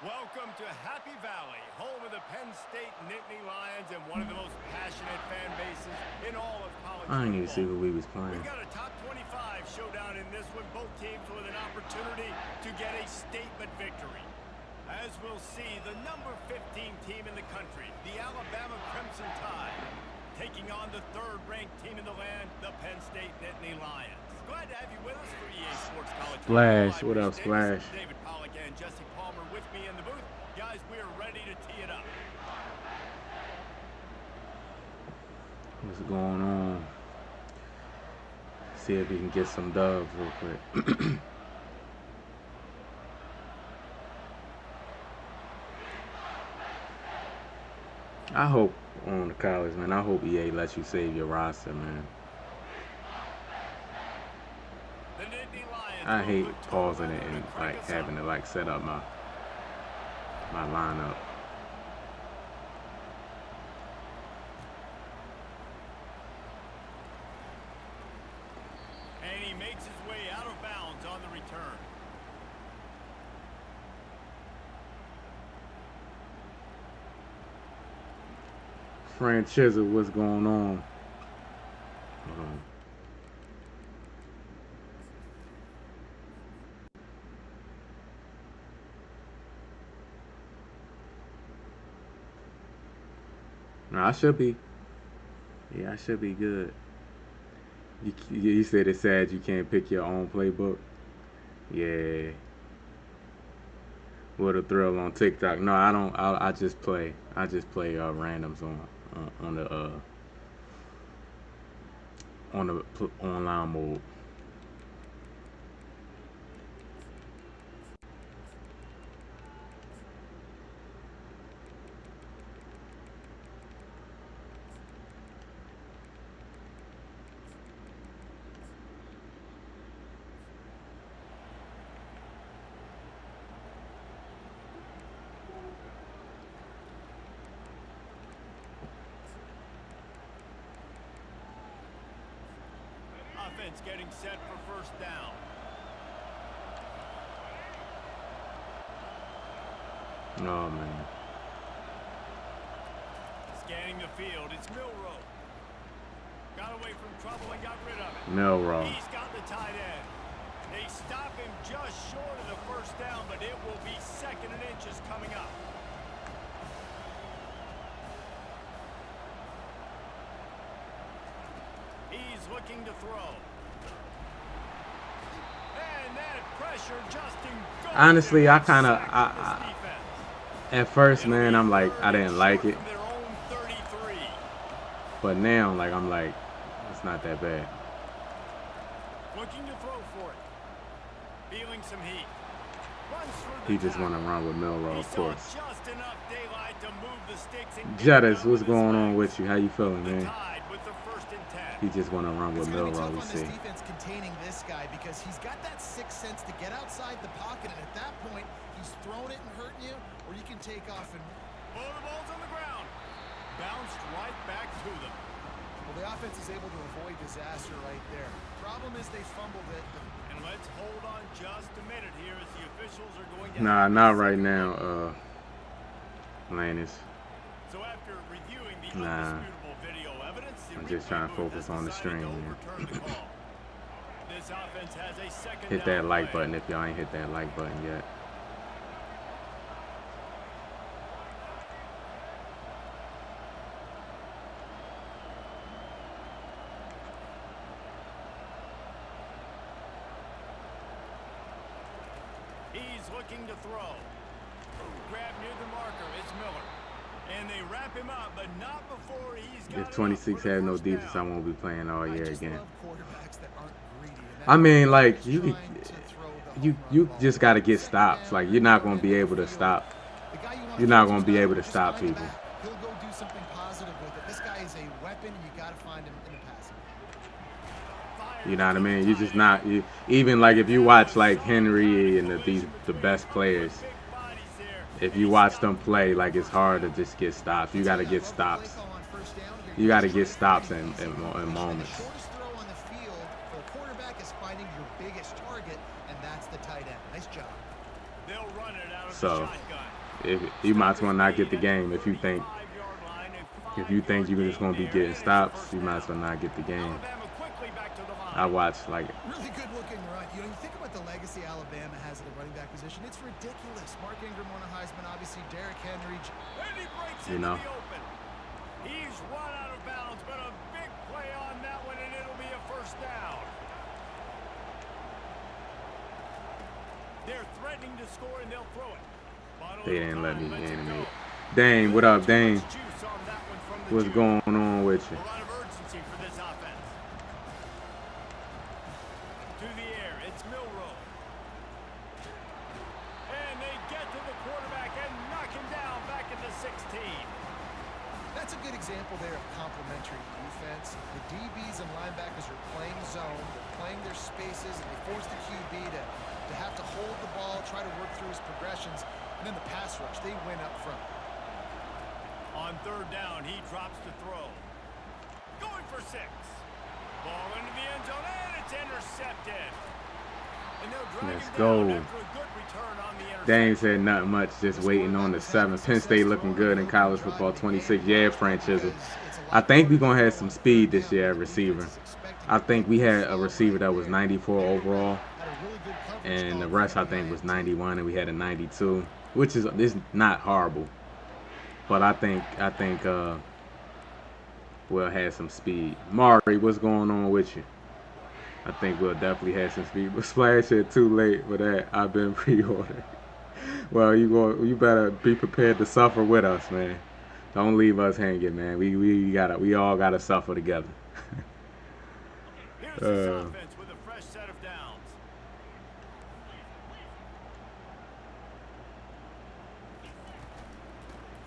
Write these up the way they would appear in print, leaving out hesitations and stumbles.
Welcome to Happy Valley, home of the Penn State Nittany Lions and one of the most passionate fan bases in all of college football. I didn't even see who we was playing. We've got a top 25 showdown in this one, both teams with an opportunity to get a statement victory. As we'll see, the number 15 team in the country, the Alabama Crimson Tide, taking on the third-ranked team in the land, the Penn State Nittany Lions. Glad to have you with us for EA Sports College. Splash, what else, Splash? David Pollack and Jesse Palmer with me in the booth. Guys, we are ready to tee it up. What's going on? See if we can get some doves real quick. I hope on the college, man. I hope EA lets you save your roster, man. I hate pausing it and like having to like set up my lineup. And he makes his way out of bounds on the return. Franchise, what's going on? Hold on. No, I should be. Yeah, I should be good. You said it's sad you can't pick your own playbook. Yeah. What a thrill on TikTok. No, I don't. I just play. I just play randoms on the online mode. Offense getting set for first down. Oh man. Scanning the field, it's Milrow. Got away from trouble and got rid of it. Milrow. He's got the tight end. They stop him just short of the first down, but it will be 2nd and inches coming up. He's looking to throw. And And that pressure just Honestly, I kind of, defense. at first, It'll man, be I'm like, third I and didn't like short it. from their own 33. But now, like, I'm like, it's not that bad. Looking to throw for it. Feeling some heat. Runs through He the just want to tackle. run with Milrow, He of saw course. just enough daylight to move the sticks and get it Jettis, done what's with his going on legs. with you? How you feeling, The man? Tide with the first and 10. He just want to run with It's going to be Milrow, tough we on this see. defense containing this guy because he's got that sixth sense to get outside the pocket, and at that point, he's throwing it and hurting you, or you can take off and... Oh, the ball's on the ground. Bounced right back to them. Well, the offense is able to avoid disaster right there. Problem is they fumbled it. And let's hold on just a minute here as the officials are going to... Nah, not right now, Lannis. So after reviewing the Nah. undisputable video evidence, the I'm just replay trying to booth focus has on the decided to stream, man. overturn the call. This offense has a second Hit down that like play. button if y'all ain't hit that like button yet. He's looking to throw. Grab near the marker. It's Miller. And they wrap him up, but not before he's got If enough 26 for the has no first defense, I down. won't be playing all year I just again. love quarterbacks that aren't greedy. And I mean, like, that's you trying to throw the you home you run ball. just got to get Second stops. down, Like, you're not going to third be down able to field. stop. The guy you wanna You're not throw gonna be to, able to just stop find the people. back. He'll go do something positive with it. This guy is a weapon, and you got to find him in the passing. You know what I mean? You just not you, even like if you watch like Henry and the best players. If you watch them play, like it's hard to just get stops. You got to get stops. You got to get stops in moments. The shortest throw on the field for a quarterback is finding your biggest target, and that's the tight end. Nice job. They'll run it out of So, the shotgun. if you might as well not get the game if you think you're just gonna be getting stops, you might as well not get the game. Alabama quickly back to the line. I watched like Really good looking run. You know, you think about the legacy Alabama has at the running back position. It's ridiculous. Mark Ingram won a Heisman, obviously Derrick Henry. And he breaks You into know. the open. He's run out of bounds, but a big play on that one, and it'll be a first down. They're threatening to score, and they'll throw it. Bottle they of didn't let time, me lets it animate. go. Dane, what up, Dane? Much juice on that one from the What's juice. going on with you? A lot of urgency for this offense. To the air, it's Milrow. And they get to the quarterback and knock him down back at the 16. That's a good example there of complementary defense. The DBs and linebackers are playing zone, they're playing their spaces, and they force the QB to have to hold the ball, try to work through his progressions, and then the pass rush, they win up front. On third down, he drops to throw. Going for 6. Ball into the end zone, and it's intercepted. And they'll drag Let's him go. down after a good return on the interception. Dane said nothing much, just waiting on the 7. Penn State looking good in college football. 26. Yeah, franchise. I think we're gonna have some speed this year at receiver. I think we had a receiver that was 94 overall, and the rest I think was 91, and we had a 92, which is not horrible. But I think we'll have some speed. Mari, what's going on with you? I think we'll definitely have some speed. But Splash said too late for that. I've been pre-ordered. Well, you better be prepared to suffer with us, man. Don't leave us hanging, man. We all gotta suffer together. Here's this offense with a fresh set of downs.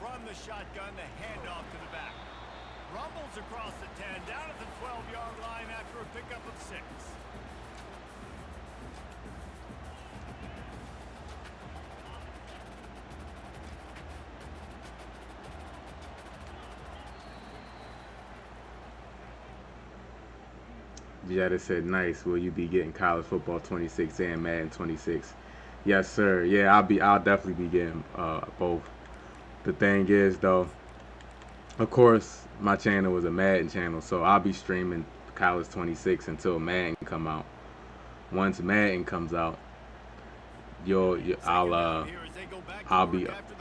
From the shotgun, the handoff to the back. Rumbles across the 10, down at the 12-yard line after a pickup of 6. Jetta said, nice. Will you be getting college football 26 and Madden 26? Yes, sir. Yeah, I'll definitely be getting both. The thing is, though, of course, my channel was a Madden channel, so I'll be streaming college 26 until Madden come out. Once Madden comes out, I'll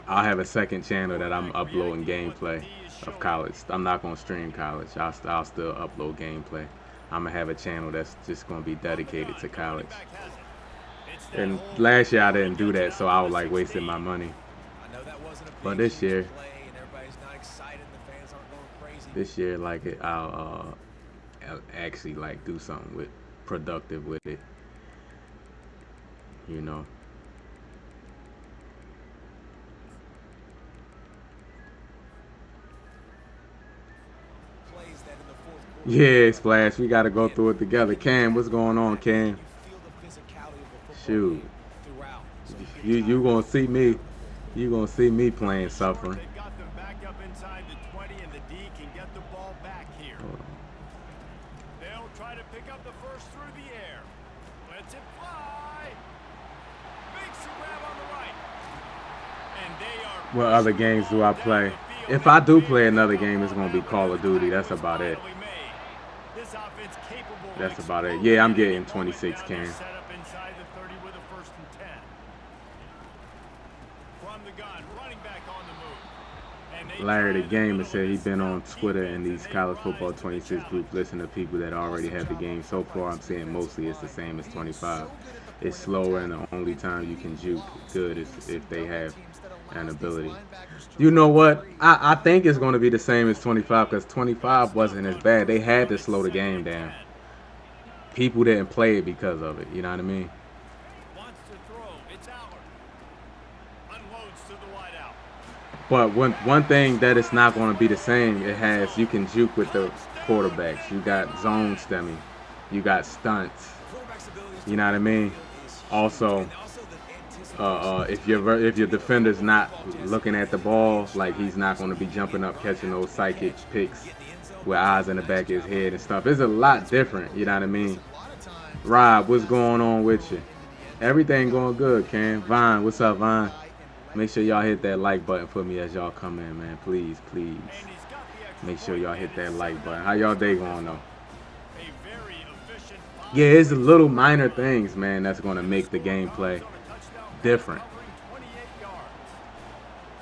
have a second channel that I'm uploading gameplay of college. I'm not gonna stream college. I'll still upload gameplay. I'm gonna have a channel that's just gonna be dedicated to college. And last year I didn't do that, so I was like wasting my money. But this year, like I'll actually like do something with productive with it, you know. Yeah, Splash, we gotta go through it together. Cam, what's going on, Cam? Shoot, you gonna see me. You gonna see me playing suffering. They got them back up inside the 20, and the D can get the ball back here. They'll try to pick up the first through the air. Lets it fly. Makes a grab on the right. And they are. What other games do I play? If I do play another game, it's gonna be Call of Duty. That's about it. That's about it. Yeah, I'm getting 26, Cam. Larry the Gamer said he's been on Twitter and these college football 26 groups listening to people that already have the game. So far, I'm saying mostly it's the same as 25. It's slower, and the only time you can juke good is if they have an ability. You know what? I think it's going to be the same as 25 because 25 wasn't as bad. They had to slow the game down. People didn't play it because of it. You know what I mean? But one thing that it's not going to be the same, you can juke with the quarterbacks. You got zone stemming. You got stunts. You know what I mean? Also, if your defender's not looking at the ball, like he's not going to be jumping up catching those psychic picks with eyes in the back of his head and stuff. It's a lot different. You know what I mean? Rob, what's going on with you? Everything going good, Cam. Vine, what's up, Vine? Make sure y'all hit that like button for me as y'all come in, man. Please, please. Make sure y'all hit that like button. How y'all day going, though? Yeah, it's the little minor things, man, that's going to make the gameplay different.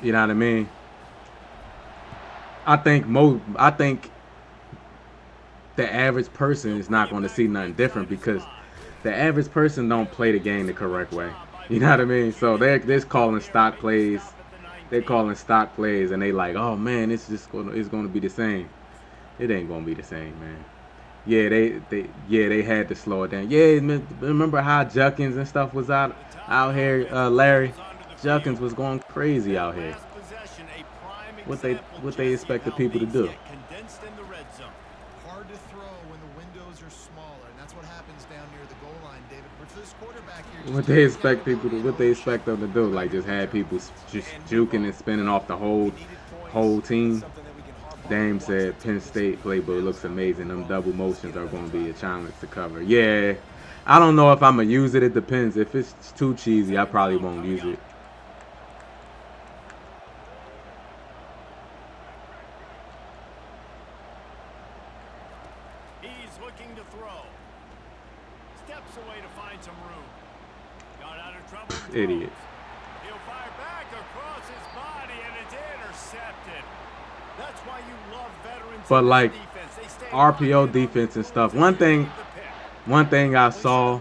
You know what I mean? I think the average person is not going to see nothing different because the average person don't play the game the correct way. You know what I mean? So they're calling stock plays. They're calling stock plays, and they like, oh man, it's going to be the same. It ain't going to be the same, man. Yeah, they had to slow it down. Yeah, remember how Juckins and stuff was out here, Larry? Juckins was going crazy out here. What they expect the people to do? Hard to throw when the windows are smaller, and that's what happens down near the goal line, David. For this quarterback here, what they expect them to do? Like just have people just juking and spinning off the whole team. Dame said Penn State playbook looks amazing. Them double motions are going to be a challenge to cover. Yeah, I don't know if I'm going to use it. It depends. If it's too cheesy, I probably won't use it. He's looking to throw. Steps away to find some room. Got out of trouble. Idiot. He'll fire back across his body, and it's intercepted. That's why you love veterans. But like RPO defense and stuff. One thing I saw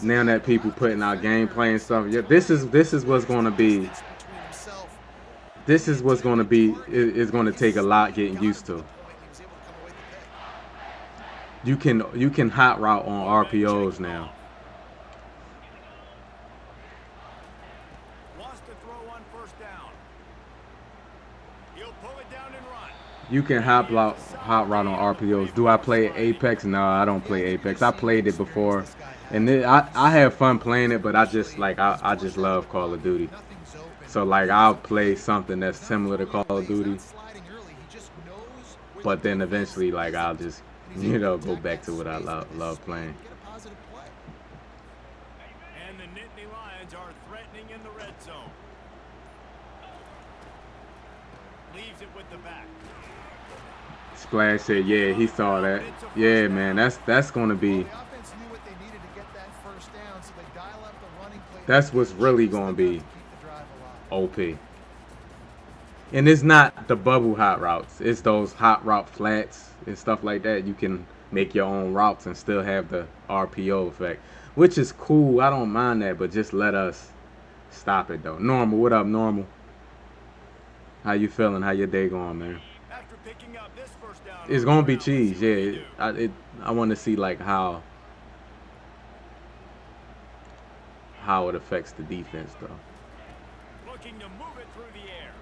now that people putting out gameplay and stuff. Yeah, this is what's going to be. This is what's going to be. It's going to take a lot getting used to. You can hot route on RPOs now. You can hot route on RPOs. Do I play Apex? No, I don't play Apex. I played it before, and I have fun playing it. But I just love Call of Duty. So like I'll play something that's similar to Call of Duty, but then eventually like I'll just go back to what I love playing. And the Nittany Lions are threatening in the red zone. Leaves it with the back. Splash said, yeah, he saw that. Yeah, man, that's gonna be. That's what's really gonna be OP. And it's not the bubble hot routes. It's those hot route flats and stuff like that. You can make your own routes and still have the RPO effect. which is cool. I don't mind that, but just let us stop it though. Normal, what up, Normal? How you feeling? How your day going, man? After picking up this first down It's on the gonna be ground, let's cheese, see what they yeah. do. I want to see like how it affects the defense though. Looking to move it through the air.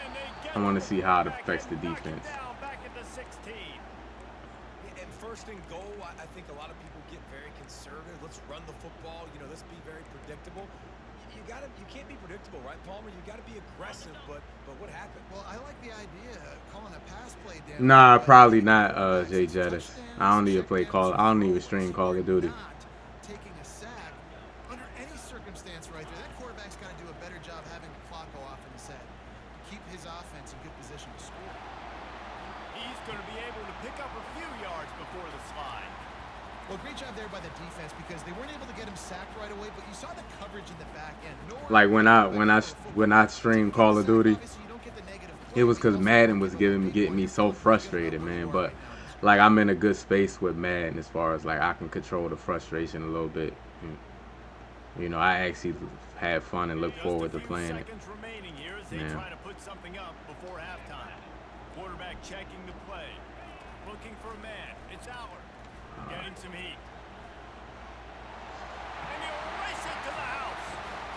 And they get I want to the see how it quarterback affects the and knock him defense. down back at the 16. And first and goal, I think a lot of people get very conservative. Let's run the football. You know, let's be very predictable. You can't be predictable, right, Palmer? You got to be aggressive. But what happened? Well, I like the idea of calling a pass play down. Nah, but probably taking not, quarterbacks Jay into Jettis. touchdowns, I don't even play checkdowns, I don't even and stream throws. Call of You're Duty. not taking a sack under any circumstance right there. That quarterback's got to do a better job having the clock go off in his head to keep his offense in good position to score. He's going to be able to pick up a few yards before the slide. Well, great job there by the defense because they weren't able to get him sacked right away, but you saw the coverage in the back end. Like when I stream Call of Duty, it was because Madden was getting me so frustrated, man. But like I'm in a good space with Madden as far as like I can control the frustration a little bit. You know, I actually have fun and look forward to playing it. Seconds remaining here as they Yeah. try to put something up before halftime. Quarterback checking the play. Looking for a man. It's Aller. Getting some heat. And he'll race it to the house.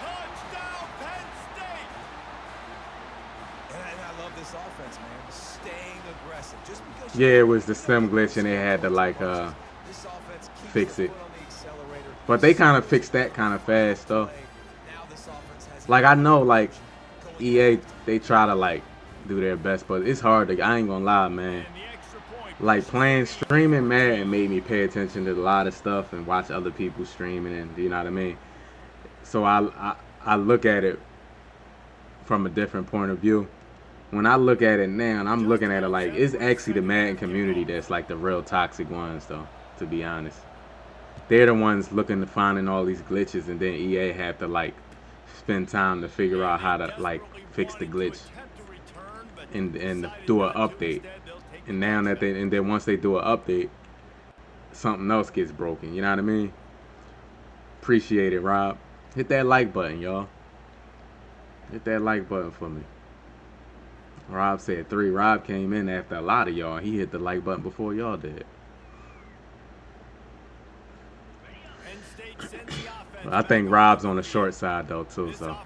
Touchdown, Penn State! And I love this offense, man. Staying aggressive. Just because Yeah, it was the stem glitch and they had to like this offense keeps fix their it. foot on the accelerator. But they kind of fixed that kind of fast though. Now this offense has Like I know like EA they try to like do their best, but it's hard to. I ain't gonna lie, man. And the extra point. Like playing streaming Madden made me pay attention to a lot of stuff and watch other people streaming, and you know what I mean. So I look at it from a different point of view. When I look at it now, and I'm looking at it like it's actually the Madden community that's like the real toxic ones, though. To be honest, they're the ones looking to finding all these glitches, and then EA have to like spend time to figure out how to like fix the glitch and do an update. And now that and then once they do an update, something else gets broken. You know what I mean? Appreciate it, Rob. Hit that like button, y'all. Hit that like button for me. Rob said 3. Rob came in after a lot of y'all. He hit the like button before y'all did. I think Rob's on the short side though too, so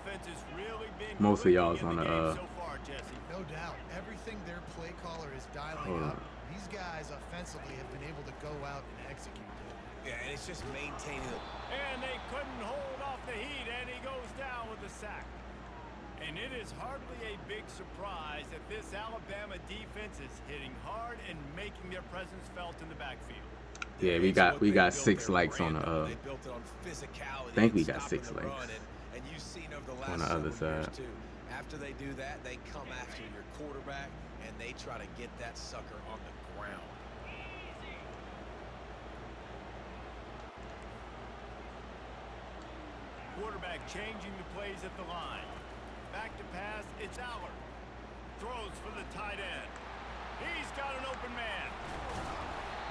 most of y'all's on the No doubt. Everything their play caller is dialing up. These guys offensively have been able to go out and execute it. Yeah, and it's just maintaining it. And they couldn't hold off the heat, and he goes down with the sack. And it is hardly a big surprise that this Alabama defense is hitting hard and making their presence felt in the backfield. Yeah, we got 6 likes on the They built it on physicality. I think we and got stopping 6 the likes run, and you've seen over the last on the other several years, side. too. After they do that, they come after your quarterback and they try to get that sucker on the ground. Quarterback changing the plays at the line. Back to pass, it's Aller. Throws for the tight end. He's got an open man.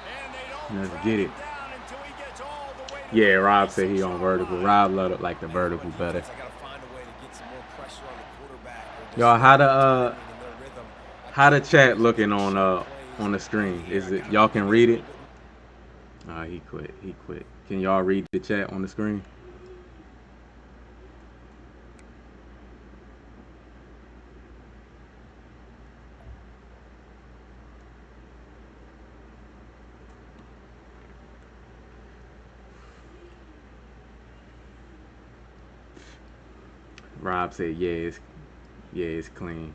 And they don't Let's track get him it. down until he gets all the way to Yeah, the Rob said he 36-yard on vertical. line. Rob loved like the vertical better. I gotta find a way to get some more pressure on the quarterback. Y'all, how the chat looking on the screen? Is it y'all can read it? He quit. He quit. Can y'all read the chat on the screen? Rob said, yeah, it's clean.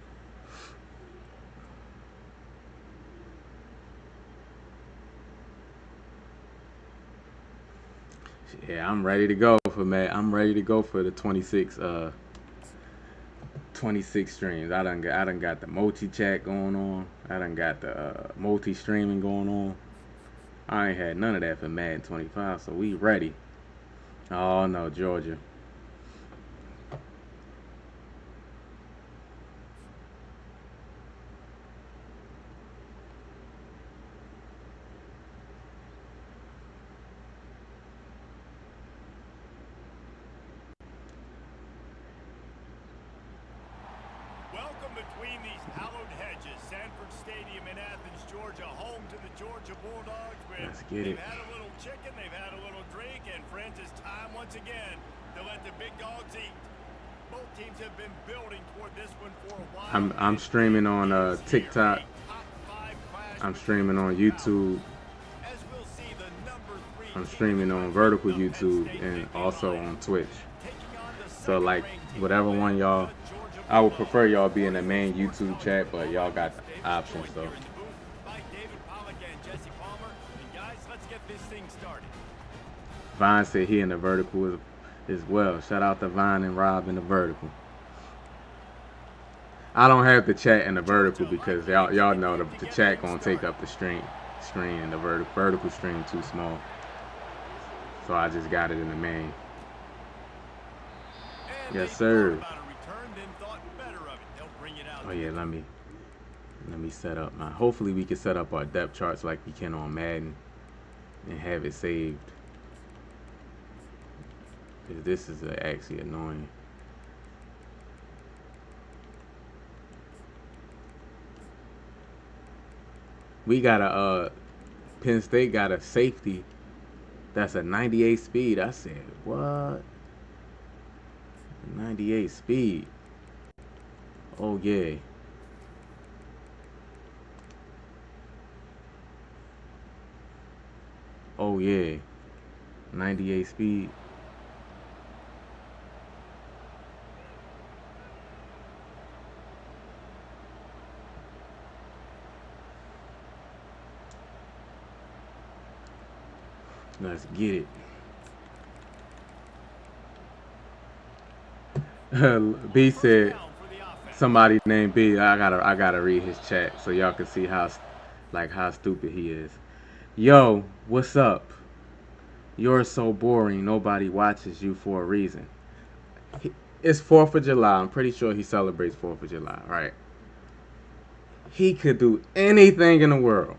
Yeah, I'm ready to go for Matt. I'm ready to go for the 26 streams. I done got the multi chat going on. I done got the multi streaming going on. I ain't had none of that for Madden 25, so we ready. Oh no, Georgia. between these hallowed hedges. Sanford Stadium in Athens, Georgia, home to the Georgia Bulldogs. Let's get they've it. had a little chicken, they've had a little drink, and friends, it's time once again to let the big dogs eat. Both teams have been building toward this one for a while. I'm streaming on TikTok. I'm streaming on YouTube. As we'll see, the number 3 I'm streaming on vertical YouTube and also on Twitch. So like whatever one y'all, I would prefer y'all be in the main YouTube chat, but y'all got the options. So Vine said he in the vertical as well. Shout out to Vine and Rob in the vertical. I don't have the chat in the vertical because y'all know the chat gonna take up the screen and the vertical stream too small. So I just got it in the main. Yes, sir. Oh yeah, let me set up my. Hopefully we can set up our depth charts like we can on Madden and have it saved. Cause this is actually annoying. We got a Penn State got a safety that's a 98 speed. I said, what? 98 speed. Oh yeah. Oh yeah. 98 speed. Let's get it. B said, somebody named B. I gotta read his chat so y'all can see how stupid he is. Yo, what's up? You're so boring. Nobody watches you for a reason. It's 4th of July. I'm pretty sure he celebrates 4th of July, right? He could do anything in the world.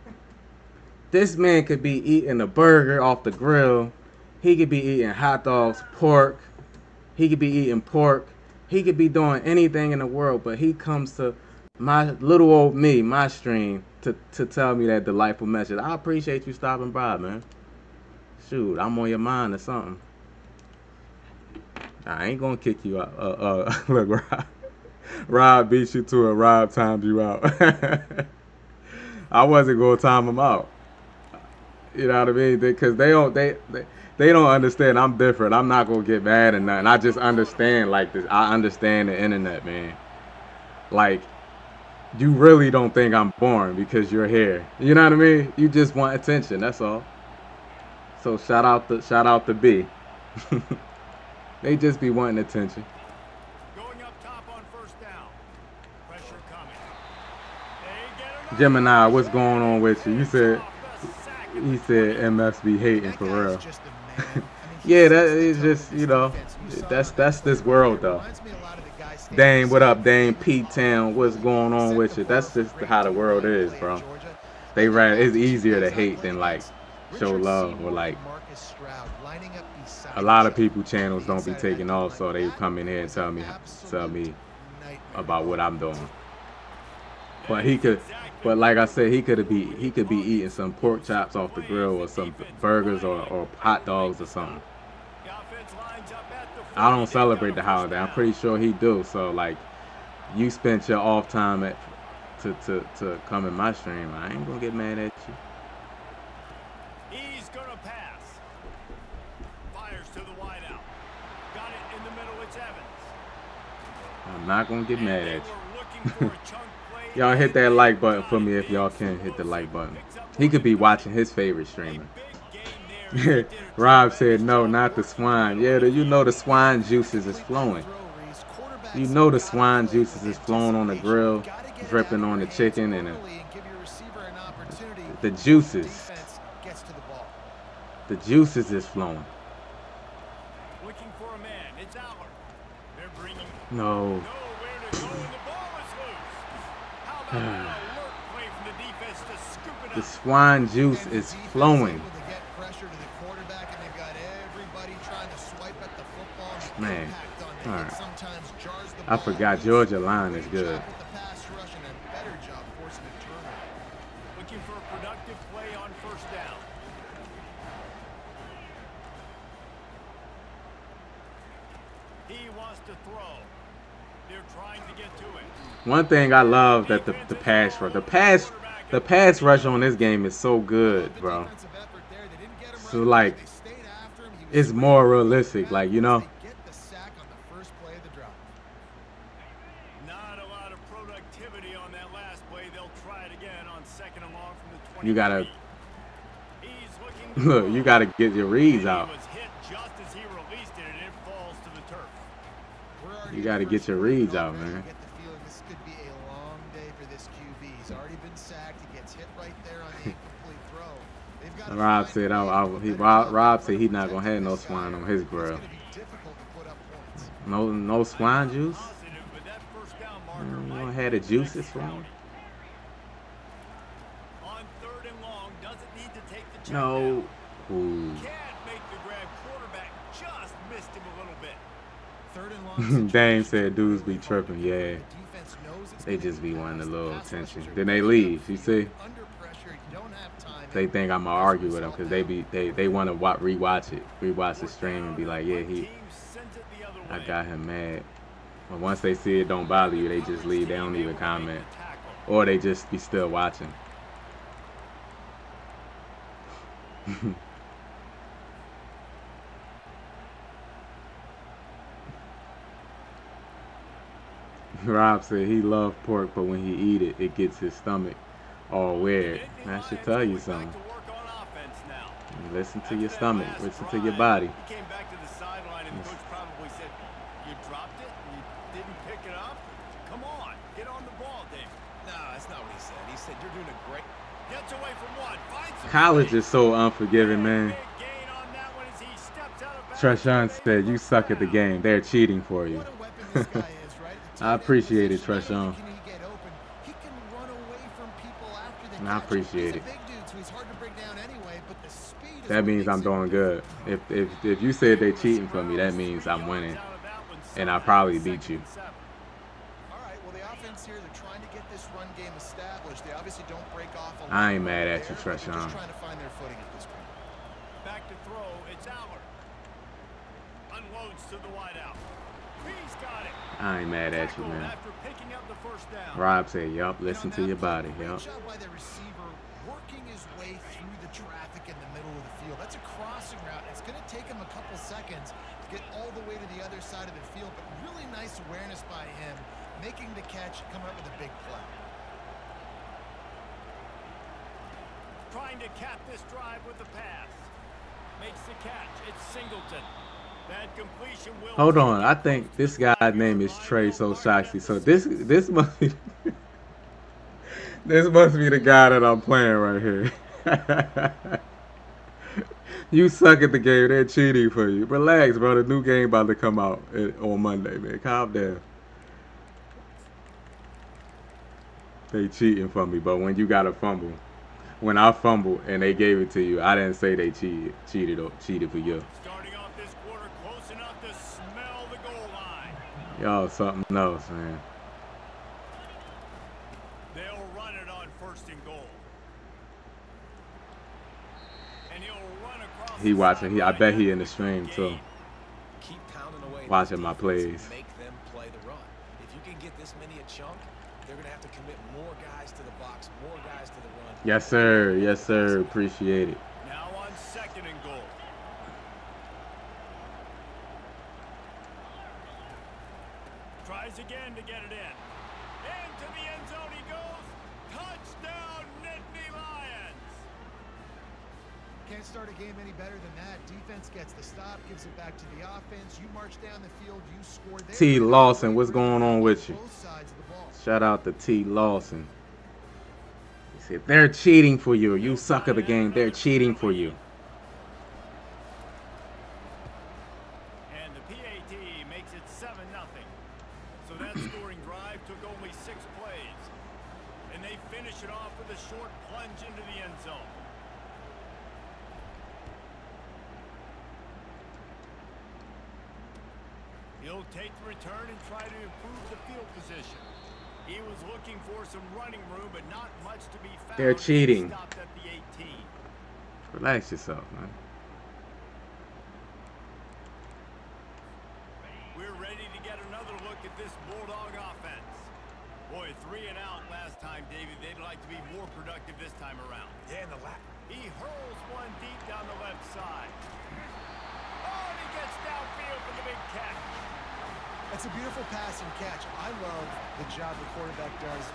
This man could be eating a burger off the grill. He could be eating hot dogs, pork. He could be eating pork. He could be doing anything in the world, but he comes to my little old me, my stream, to tell me that delightful message. I appreciate you stopping by, man. Shoot, I'm on your mind or something. I ain't gonna kick you out. Look, Rob beats you to it. Rob times you out. I wasn't gonna time him out. You know what I mean? Because they don't understand. I'm different. I'm not gonna get mad or nothing. I just understand like this. I understand the internet, man. Like, you really don't think I'm boring because you're here. You know what I mean? You just want attention. That's all. So shout out to B. They just be wanting attention. Going up top on 1st down. Pressure coming. Gemini, what's going on with you? He said MFs be hating for real. Yeah, that is just, you know, that's this world though. Dane, what up, Dane? P-Town, what's going on with you? That's just how the world is, bro. It's easier to hate than like show love, or like a lot of people channels don't be taking off, so they come in here and tell me about what I'm doing. But like I said, he could be eating some pork chops off the grill or some burgers or hot dogs or something. I don't celebrate the holiday. I'm pretty sure he do. So like, you spent your off time to come in my stream. I ain't gonna get mad at you. He's gonna pass. Fires to the wideout. Got it in the middle. It's Evans. I'm not gonna get mad at you. Y'all hit that like button for me if y'all can hit the like button. He could be watching his favorite streamer. Rob said, no, not the swine. Yeah, you know the swine juices is flowing. You know the swine juices is flowing on the grill, dripping on the chicken, and the juices. The juices is flowing. Looking for a man. It's Aller. They're bringing no. The swine juice is flowing. Man, all right. I forgot Georgia line is good. looking for a productive play on first down. He wants to throw. They're trying to get to it. One thing I love that the pass rush, the pass rush on this game is so good, bro. So like, it's more realistic, like, you know. Not a lot of productivity on that last play. They'll try it again on second and long from the 20. You gotta look. You gotta get your reads out. You gotta get your reads out, man. This could be a long day for this QB. He's already been sacked. He gets hit right there on the incomplete throw. Rob said, Rob said he's not gonna have no swine on his grill. No swine juice. You gonna have the juices for him? No. Ooh. Dame said dudes be tripping. Yeah. They just be wanting a little attention. Then they leave. You see? They think I'm gonna argue with them because they want to rewatch the stream and be like, yeah, I got him mad. But once they see it don't bother you, they just leave. They don't even comment, or they just be still watching. Rob said he loves pork, but when he eat it, it gets his stomach all weird. That should tell you something. Listen to your stomach. Listen to your body. He came back to the sideline and the coach probably said, "You dropped it? You didn't pick it up? Come on, get on the ball, Dave." No, that's not what he said. He said, "You're doing a great." Gets away from one. College is so unforgiving, man. Treshawn said, "You suck at the game. They're cheating for you." I appreciate it, Treshawn. I appreciate it. That means I'm doing good. If you said they cheating for me, that means I'm winning, and I probably beat you. All right. Well, the offense here, they're trying to get this run game established. They obviously don't break off a lot. I ain't mad at you, Treshawn. They're just trying to find their footing at this point. Back to throw. It's Aller. Unloads to the wideout. He's got it. I ain't mad at you, man. After picking up the first down. Rob said, "Yup, listen to your body." Yup. By the receiver working his way through the traffic in the middle of the field. That's a crossing route. It's going to take him a couple seconds to get all the way to the other side of the field, but really nice awareness by him, making the catch, coming up with a big play. Trying to cap this drive with the pass. Makes the catch. It's Singleton. That completion will. Hold on, I think this guy's name is Trey Sosaksi. So this must be this must be the guy that I'm playing right here. You suck at the game. They're cheating for you. Relax, bro. The new game about to come out on Monday, man. Calm down. They cheating for me, but when you got a fumble, when I fumbled and they gave it to you, I didn't say they cheated for you. Starting off this quarter close enough to smell the goal line. Y'all something else, man. They'll run it on first and goal. And he'll run across. He watching. I bet he in the stream too. Keep pounding away. Watching my plays. Make them play the run. If you can get this many a chunk, they're going to have to commit more guys to the box, more guys to the run. Yes, sir. Yes, sir. Appreciate it. Now on second and goal. Tries again to get it in. Into the end zone he goes. Touchdown, Nittany Lions. Can't start a game any better than that. Defense gets the stop, gives it back to the offense. You march down the field, you score there. T. Lawson, what's going on with you? Both sides of the ball. Shout out to T. Lawson. He said, "They're cheating for you. You suck at the game. They're cheating for you." And the PAT makes it 7-0. So that scoring drive took only 6 plays. And they finish it off with a short plunge into the end zone. He'll take the return and try to improve the field position. He was looking for some running room, but not much to be found. They're cheating. Stopped at the 18. Relax yourself, man. We're ready to get another look at this Bulldog offense. Boy, 3 and out last time, David. They'd like to be more productive this time around. Yeah, in the lap. He hurls one deep down the left side. Oh, and he gets downfield for the big catch. That's a beautiful pass and catch. I love the job the quarterback does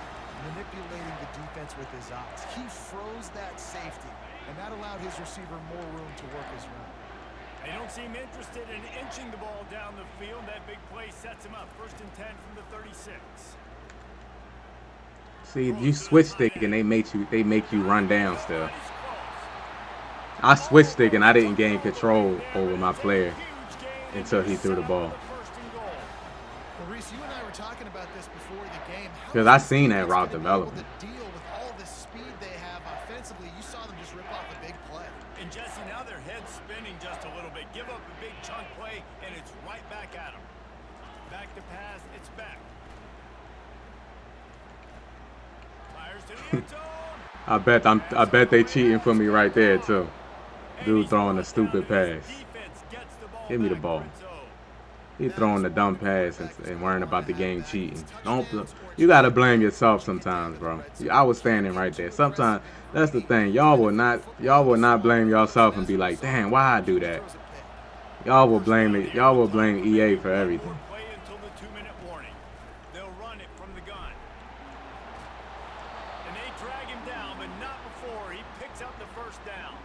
manipulating the defense with his eyes. He froze that safety, and that allowed his receiver more room to work his run. They don't seem interested in inching the ball down the field. That big play sets him up. 1st and 10 from the 36. See, you switch stick and they make you run down still. I switched stick and I didn't gain control over my player until he threw the ball. Well, Reese, you and I were talking about this before the game. Because I seen that route development. Deal with all the speed they have offensively, you saw them just rip off a big play. And Jesse, now their head's spinning just a little bit. Give up a big chunk play, and it's right back at them. Back to pass, it's back. Fires to the end zone. I bet they cheating for me right there too. Dude throwing a stupid pass. Give me the ball. He throwing the dumb pass and worrying about the game cheating. You gotta blame yourself sometimes, bro. I was standing right there. Sometimes that's the thing. Y'all will not blame yourself and be like, damn, why I do that? Y'all will blame it. Y'all will blame EA for everything. Play until the 2-minute warning. They'll run it from the gun. And they drag him down, but not before he picks up the 1st down.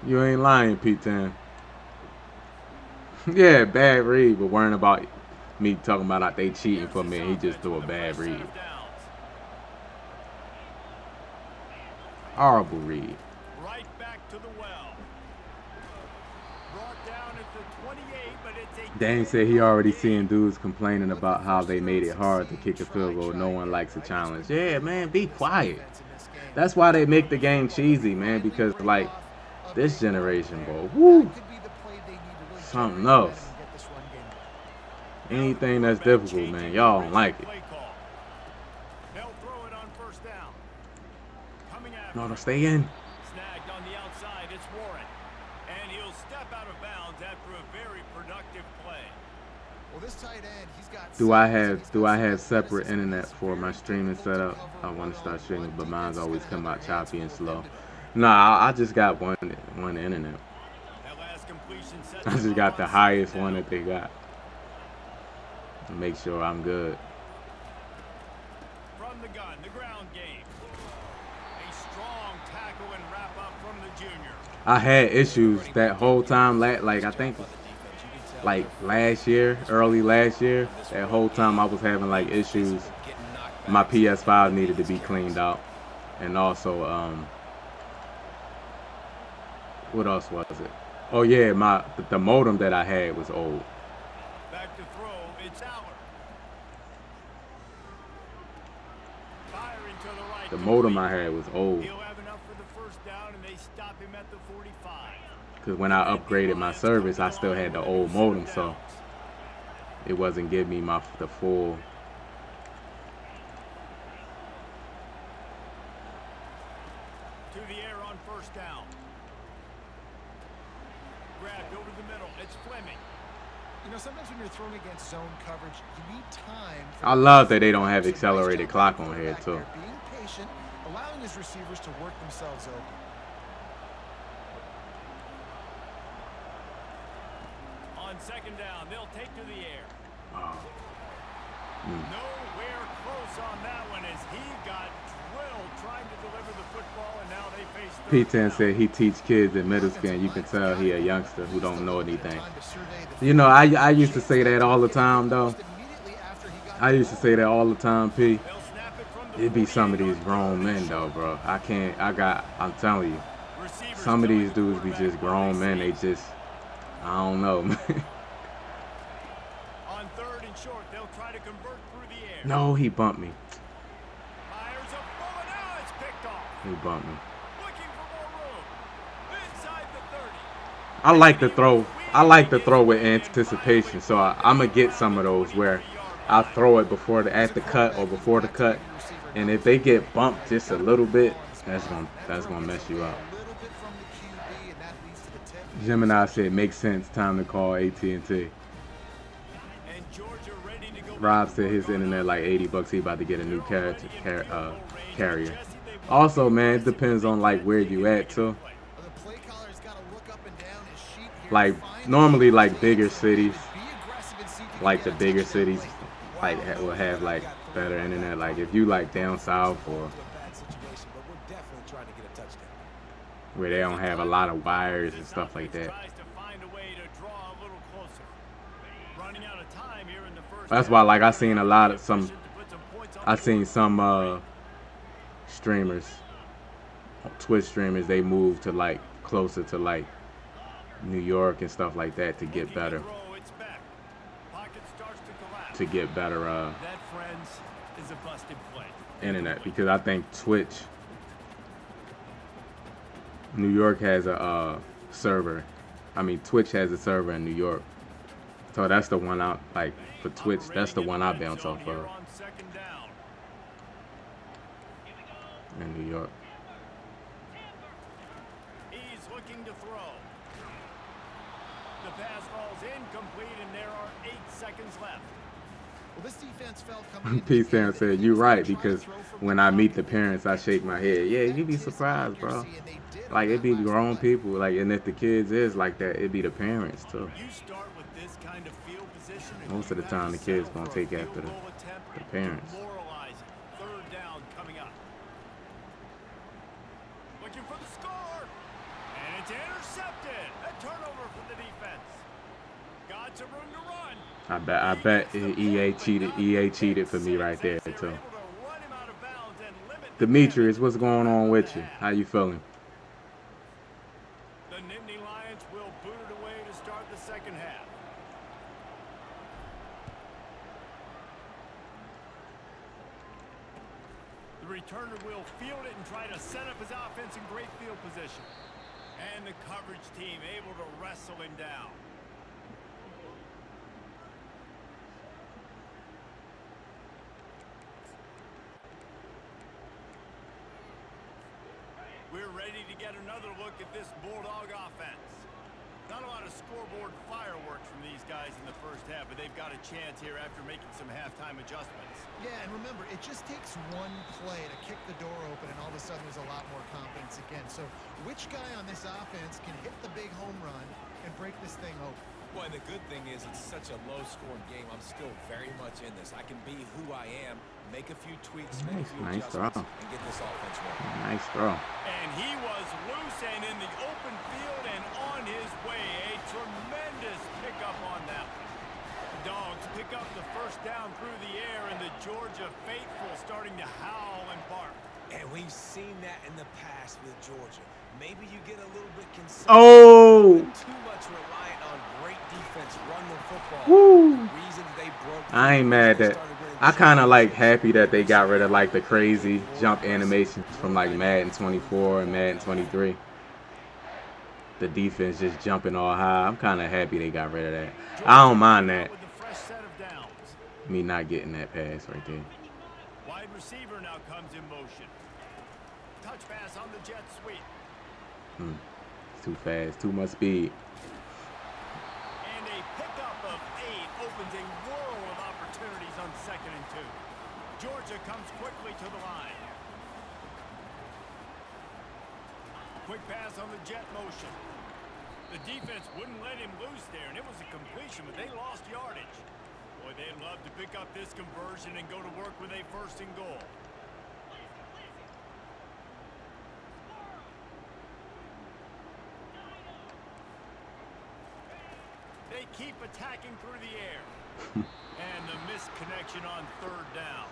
You ain't lying, P10. Yeah, bad read, but worrying about me talking about they cheating for me, and he just threw a bad read. Horrible read. Right back to the well. Brought down at the 28, but it's a Dane said he already seeing dudes complaining about how they made it hard to kick a field goal. No one likes a challenge. Yeah, man, be quiet. That's why they make the game cheesy, man, because, like, this generation, bro, woo, something else. Anything that's difficult, man, y'all don't like it. They'll throw it on 1st down. Coming after. No, stay in. Snagged on the outside, it's Warren. And he'll step out of bounds after a very productive play. Well, this tight end, he's got Do I have separate internet for my streaming setup? I want to start streaming, but mine's always come out choppy and slow. Nah, I just got one internet. That last completion sets I just got the highest one that they got. To make sure I'm good. from the gun, the ground game. A strong tackle and wrap up from the junior. I had issues that whole time, like I think like last year, early last year, that whole time I was having like issues. My PS5 needed to be cleaned out. And also, what else was it? Oh yeah, the modem that I had was old. Back to throw, it's Aller. Firing to the right. The modem I had was old. He'll have enough for the 1st down, and they stop him at the 45. Because when I upgraded my service, I still had the old modem, so it wasn't giving me the full. To the air on 1st down. Grabbed over the middle. It's Fleming. You know, sometimes when you're throwing against zone coverage, you need time. I love that they don't have accelerated clock on here too. Being patient, allowing his receivers to work themselves open. On 2nd down, they'll take to the air. Oh. Nowhere close on that one as he got drilled trying to deliver the football, and now they face P10 said he teach kids in middle school, and you can tell he a youngster who don't know anything. You know, I used to say that all the time, though. I used to say that all the time, P. It be some of these grown men, though, bro. I'm telling you, some of these dudes be just grown men. They just, I don't know, man. On 3rd and short, they'll try to convert through the air. No, he bumped me. Fires a bullet, now it's picked off. He bumped me. Looking for more room. Inside the 30. I like to throw with anticipation, so I'm gonna get some of those where I'll throw it before at the cut or before the cut, and if they get bumped just a little bit, that's gonna mess you up. Gemini said, makes sense. Time to call AT&T. Rob said his internet like $80. He about to get a new carrier. Also, man, it depends on like where you at too. Like normally, like bigger cities, like the bigger cities, like will have like better internet. Like if you like down south or where they don't have a lot of wires and stuff like that. That's why, like, I seen some streamers, Twitch streamers, they moved to like closer to like New York and stuff like that to get better. Internet, because I think Twitch, New York has a server. I mean, Twitch has a server in New York. So that's the one out, like, for Twitch, that's the one I bounce off of. In New York. He's looking to throw. The pass falls incomplete, and there are 8 seconds left. Well, this defense felt coming. Peace Town said, "You right, because when I meet the parents, I shake my head." Yeah, you'd be surprised, bro. Like, it be grown people, like, and if the kids is like that, it be the parents too. Most of the time, the kids gonna take after the parents. Third down coming up. Looking for the score, and it's intercepted. A turnover for the defense. Got some room to run. I bet EA cheated for me right there too. Demetrius, what's going on with you? How you feeling? The Nittany Lions will boot it away to start the second half. The returner will field it and try to set up his offense in great field position. And the coverage team able to wrestle him down. We're ready to get another look at this Bulldog offense. Not a lot of scoreboard fireworks from these guys in the first half, but they've got a chance here after making some halftime adjustments. Yeah, and remember, it just takes one play to kick the door open, and all of a sudden there's a lot more confidence again. So which guy on this offense can hit the big home run and break this thing open? Well, and the good thing is it's such a low-scoring game. I'm still very much in this. I can be who I am, make a few tweaks, make a few adjustments, and get this offense rolling. Nice throw. And he was loose and in the open field and on his way. A tremendous pickup on that one. The Dogs pick up the first down through the air, and the Georgia faithful starting to howl and bark. And we've seen that in the past with Georgia. Maybe you get a little bit concerned. Oh! Too much reliant on great defense, run the football. Woo! The reason they broke. I ain't mad at that. I kind of like happy that they got rid of like the crazy jump animations from like Madden 24 and Madden 23. The defense just jumping all high. I'm kind of happy they got rid of that. I don't mind that. Me not getting that pass right there. Wide receiver now comes in motion. Touch pass on the jet sweep. Too fast, too much speed. And a pickup of 8 opens a world of opportunities on 2nd and 2. Georgia comes quickly to the line. Quick pass on the jet motion. The defense wouldn't let him loose there, and it was a completion, but they lost yardage. Boy, they'd love to pick up this conversion and go to work with a 1st and goal. They keep attacking through the air. And the missed connection on 3rd down.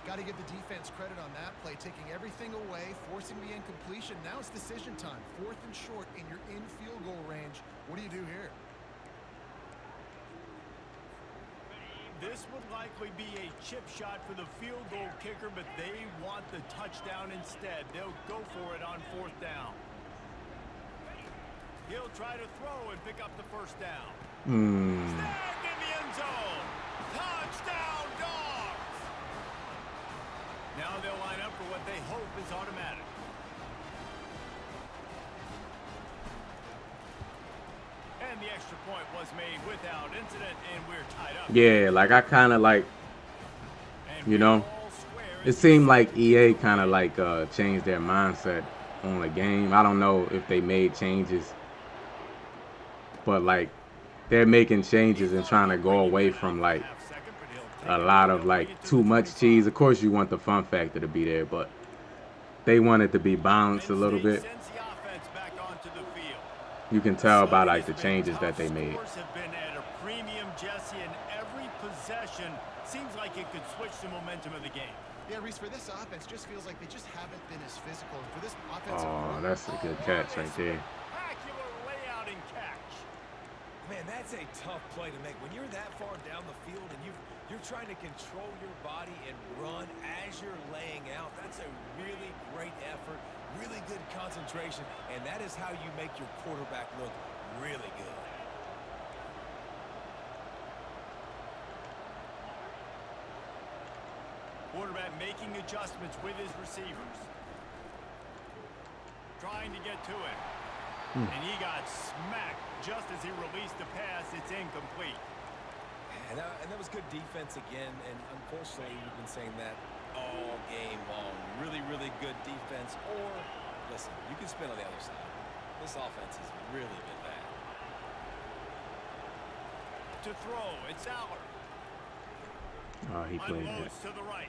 Got to give the defense credit on that play, taking everything away, forcing the incompletion. Now it's decision time. 4th and short, and you're in field goal range. What do you do here? This would likely be a chip shot for the field goal kicker, but they want the touchdown instead. They'll go for it on 4th down. He'll try to throw and pick up the 1st down. Snagged in the end zone. Touchdown! Now they'll line up for what they hope is automatic. And the extra point was made without incident, and we're tied up. Yeah, like I kind of like, you know, it seemed like EA kind of like changed their mindset on the game. I don't know if they made changes, but like they're making changes and trying to go away from like a lot of like too much cheese. Of course, you want the fun factor to be there, but they want it to be balanced a little bit. You can tell by like the changes that they made. Have been at a premium, Jesse, and every possession seems like it could switch the momentum of the game. Yeah, Reese, for this offense, just feels like they just haven't been as physical. And for this offensive Oh, that's a good catch right there. Spectacular layout and catch. Man, that's a tough play to make. When you're that far down the field and you're trying to control your body and run as you're laying out, that's a really great effort, really good concentration, and that is how you make your quarterback look really good. Quarterback making adjustments with his receivers. Trying to get to it. And he got smacked just as he released the pass. It's incomplete. And that was good defense again, and unfortunately we've been saying that all game long. Really, really good defense. Or, listen, you can spin on the other side. This offense has really been bad. To throw, it's Aller. Oh, he played it. Unloads to the right.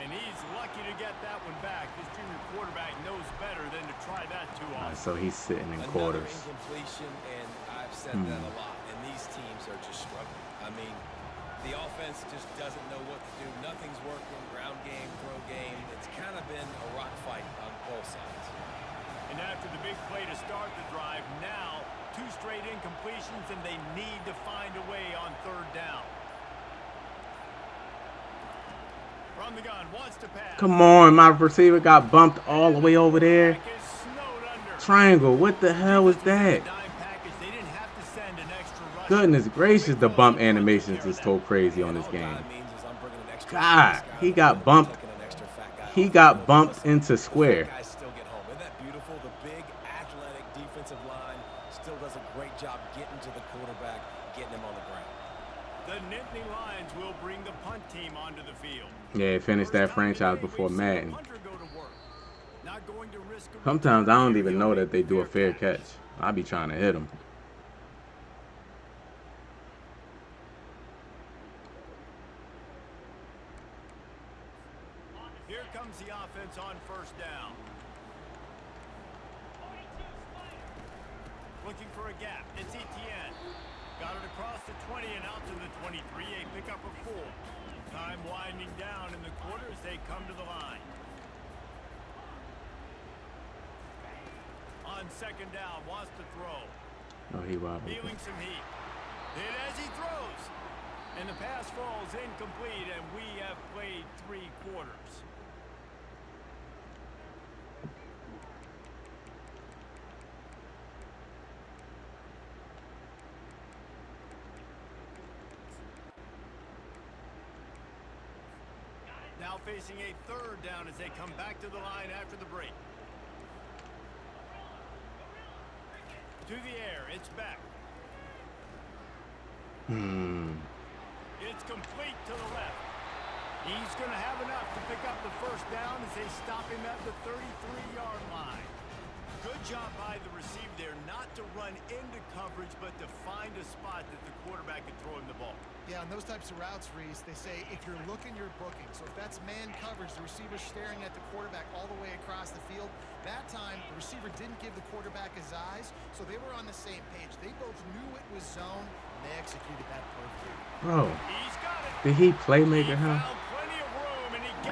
And he's lucky to get that one back. This junior quarterback knows better than to try that too often. So he's sitting in Another quarters. incompletion, and I've said that a lot, and these teams are just struggling. I mean, the offense just doesn't know what to do. Nothing's working. Ground game, throw game. It's kind of been a rock fight on both sides. And after the big play to start the drive, now 2 straight incompletions, and they need to find a way on 3rd down. From the gun, wants to pass. Come on, my receiver got bumped all the way over there. Triangle, what the hell was that? Goodness gracious, the bump animations is so crazy on this game. God, he got bumped. He got bumped into square. Still get home. Isn't that beautiful? The big athletic defensive line still does a great job getting to the quarterback, getting him on the ground. The Nittany Lions will bring the punt team onto the field. Yeah, finished that franchise before Madden. Sometimes I don't even know that they do a fair catch. I be trying to hit them. Here comes the offense on 1st down. Looking for a gap. It's Etienne. Got it across the 20 and out to the 23. A pickup of 4. Time winding down in the quarter as they come to the line. On 2nd down, wants to throw. Oh, he wobbled. Feeling some heat. Hit as he throws. And the pass falls incomplete, and we have played 3 quarters. Now facing a 3rd down as they come back to the line after the break. To the air, it's back. It's complete to the left. He's going to have enough to pick up the 1st down as they stop him at the 33-yard line. Good job by the receiver there, not to run into coverage, but to find a spot that the quarterback can throw him the ball. Yeah, on those types of routes, Reese, they say if you're looking, you're booking. So if that's man coverage, the receiver's staring at the quarterback all the way across the field. That time, the receiver didn't give the quarterback his eyes, so they were on the same page. They both knew it was zone, and they executed that perfectly. Bro, did he playmaker him?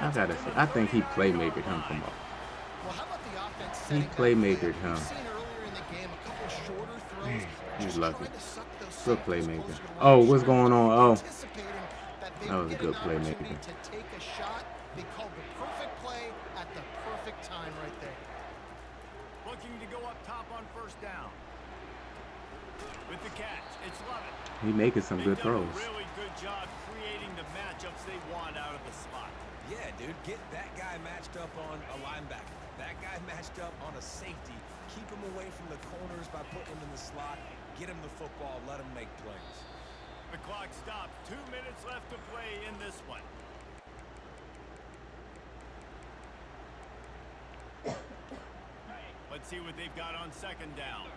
I think he playmakered him from up. Well, how about the offense He playmakered him. We've seen earlier in the game a couple shorter throws. He's lucky. Good playmaker. Oh, what's going on? Oh, that was a good playmaker. To take a shot, they called the perfect play at the perfect time right there. Looking to go up top on 1st down. With the catch, it's Lovett. He making some good throws. Really good job creating the matchups they want out of the slot. Yeah, dude, get that guy matched up on a linebacker. That guy matched up on a safety. Keep him away from the corners by putting him in the slot. Get him the football. Let him make plays. The clock stops. 2 minutes left to play in this one. Let's see what they've got on second down.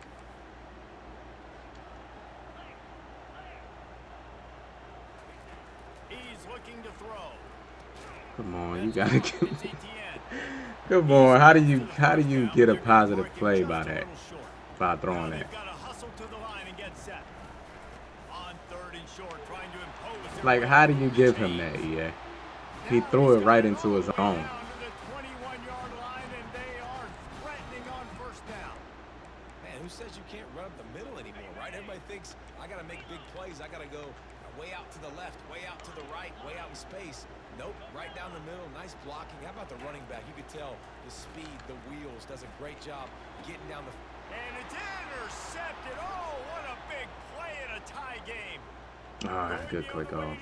He's looking to throw. Come on, you gotta get. Come on, how do you get a positive play by that? By throwing that. Like, how do you give him that? Yeah, he threw it right into his own. Man, who says you can't run up the middle anymore, right? Everybody thinks I got to make big plays. I got to go way out to the left, way out to the right, way out in space. Nope, right down the middle. Nice blocking. How about the running back? You could tell the speed, the wheels, does a great job getting down the... And it's intercepted. Oh, what a big play in a tie game. Oh, that's good click off.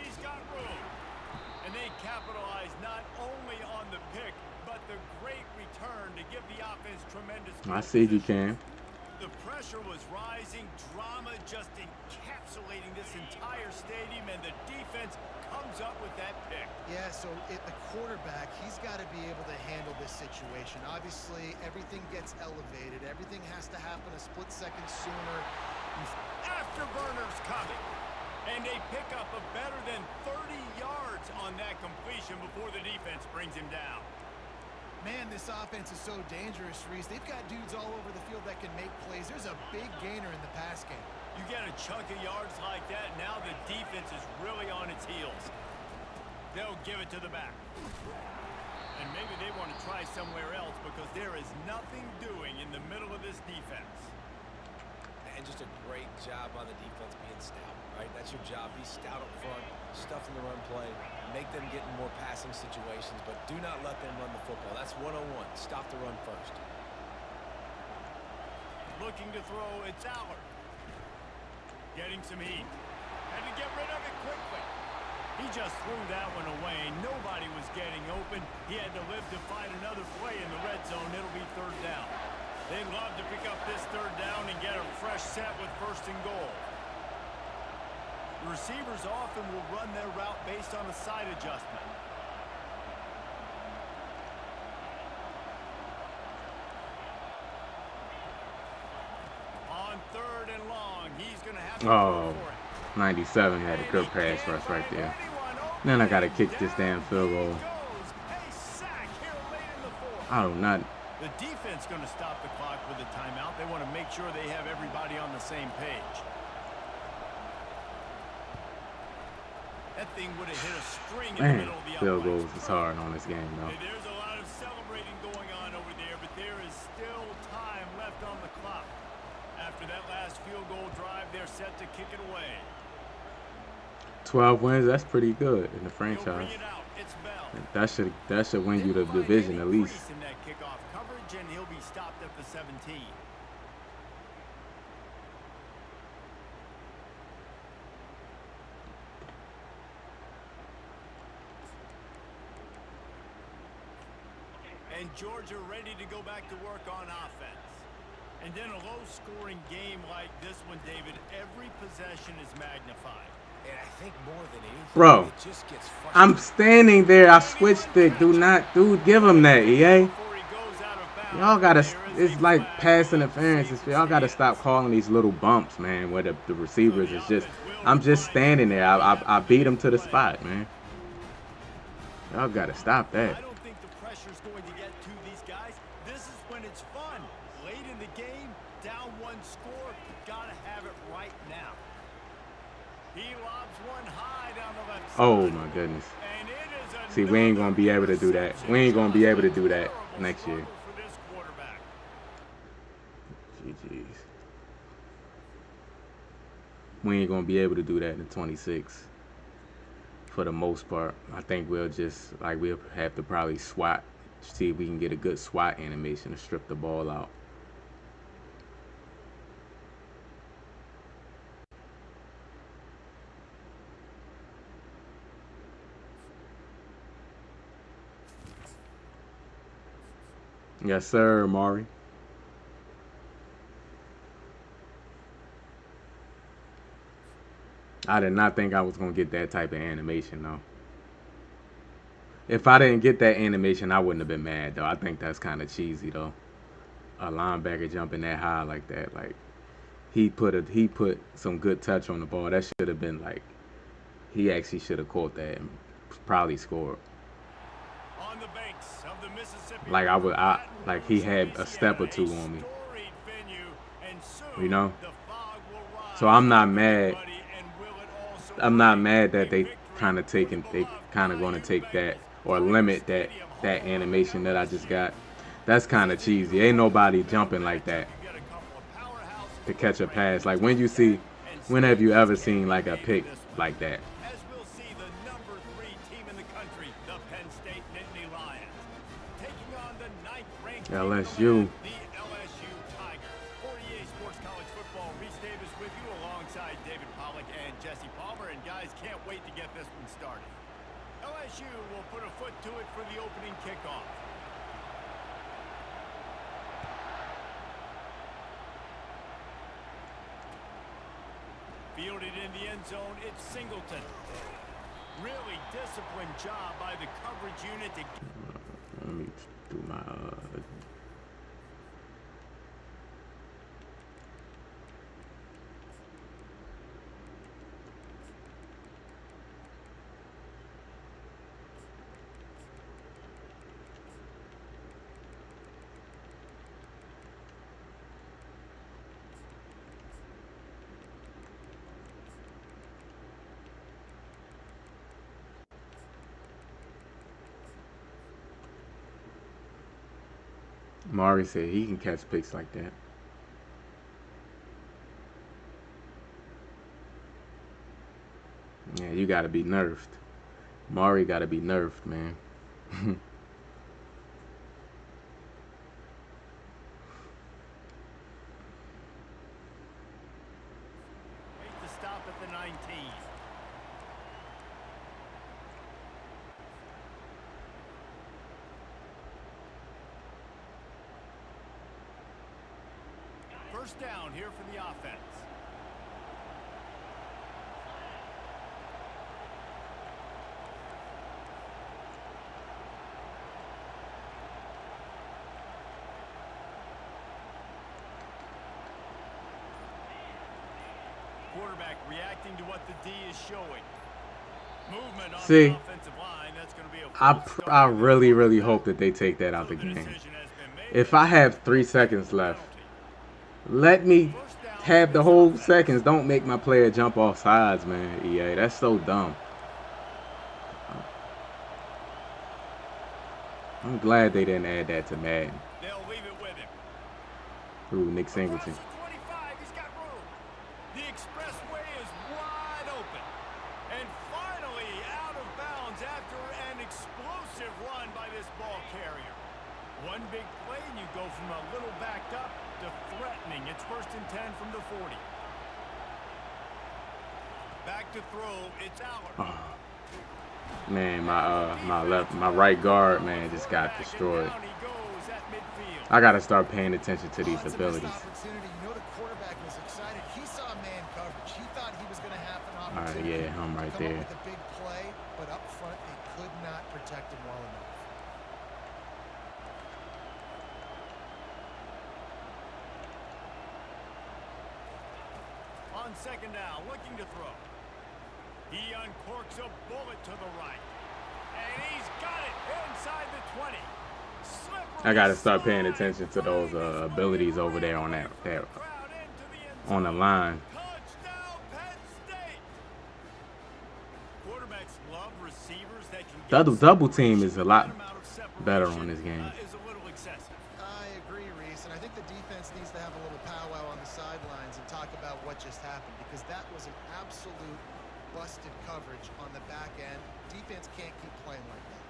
And they capitalize not only on the pick, but the great return to give the offense tremendous... I see you can. The pressure was rising, drama just encapsulating this entire stadium, and the defense comes up with that pick. Yeah, so the quarterback, he's got to be able to handle this situation. Obviously, everything gets elevated. Everything has to happen a split second sooner. Afterburners coming. And a pickup of better than 30 yards on that completion before the defense brings him down. Man, this offense is so dangerous, Reese. They've got dudes all over the field that can make plays. There's a big gainer in the pass game. You get a chunk of yards like that, now the defense is really on its heels. They'll give it to the back. And maybe they want to try somewhere else because there is nothing doing in the middle of this defense. And just a great job on the defense being stout, right? That's your job. Be stout up front, stuff in the run play, make them get in more passing situations, but do not let them run the football. That's 101. Stop the run first. Looking to throw, it's Allard. Getting some heat. Had to get rid of it quickly. He just threw that one away. Nobody was getting open. He had to live to find another play in the red zone. It'll be third down. They love to pick up this third down and get a fresh set with first and goal. The receivers often will run their route based on a side adjustment. On third and long, he's going to have to throw for it. 97 had a good pass rush right there. Then I got to kick this damn field goal. I do not. The defense going to stop the clock with a timeout. They want to make sure they have everybody on the same page. That thing would have hit a string in the middle of the field goals is hard on this game, though. There's a lot of celebrating going on over there, but there is still time left on the clock. After that last field goal drive, they're set to kick it away. 12 wins, that's pretty good in the franchise. That should win you the division at least. In that kickoff coverage, and he'll be stopped at the 17. And Georgia ready to go back to work on offense. And then a low-scoring game like this one, David, every possession is magnified. And I think more than anything, bro, it just gets frustrating. I'm standing there. I switched it. Dude, give him that, EA. Y'all gotta, it's like pass interference. Y'all gotta stop calling these little bumps, man, where the receivers is just, I'm just standing there. I beat him to the spot, man. Y'all gotta stop that. I don't think the pressure's going to get to these guys. This is when it's fun. Late in the game, down one score, gotta have it right now. He lobs one high down the left side. Oh my goodness. See, we ain't gonna be able to do that. We ain't gonna be able to do that next year. GG's. We ain't gonna be able to do that in 26. For the most part, I think we'll have to probably swat. See if we can get a good SWAT animation to strip the ball out. Yes, sir, Maury. I did not think I was going to get that type of animation, though. If I didn't get that animation, I wouldn't have been mad, though. I think that's kind of cheesy, though. A linebacker jumping that high like that. Like, he put some good touch on the ball. That should have been, like, he actually should have caught that and probably scored. On the banks of the Mississippi Like, River, Baton like, he Rouge, had a step or two Louisiana, on me. a storied venue, and soon You know? the fog will rise So I'm not over mad. everybody, and will it also I'm not bring mad a that they victory kind of for the taking, they beloved kind of going to Bayou take that Bengals? or Tiger limit Stadium, that home of animation that I just LSU. got. That's kind of cheesy. Ain't nobody jumping like that You get a couple of powerhouses to catch a ready pass. to Like when you touch see, and when have you statements ever can seen be like a made in pick this one. like that? As we'll see the number 3 team in the country, the Penn State Nittany Lions, taking on the 9th-ranked team in the LSU. land, the LSU Tigers. 48 Sports College Football, Reese Davis with you alongside David Pollack and Jesse Palmer. And guys, can't wait to get this one started. LSU will put a foot to it for the opening kickoff. Fielded in the end zone, it's Singleton. Really disciplined job by the coverage unit to... Let me do my Maury said he can catch picks like that. Yeah, you gotta be nerfed. Maury gotta be nerfed, man. Make the stop at the 19. First down here for the offense. Quarterback reacting to what the D is showing. Movement on See, the offensive line. That's going to be a I really hope that they take that out the game. If I have 3 seconds left, let me have the whole seconds. Don't make my player jump off sides, man. EA, that's so dumb. I'm glad they didn't add that to Madden. They'll leave it with him. Ooh, Nick Singleton. Across the 25, he's got room. The expressway is wide open. And finally out of bounds after an explosive run by this ball carrier. One big play and you go from a little backed up to threatening. It's 1st and 10 from the 40. Back to throw, it's Aller. Oh, man, my right guard, man, just got destroyed. Down he goes at midfield. I gotta start paying attention to these It's a missed abilities. opportunity. You know the quarterback was excited. He saw man coverage. He thought he was going to have an All right, opportunity. yeah, I'm right to come there. up with a big play, but up front they could not protect him well enough. On 2nd down, looking to throw. He uncorks a bullet to the right. And he's got it inside the 20. Slippery I gotta start paying slide, attention to those finding his way abilities over there on that from the crowd into the end on the zone. line. Touchdown, Penn State. Quarterbacks love receivers that can get Double team is a lot that amount of separation, better on this game. is a little excessive. I agree, Reese, and I think the defense needs to have a little powwow on the sidelines and talk about what just happened, because that was an absolute busted coverage on the back end. Defense can't keep playing like that.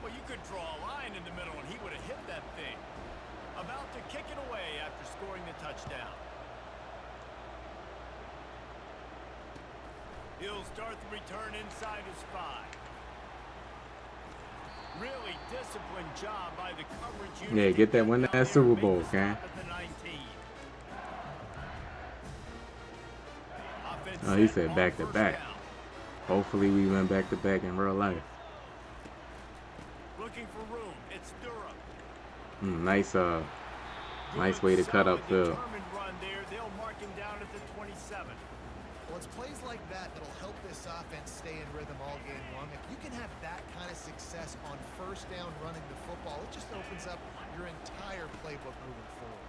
Well, you could draw a line in the middle and he would have hit that thing. About to kick it away after scoring the touchdown. He'll start the return inside his 5. Really disciplined job by the coverage unit. Yeah, get that win that Super Bowl, man. Oh, he said back to back. Hopefully we went back to back in real life. Looking for room. It's Durham. Nice nice way to cut upfield. Run there. They'll mark him down at the 27. Well, it's plays like that that'll help this offense stay in rhythm all game long. If you can have that kind of success on first down running the football, it just opens up your entire playbook moving forward.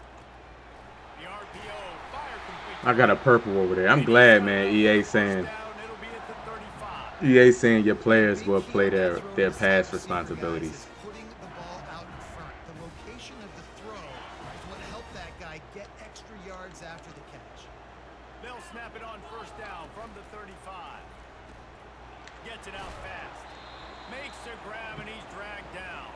The RPO, fire complete. I got a purple over there. I'm glad, man. EA saying your players will play their pass responsibilities. Putting the ball out in front. The location of the throw is what helped that guy get extra yards after the catch. They'll snap it on first down from the 35. Gets it out fast. Makes a grab and he's dragged down.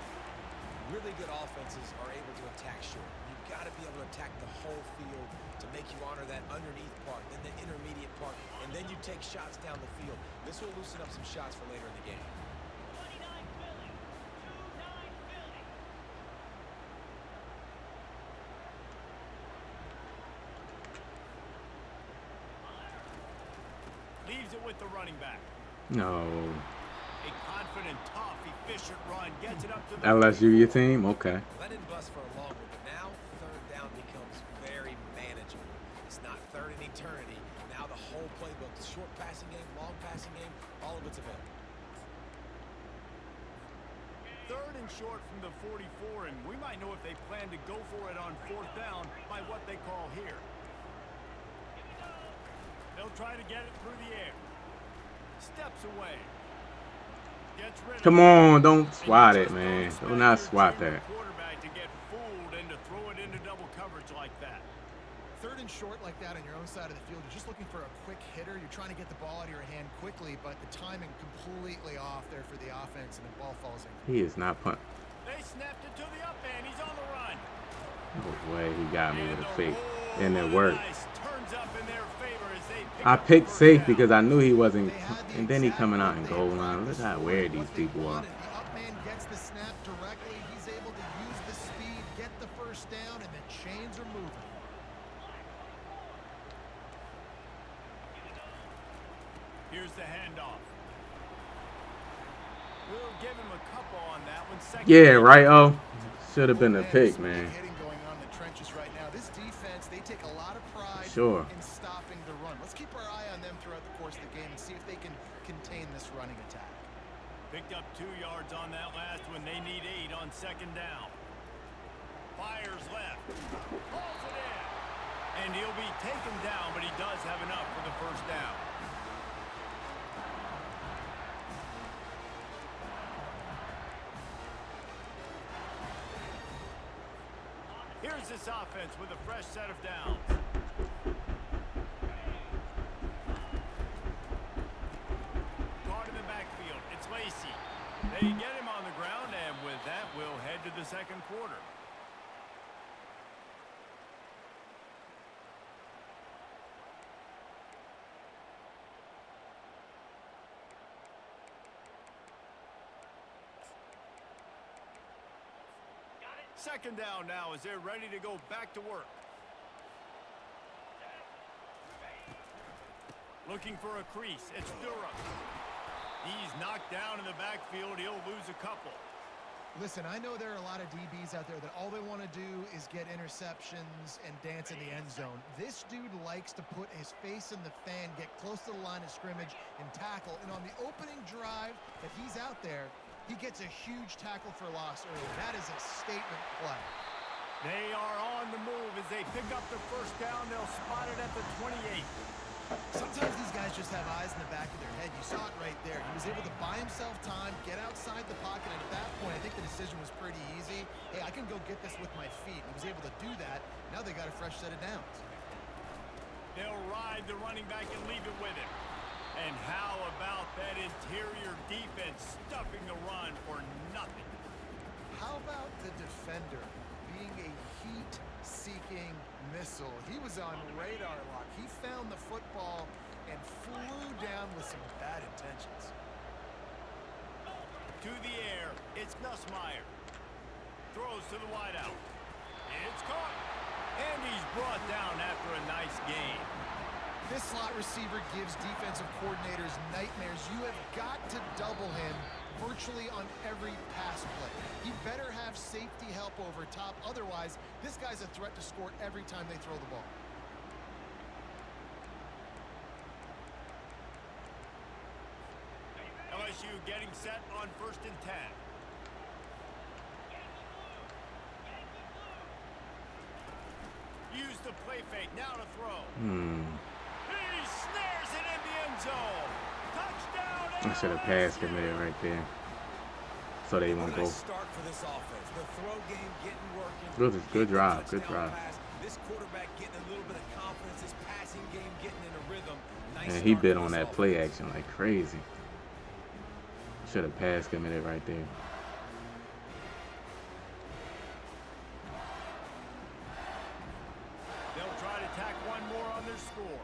Really good offenses are able to attack short. You've got to be able to attack the whole field to make you honor that underneath part, then the intermediate part, and then you take shots down the field. This will loosen up some shots for later in the game. Leaves it with the running back. No. A confident, tough, efficient run. Gets it up to the LSU, your team? Okay. That didn't bust for a long one, but now third down becomes very manageable. It's not third in eternity. Now the whole playbook, the short passing game, long passing game, all of it's available. Third and short from the 44, and we might know if they plan to go for it on fourth down by what they call here. They'll try to get it through the air. Steps away. Gets rid of Come on, don't swat it, man. Do not swat that. Quarterback to get fooled and to throw it into double coverage like that. Third and short like that on your own side of the field, you're just looking for a quick hitter. You're trying to get the ball out of your hand quickly, but the timing completely off there for the offense, and the ball falls in. He is not punt. They snapped it to the up end. He's on the run. No way, he got me with a fake. And it worked. Turns up in their favor as they I picked safe because I knew he wasn't, and then he coming out in goal line. Look how weird these people are. The up man gets the snap directly. He's able to use the speed, get the first down, and the chains are moving. Here's the handoff. We'll give him a couple on that one. Yeah, right. Oh, should have been a pick, man. Going on in the trenches right now. This defense, they take a lot of pride in stopping the run. Let's keep our eye on them throughout the course of the game and see if they can contain this running attack. Picked up 2 yards on that last one. They need 8 on second down. Fires left. Pulls it in. And he'll be taken down, but he does have enough for the first down. Here's this offense with a fresh set of downs. Caught in the backfield. It's Lacey. They get him on the ground, and with that, we'll head to the second quarter. Second down now as they're ready to go back to work. Looking for a crease. It's Durham. He's knocked down in the backfield. He'll lose a couple. Listen, I know there are a lot of DBs out there that all they want to do is get interceptions and dance in the end zone. This dude likes to put his face in the fan, get close to the line of scrimmage, and tackle. And on the opening drive that he's out there, he gets a huge tackle for loss early. That is a statement play. They are on the move as they pick up the first down. They'll spot it at the 28. Sometimes these guys just have eyes in the back of their head. You saw it right there. He was able to buy himself time, get outside the pocket, and at that point, I think the decision was pretty easy. Hey, I can go get this with my feet. He was able to do that. Now they got a fresh set of downs. They'll ride the running back and leave it with him. And how about that interior defense stuffing the run for nothing? How about the defender being a heat-seeking missile? He was on radar lock. He found the football and flew down with some bad intentions. To the air, it's Nussmeier. Throws to the wideout. It's caught. And he's brought down after a nice gain. This slot receiver gives defensive coordinators nightmares. You have got to double him virtually on every pass play. He better have safety help over top. Otherwise, this guy's a threat to score every time they throw the ball. LSU getting set on 1st and 10. Use the play fake. Now to throw. He snares it in the end zone. Touchdown. I should have passed committed right there. So they won't go. Start for this offense. The throw game getting working. Good drive. Good drive. This quarterback getting a little bit of confidence. This passing game getting in a rhythm. And he bit on that play action like crazy. Should have passed committed right there. They'll try to tack one more on their score.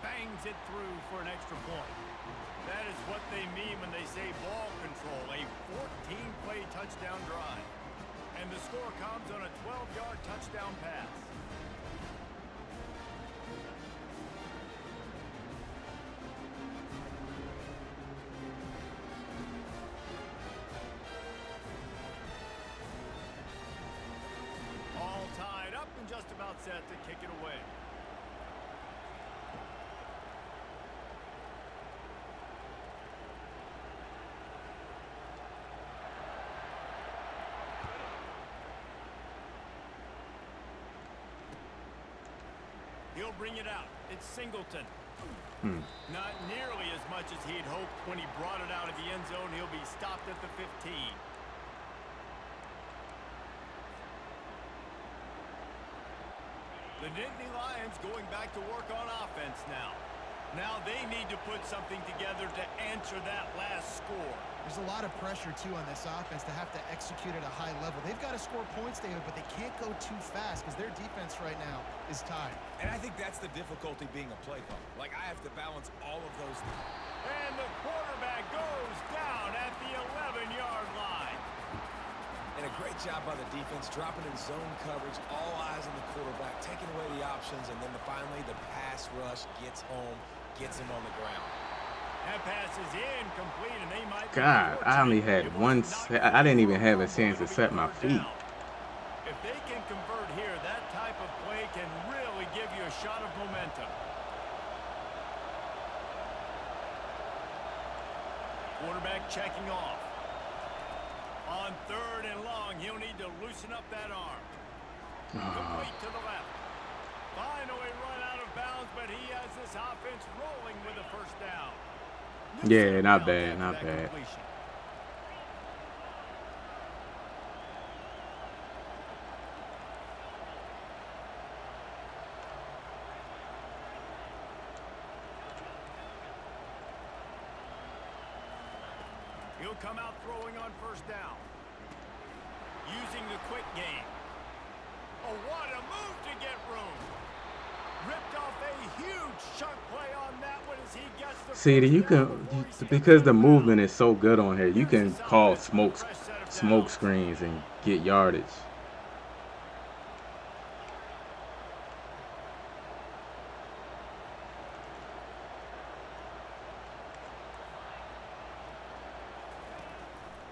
Bangs it through for an extra point. That is what they mean when they say ball control, a 14-play touchdown drive. And the score comes on a 12-yard touchdown pass. All tied up and just about set to kick it away. He'll bring it out. It's Singleton. Not nearly as much as he'd hoped when he brought it out of the end zone. He'll be stopped at the 15. The Nittany Lions going back to work on offense now. Now they need to put something together to answer that last score. There's a lot of pressure, too, on this offense to have to execute at a high level. They've got to score points, David, but they can't go too fast because their defense right now is tied. And I think that's the difficulty being a play caller. Like, I have to balance all of those things. And the quarterback goes down at the 11-yard line. And a great job by the defense, dropping in zone coverage, all eyes on the quarterback, taking away the options, and then finally the pass rush gets home, gets him on the ground. That pass is incomplete, and they might. God, I only had one. I didn't even have a chance to set my feet. If they can convert here, that type of play can really give you a shot of momentum. Quarterback checking off. On 3rd and long, he'll need to loosen up that arm. Complete to the left. Finally run out of bounds, but he has this offense rolling with a first down. Yeah, not bad, not bad. He'll come out throwing on 1st down. Using the quick game. Oh, what a move to get room. Ripped off a huge chunk play on that one as he gets the. See, you can, because the movement is so good on here, you can call smoke screens and get yardage.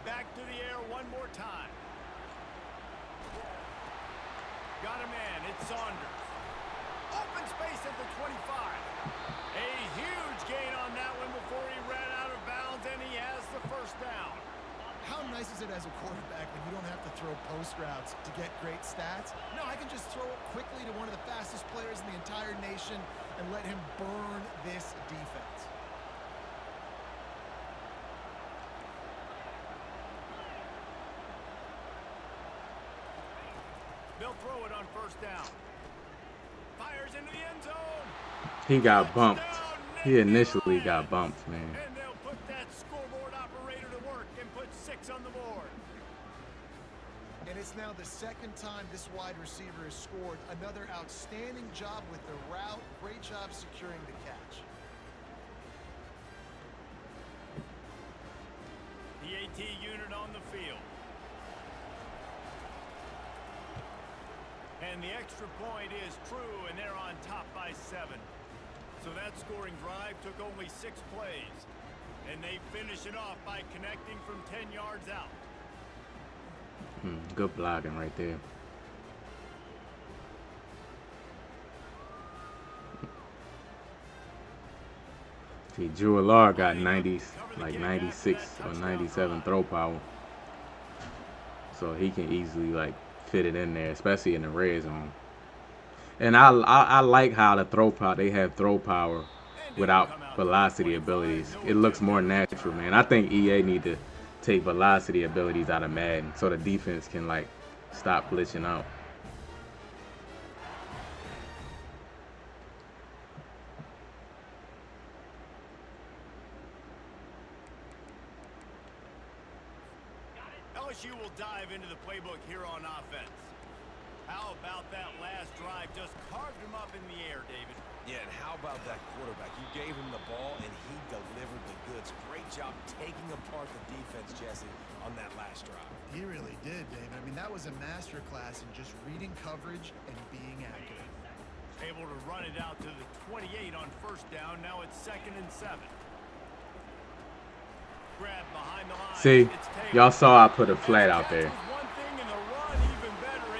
Back to the air one more time. Got a man. It's Saunders. Open space at the 25. A huge gain on that one before he ran out of bounds, and he has the 1st down. How nice is it as a quarterback when you don't have to throw post routes to get great stats? No, I can just throw it quickly to one of the fastest players in the entire nation and let him burn this defense. They'll throw it on 1st down. Fires into the end zone. He got bumped. He initially got bumped, man. And they'll put that scoreboard operator to work and put 6 on the board. it's now the second time this wide receiver has scored. Another outstanding job with the route. Great job securing the catch. The AT unit on the field. And the extra point is true, and they're on top by 7. So that scoring drive took only 6 plays. And they finish it off by connecting from 10 yards out. Good blocking right there. See, Drew Allard got 90s, like 96 or 97 throw power. So he can easily like fit it in there, especially in the red zone. And I like how the throw power, they have throw power without velocity abilities. It looks more natural, man. I think EA need to take velocity abilities out of Madden so the defense can like stop glitching out. LSU will dive into the playbook here on offense. How about that last drive? Just carved him up in the air, David. Yeah, and how about that quarterback? You gave him the ball, and he delivered the goods. Great job taking apart the defense, Jesse, on that last drive. He really did, Dave. I mean, that was a masterclass in just reading coverage and being accurate. Able to run it out to the 28 on first down. Now it's 2nd and 7. Grab behind the line. See, y'all saw I put a flat out there.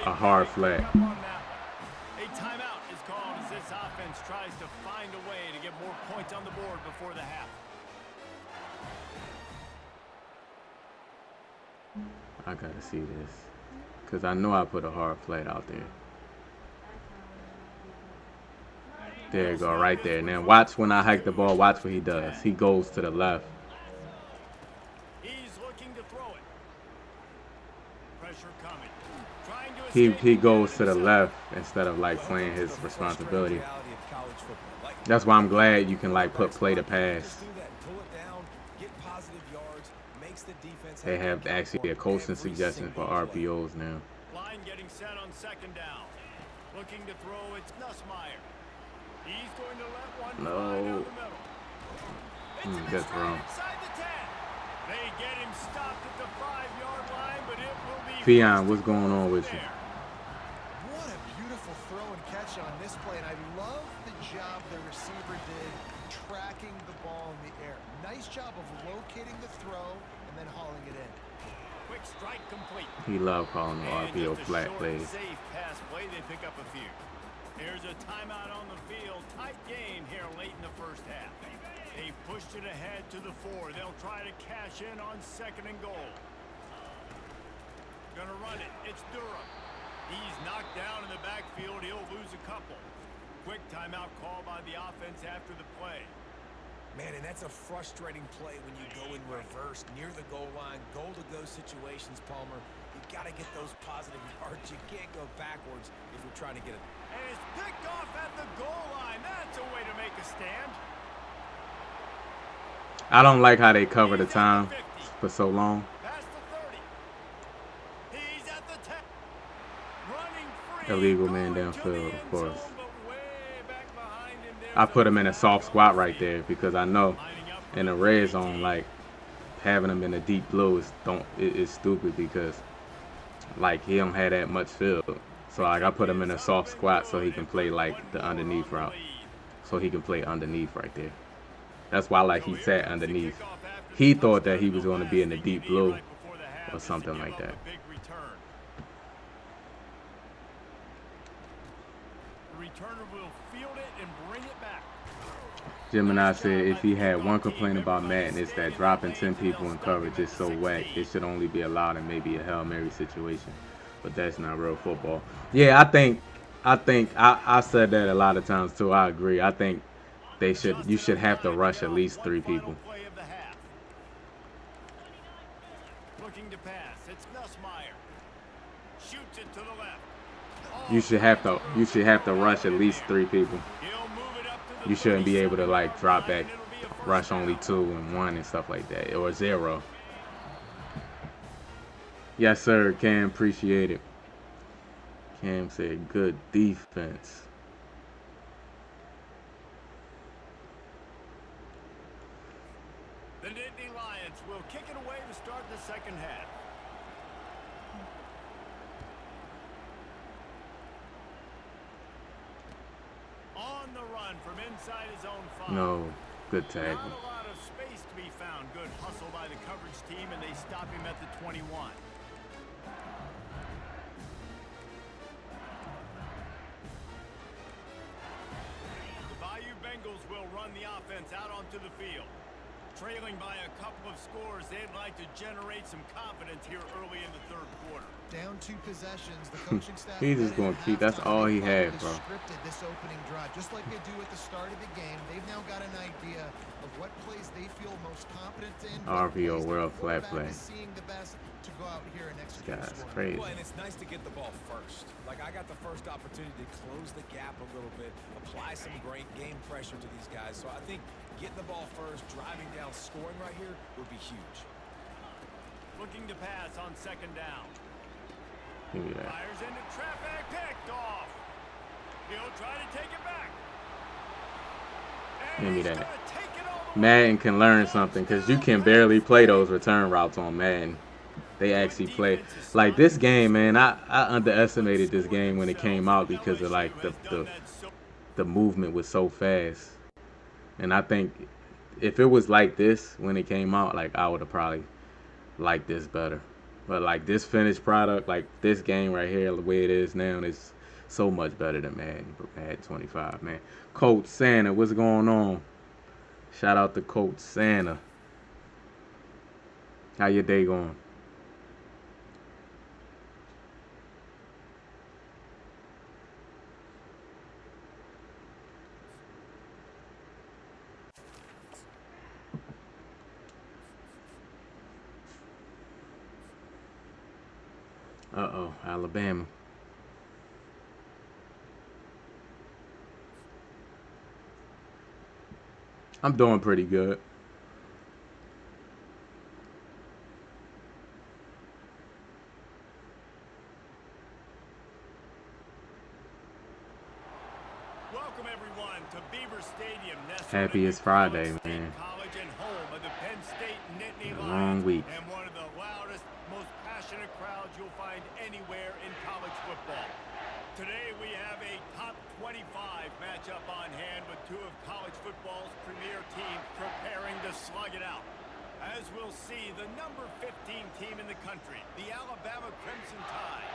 A hard flat. A timeout is called as this offense tries to find a way to get more points on the board before the half. I gotta see this, because I know I put a hard flat out there. There you go, right there. Now watch when I hike the ball, watch what he does. He goes to the left. He's looking to throw it. Pressure coming. He goes to the left instead of like playing his responsibility. That's why I'm glad you can like put play to pass. They have actually a coaching suggestion for RPOs now. Line getting set on 2nd down. Looking to throw, it's Nussmeier. He's going to let one fly down the middle. Good throw. Inside the 10. They get him stopped at the 5-yard line, but it will be Fionn, what's going on with you? What a beautiful throw and catch on this play, and I love the job the receiver did tracking the ball in the air. Nice job of locating the throw and then hauling it in. Quick strike complete. He loved calling the RPO flat plays. Safe pass play, they pick up a few. Here's a timeout on the field. Tight game here late in the first half. They've pushed it ahead to the 4. They'll try to cash in on 2nd and goal. Gonna run it. It's Durham. He's knocked down in the backfield. He'll lose a couple. Quick timeout call by the offense after the play. Man, and that's a frustrating play when you go in reverse near the goal line. Goal-to-go situations, Palmer. You got to get those positive yards. You can't go backwards if you're trying to get it. And it's picked off at the goal line. That's a way to make a stand. I don't like how they cover the time for so long. Past the 30. He's at the 10. Running free. Illegal man downfield, of course. I put him in a soft squat right there because I know in the red zone, like having him in a deep blue is stupid because like he don't have that much field. So like I put him in a soft squat so he can play like the underneath route. So he can play underneath right there. That's why like he sat underneath. He thought that he was going to be in the deep blue or something like that. Returner will field it and bring it back. Gemini said if he had one complaint about Madden, it's that dropping 10 people in coverage is so whack. It should only be allowed in maybe a Hail Mary situation. But that's not real football. Yeah, I said that a lot of times too. I agree. I think you should have to rush at least 3 people. Looking to pass. It's Nussmeier. Shoots it to the left. You should have to rush at least 3 people. You shouldn't be able to like drop back, rush only 2 and 1 and stuff like that, or 0. Yes, sir. Cam, appreciate it. Cam said good defense. The Nittany Lions will kick it away to start the second half. On the run from inside his own 5. No, good tackle. Not a lot of space to be found. Good hustle by the coverage team, and they stop him at the 21. The Bayou Bengals will run the offense out onto the field. Trailing by a couple of scores, they'd like to generate some confidence here early in the third quarter. Down 2 possessions, the coaching staff. He's just gonna keep. That's all he had, bro. Scripted this opening drive, just like they do at the start of the game. They've now got an idea of what plays they feel most confident in. RPO world flat play. Seeing the best to go out here and execute. This guy's crazy. Well, and it's nice to get the ball first. Like, I got the first opportunity to close the gap a little bit, apply some great game pressure to these guys. So I think getting the ball first, driving down, scoring right here would be huge. Looking to pass on second down. Give me that. Fires into traffic, picked off. He'll try to take it back. And Give me he's that. gonna take it all the way. Madden can learn something because you can barely play those return routes on Madden. They actually play like this game, man. I underestimated this game when it came out because of like the movement was so fast. And I think if it was like this when it came out, like I would have probably liked this better. But like this finished product, like this game right here, the way it is now, is so much better than Madden 25, man. Coach Santa, what's going on? Shout out to Coach Santa. How your day going? Uh-oh, Alabama. I'm doing pretty good. Welcome everyone to Beaver Stadium. Happy it's Friday, man. College and home of the Penn State Nittany A Lions, long week. and one of the loudest, most passionate crowds you'll find anywhere in college football. Today we have a top 25 matchup on hand with 2 of college football's premier teams preparing to slug it out. As we'll see, the number 15 team in the country, the Alabama Crimson Tide,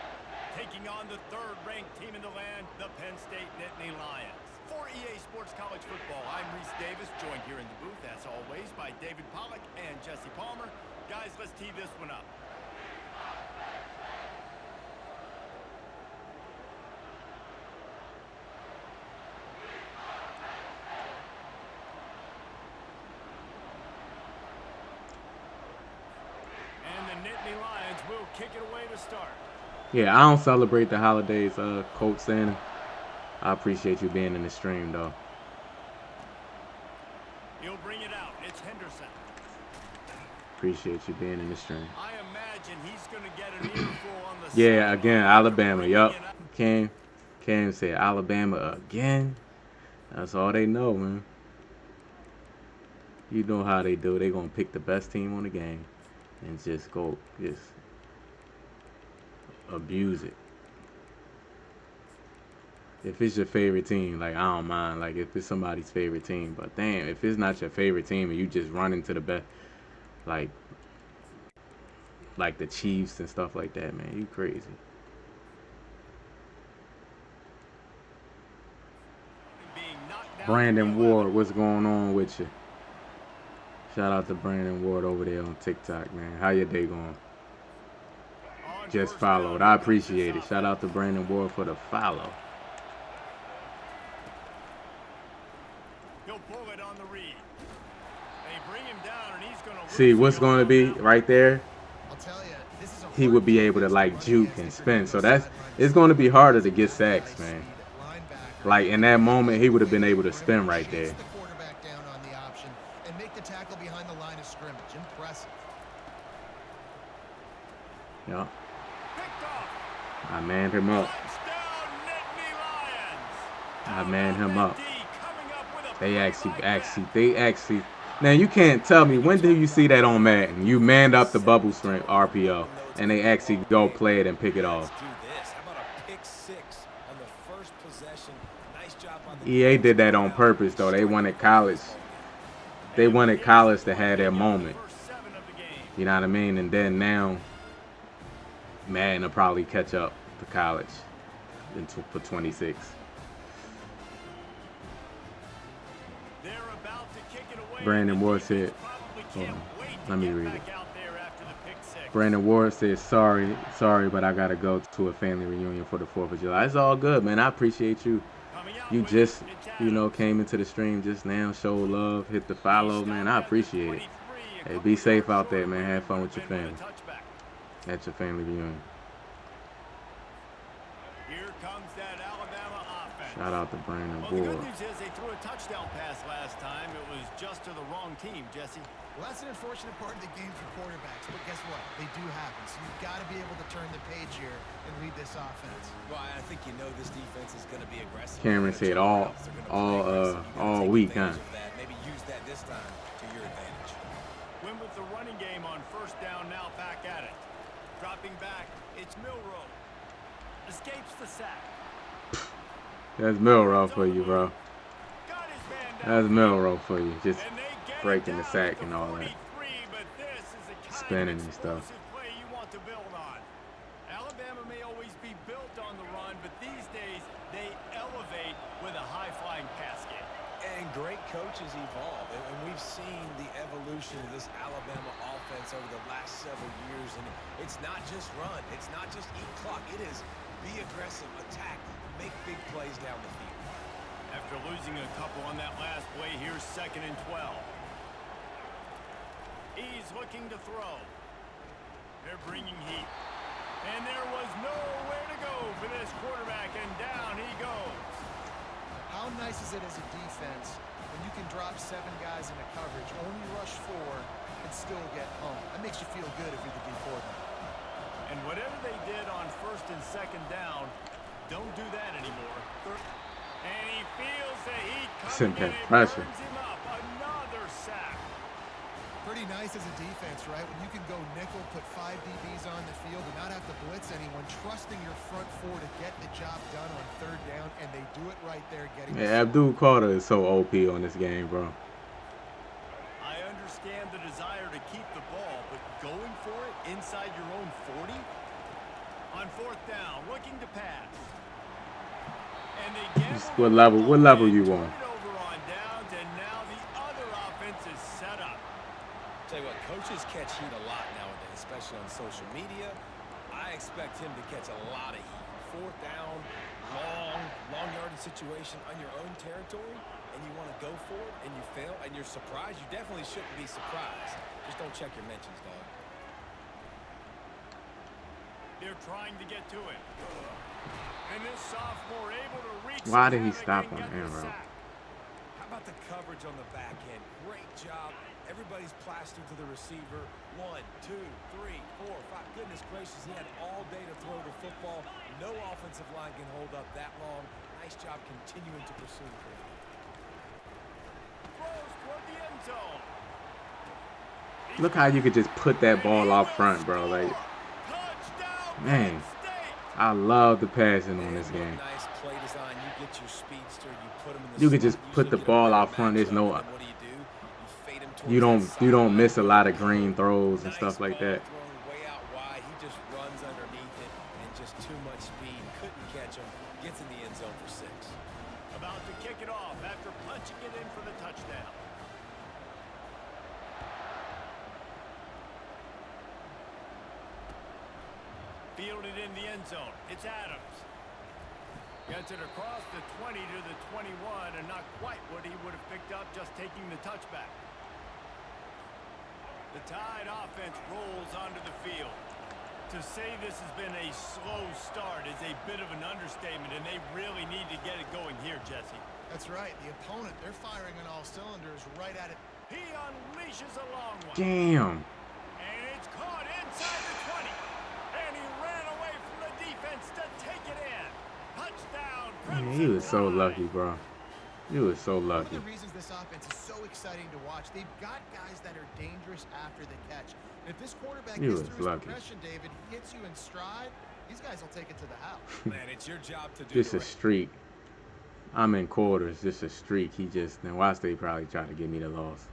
taking on the 3rd-ranked team in the land, the Penn State Nittany Lions. For EA Sports College Football, I'm Reese Davis, joined here in the booth, as always, by David Pollack and Jesse Palmer. Guys, let's tee this one up. And the Nittany Lions will kick it away to start. Yeah, I don't celebrate the holidays, Coach Santa. I appreciate you being in the stream, though. He'll bring it out. It's Henderson. Appreciate you being in the stream. I imagine he's going to get an earful on the Yeah, sideline. again, Alabama. Bringing Yup. it up. Cam said Alabama again. That's all they know, man. You know how they do. They gonna pick the best team on the game and just abuse it. If it's your favorite team, like, I don't mind. Like, if it's somebody's favorite team, but damn, if it's not your favorite team and you just run into the best, like the Chiefs and stuff like that, man, you crazy. Being knocked down Brandon for 11. Ward, what's going on with you? Shout out to Brandon Ward over there on TikTok, man. How your day going? On Just first followed. down, I here comes appreciate this it. Shout out to offense. Brandon Ward for the follow. He'll pull it on the read. They bring him down, and he's going to See, what's going to be right there? I'll tell you, this is a He would be able to, like, juke and spin. So it's going to be harder to get sacks, man. Like, in that moment, he would have been able to spin right there. The quarterback down on the option and make the tackle behind the line of scrimmage. Impressive. Yeah. Picked off. I manned him up. Touchdown, Nittany Lions. I manned him up. Coming up with a They play they actually. Now you can't tell me, when do you see that on Madden? You manned up the bubble string RPO, and they actually go play it and pick it off. Let's do this. How about a pick six on the first possession? Nice job on the EA did that on purpose, though. They wanted college. They wanted college to have their moment. You know what I mean? And then now, Madden will probably catch up to college for 26. Brandon Ward said, hold on, let me read it. Brandon Ward says, sorry, but I got to go to a family reunion for the 4th of July. It's all good, man. I appreciate you. You just, you know, came into the stream just now, show love, hit the follow, man. I appreciate it. Hey, be safe out there, man. Have fun with your family at your family reunion. Shout out to Brandon Ward. The good news is they threw a touchdown pass last time. It was just to the wrong team, Jesse. Well, that's an unfortunate part of the game for quarterbacks, but guess what? They do happen. So you've got to be able to turn the page here and read this offense. Well, I think you know this defense is going to be aggressive. Cameron said all week, huh? Maybe use that this time to your advantage. Win with the running game on first down, now back at it. Dropping back, it's Milroe. Escapes the sack. That's Milroe for you, bro. That's Milroe for you. Just breaking the sack and all that. Spinning and stuff. Alabama may always be built on the run, but these days they elevate with a high-flying pass game. And great coaches evolve, and we've seen the evolution of this Alabama offense over the last several years. And it's not just run, it's not just eat clock. It is be aggressive, attack, make big plays down the field. After losing a couple on that last play, here's 2nd and 12. He's looking to throw. They're bringing heat. And there was nowhere to go for this quarterback, and down he goes. How nice is it as a defense when you can drop 7 guys into coverage, only rush 4, and still get home? That makes you feel good if you're the D coordinator. And whatever they did on 1st and 2nd down, don't do that anymore. And he feels the heat coming in and burns him up. Another sack. Pretty nice as a defense, right? When you can go nickel, put 5 DBs on the field and not have to blitz anyone, trusting your front 4 to get the job done on 3rd down, and they do it right there. Abdul Carter is so OP on this game, bro. I understand the desire to keep the ball, but going for it inside your own 40? On 4th down, looking to pass. And they get what level you on? over on downs, and now the other offense is set up. Tell you what, coaches catch heat a lot nowadays, especially on social media. I expect him to catch a lot of heat. 4th down, long yardage situation on your own territory, and you want to go for it, and you fail, and you're surprised. You definitely shouldn't be surprised. Just don't check your mentions, dog. They're trying to get to it. And this sophomore able to reach. Why did he stop on Amro? How about the coverage on the back end? Great job. Everybody's plastered to the receiver. 1, 2, 3, 4, 5. Goodness gracious, he had all day to throw the football. No offensive line can hold up that long. Nice job continuing to pursue the ball. Throws toward the end zone. Look how you could just put that ball out front, bro. Like, man, I love the passing on this game. Nice play design. You get your speedster, you put him in the You could just put the ball out front. There's no, you don't miss a lot of green throws and stuff like that. Way out wide, he just runs underneath it and just too much speed. Couldn't catch him. Gets in the end zone for 6. About to kick it off after punching it in for the touchdown. Fielded in the end zone. It's Adams. Gets it across the 20 to the 21, and not quite what he would have picked up just taking the touchback. The Tide offense rolls onto the field. To say this has been a slow start is a bit of an understatement, and they really need to get it going here, Jesse. That's right. The opponent, they're firing on all cylinders right at it. He unleashes a long one. Damn. And it's caught inside the 20. And looks to take it in. Touchdown, Man, Crimson he was so Tide. lucky, bro. He was so One lucky. of the reasons this offense is so exciting to watch, they've got guys that are dangerous after the catch. And if this quarterback He gets was through his lucky. progression, David, hits you in stride, these guys will take it to the house. Man, it's your job to do Just the a streak. I'm in quarters, just a streak. He just, then Why State probably tried to give me the loss.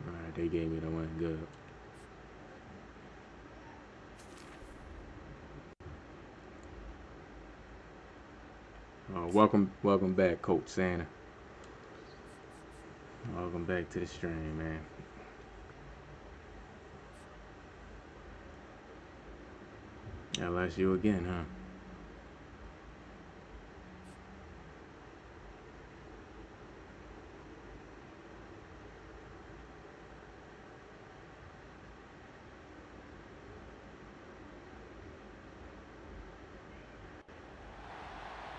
Alright, they gave me the win. Good. Welcome back, Coach Santa. Welcome back to the stream, man. LSU again, huh?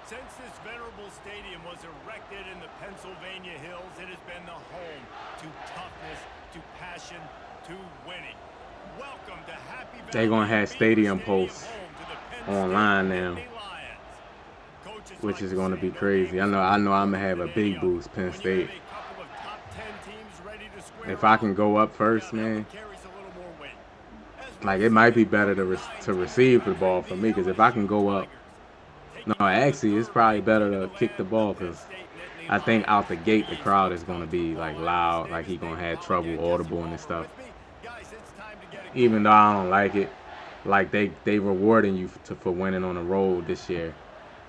Since this venerable stadium was erected in the Pennsylvania Hills, it has been the home to toughness, to passion, to winning. Welcome to Happy Valley. They're gonna have stadium Stadium, posts home to the Penn online State now, Nittany Lions. Coaches which like is to gonna say, be no crazy. game is I know I'm gonna more have a important big than any other. boost, Penn When you State. have a couple of top 10 teams ready to square If I off, can go up first, yeah, that man, one carries a little more weight. As we like it see might be the better number to 9 team in receive the country, ball for the me, because if I can LSU go up, Tigers, no, taking on the actually it's probably third-ranked better team in to the kick the land, ball, the Penn because State Nittany I think out the Lions. gate the East crowd Coast is gonna college be football. like I'm loud, Davis like he Davis gonna Davis have Ball trouble again. Jesse audible and Palmer stuff. with me. Guys, it's time to get it Even going. though I don't like it, like they rewarding you for winning on the road this year.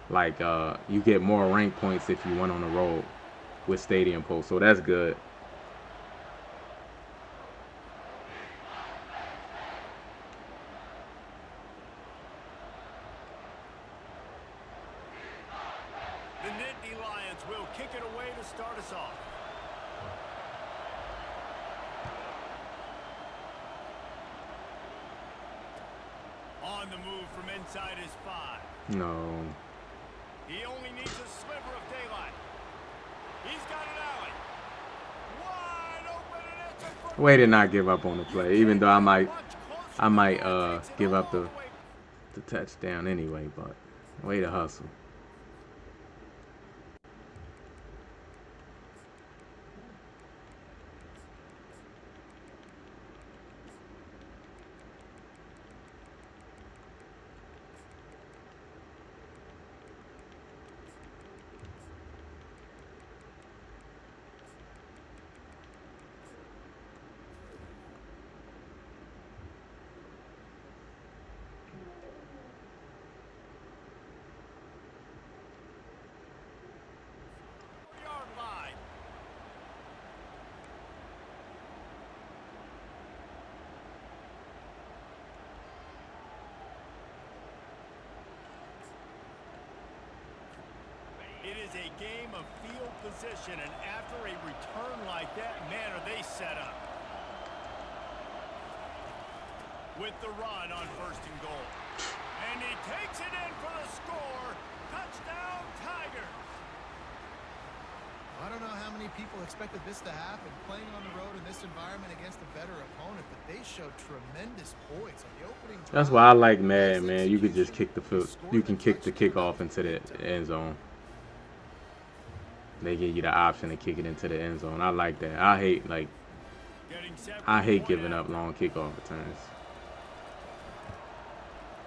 Like you get more rank points if you win on the road with stadium posts, so that's good. The Nittany Lions will kick it away to start us off. On the move from inside his 5. No. He only needs a sliver of daylight. He's got an alley. Wide open, and it's a foot. Way to not give up on the play, even though I might give up the way. touchdown anyway, but way to hustle. Yard line. It is a game of field position, and after a return like that, man, are they set up. With the run on 1st and goal. And he takes it in for the score. Touchdown, Tigers. I don't know how many people expected this to happen, playing on the road in this environment against a better opponent, but they showed tremendous poise on the opening drive. That's why I like Madden, man. You could just kick the field. You can kick the kickoff into the end zone. They give you the option to kick it into the end zone. I like that. I hate giving up long kickoff returns.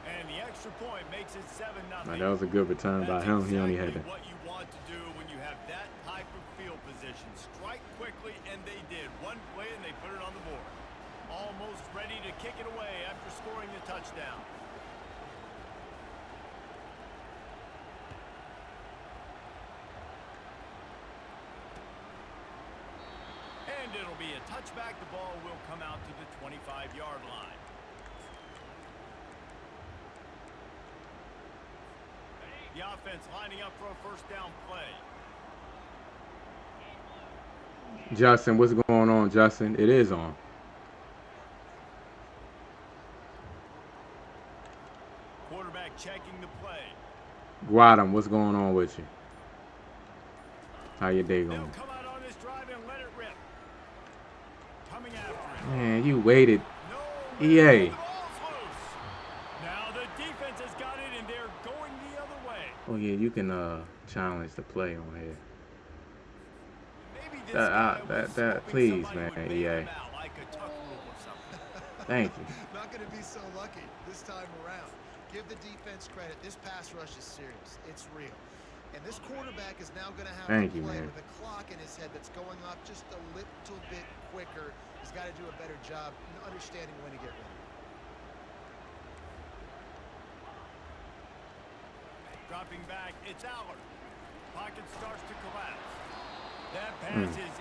And the extra point makes it 7-0. Like, that was a good return by him. He only had to. What you want to do when you have that type of field position. Strike quickly, and they did. One play, and they put it on the board. Almost ready to kick it away after scoring the touchdown. And it'll be a touchback. The ball will come out to the 25-yard line. The offense lining up for a 1st down play. Justin, what's going on, Justin? It is on. Quarterback checking the play. Guadam, what's going on with you? How your day They'll going? come out on this drive and let it rip. Coming after it. Man, you waited. No, EA. the ball's loose. Now the defense has got it, and they're going the other way. Oh yeah, you can challenge the play on here. Maybe this guy was hoping Please, somebody man, would bail EA. him out, like a tuck rule or something. Thank you. Not going to be so lucky this time around. Give the defense credit. This pass rush is serious. It's real. And this quarterback is now going to have to play with a clock in his head that's going off just a little bit quicker. He's got to do a better job understanding when to get ready. Dropping back, it's Allard. Pocket starts to collapse. That pass is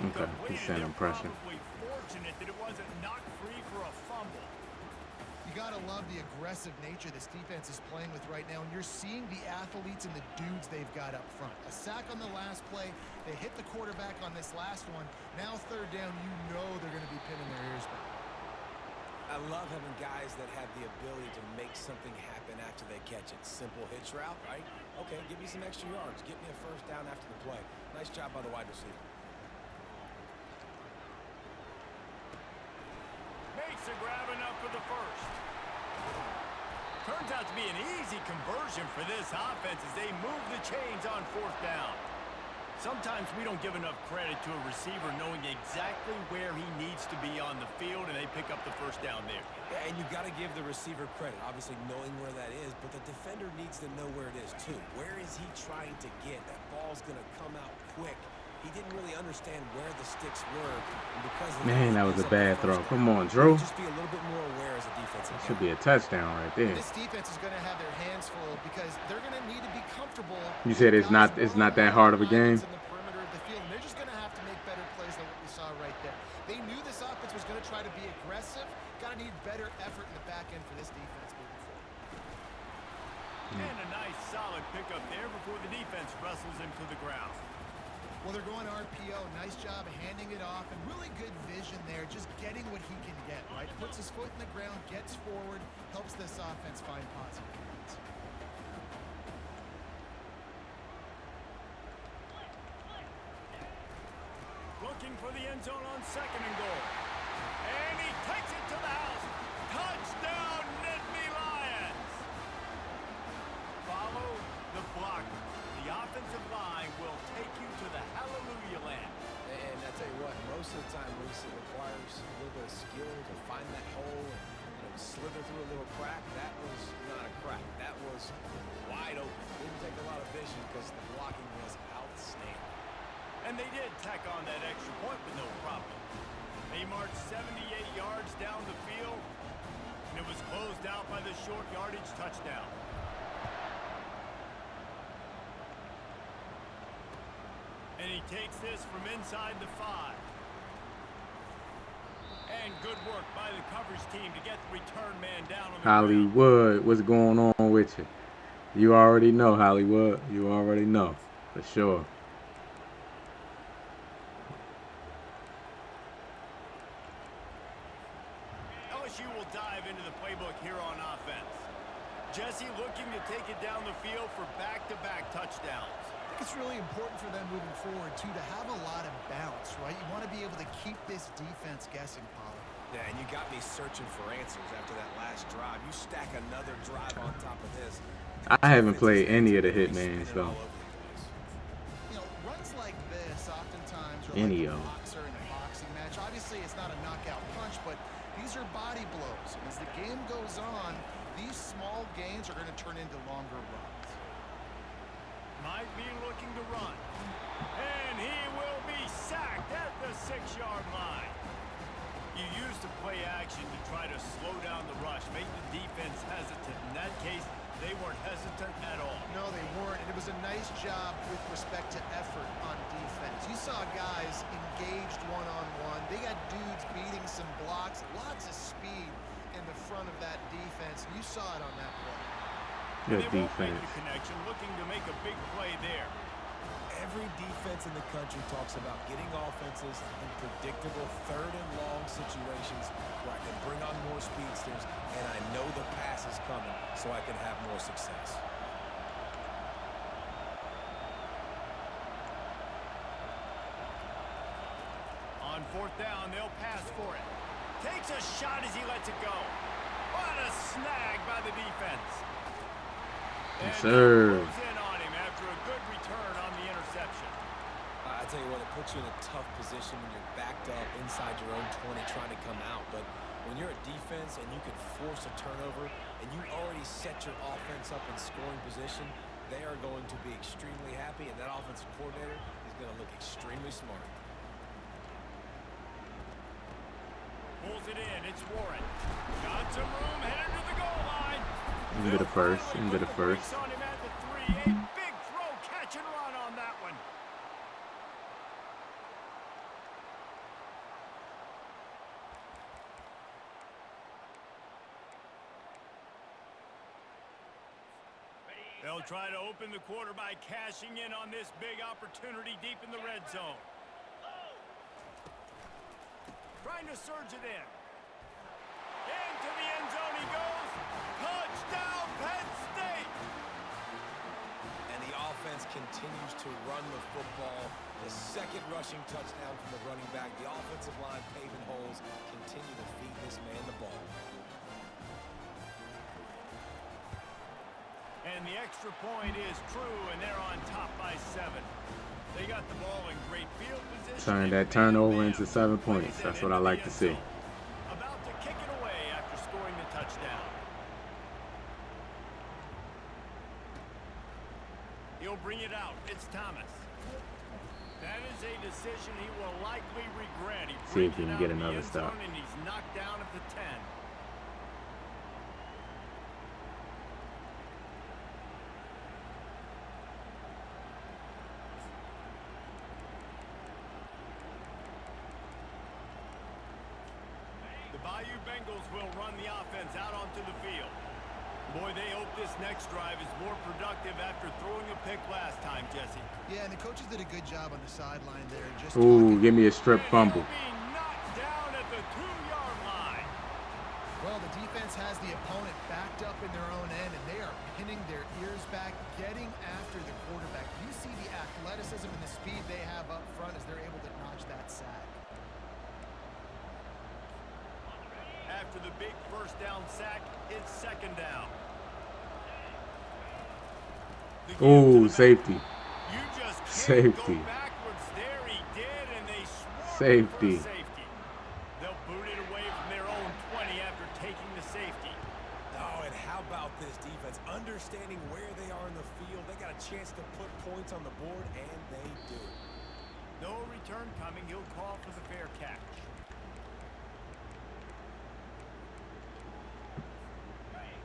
incomplete. He's sending pressure. Probably fortunate that it wasn't knocked free for a fumble. You got to love the aggressive nature this defense is playing with right now, and you're seeing the athletes and the dudes they've got up front. A sack on the last play. They hit the quarterback on this last one. Now third down, you know they're going to be pinning their ears back. I love having guys that have the ability to make something happen after they catch it. Simple hitch route, right? Okay, give me some extra yards. Get me a first down after the play. Nice job by the wide receiver. Makes a grab enough for the first. Turns out to be an easy conversion for this offense as they move the chains on fourth down. Sometimes we don't give enough credit to a receiver knowing exactly where he needs to be on the field, and they pick up the first down there. Yeah, and you got to give the receiver credit, obviously knowing where that is, but the defender needs to know where it is too. Where is he trying to get? That ball's going to come out quick. He didn't really understand where the sticks were, and because of Man, that was a bad throw. Come on, Drew. Just be a little bit more aware as a defensive That should be a touchdown right there. This defense is going to have their hands full because they're going to need to be comfortable. You said it's not that hard of a game. They're just going to have to make better plays than what we saw right there. They knew this offense was going to try to be aggressive. Got to need better effort in the back end for this defense moving forward. And a nice solid pickup there before the defense wrestles him to the ground. Well, they're going RPO. Nice job of handing it off, and really good vision there, just getting what he can get, right? Puts his foot in the ground, gets forward, helps this offense find positive points. Looking for the end zone on second and goal. And he takes it to the house. Touchdown, Nittany Lions! Follow the blocker. The offensive line will take you to the hallelujah land. And I tell you what, most of the time, Reese, it requires a little bit of skill to find that hole and slither through a little crack. That was not a crack. That was wide open. Didn't take a lot of vision because the blocking was outstanding. And they did tack on that extra point with no problem. They marched 78 yards down the field, and it was closed out by the short yardage touchdown. And he takes this from inside the 5. And good work by the coverage team to get the return man down on the Hollywood, what's going on with you? You already know, Hollywood. You already know, for sure. LSU will dive into the playbook here on offense. Jesse looking to take it down the field for back-to-back touchdowns. I think it's really important for them moving forward, too, to have a lot of balance, right? You want to be able to keep this defense guessing, Pollard. Yeah, and you got me searching for answers after that last drive. You stack another drive on top of this. I haven't played any of the Hitmans, though. You know, runs like this oftentimes are Any like of a them. boxer in a boxing match. Obviously, it's not a knockout punch, but these are body blows. And as the game goes on, these small gains are going to turn into longer runs. Might be looking to run. And he will be sacked at the 6-yard line. You use the play action to try to slow down the rush, make the defense hesitant. In that case, they weren't hesitant at all. No, they weren't. And it was a nice job with respect to effort on defense. You saw guys engaged one-on-one. They got dudes beating some blocks, lots of speed in the front of that defense. You saw it on that play. Good defense. Connection, looking to make a big play there. Every defense in the country talks about getting offenses in predictable third and long situations where I can bring on more speedsters and I know the pass is coming so I can have more success. On fourth down, they'll pass for it. Takes a shot as he lets it go. What a snag by the defense. Yes, And sir. goes in on him after a good return on the interception. I tell you what, it puts you in a tough position when you're backed up inside your own 20 trying to come out. But when you're a defense and you can force a turnover and you already set your offense up in scoring position, they are going to be extremely happy, and that offensive coordinator is going to look extremely smart. Pulls it in. It's Warren. Got some room headed to the goal line. Into the first. Into the first. On him at the 3. A big throw, catch and run on that one. They'll try to open the quarter by cashing in on this big opportunity deep in the red zone. Trying to surge it in. Into the end zone he goes. Touchdown, Penn State! And the offense continues to run the football. The second rushing touchdown from the running back. The offensive line paving holes. Continue to feed this man the ball. And the extra point is true, and they're on top by 7. They got the ball in great field position. Turn that turnover into 7 points. That's what I like to see. About to kick it away after scoring the touchdown. He'll bring it out. It's Thomas. That is a decision he will likely regret. See if he can get another stop. And he's knocked down at the 10. The Bayou Bengals will run the offense out onto the field. Boy, they hope this next drive is more productive after throwing a pick last time, Jesse. Yeah, and the coaches did a good job on the sideline there. Just Ooh, give me a strip fumble. Being knocked down at the 2-yard line. Well, the defense has the opponent backed up in their own end, and they are pinning their ears back, getting after the quarterback. You see the athleticism and the speed they have up front as they're able to notch that sack. After the big first down sack, it's second down. Ooh, safety. You just can't Safety. go backwards there. He did, and they swarmed Safety. for safety. They'll boot it away from their own 20 after taking the safety. Oh, and how about this defense? Understanding where they are in the field. They got a chance to put points on the board, and they do. No return coming. He'll call for the fair catch.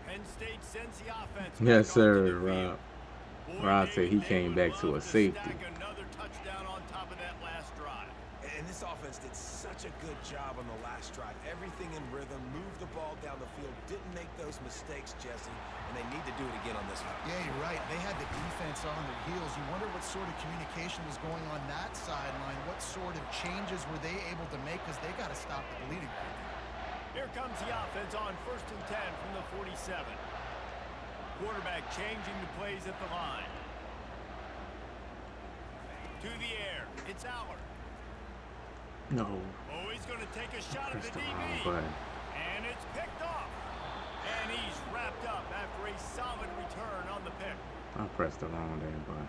Penn State sends the offense. Yes, back onto sir, the field. Rob. Boy, Rob said he they came would back to love a safety. stack another touchdown on top of that last drive. And this offense did such a good job on the last drive. Everything in rhythm, moved the ball down the field, didn't make those mistakes, Jesse, and they need to do it again on this one. Yeah, you're right. They had the defense on their heels. You wonder what sort of communication was going on that sideline. What sort of changes were they able to make, because they got to stop the bleeding right now. Here comes the offense on 1st and 10 from the 47. Quarterback changing the plays at the line. To the air. It's Aller. No. Oh, he's going to take a shot at Press the the wrong DB. button. And it's picked off. And he's wrapped up after a solid return on the pick. I pressed the wrong damn button.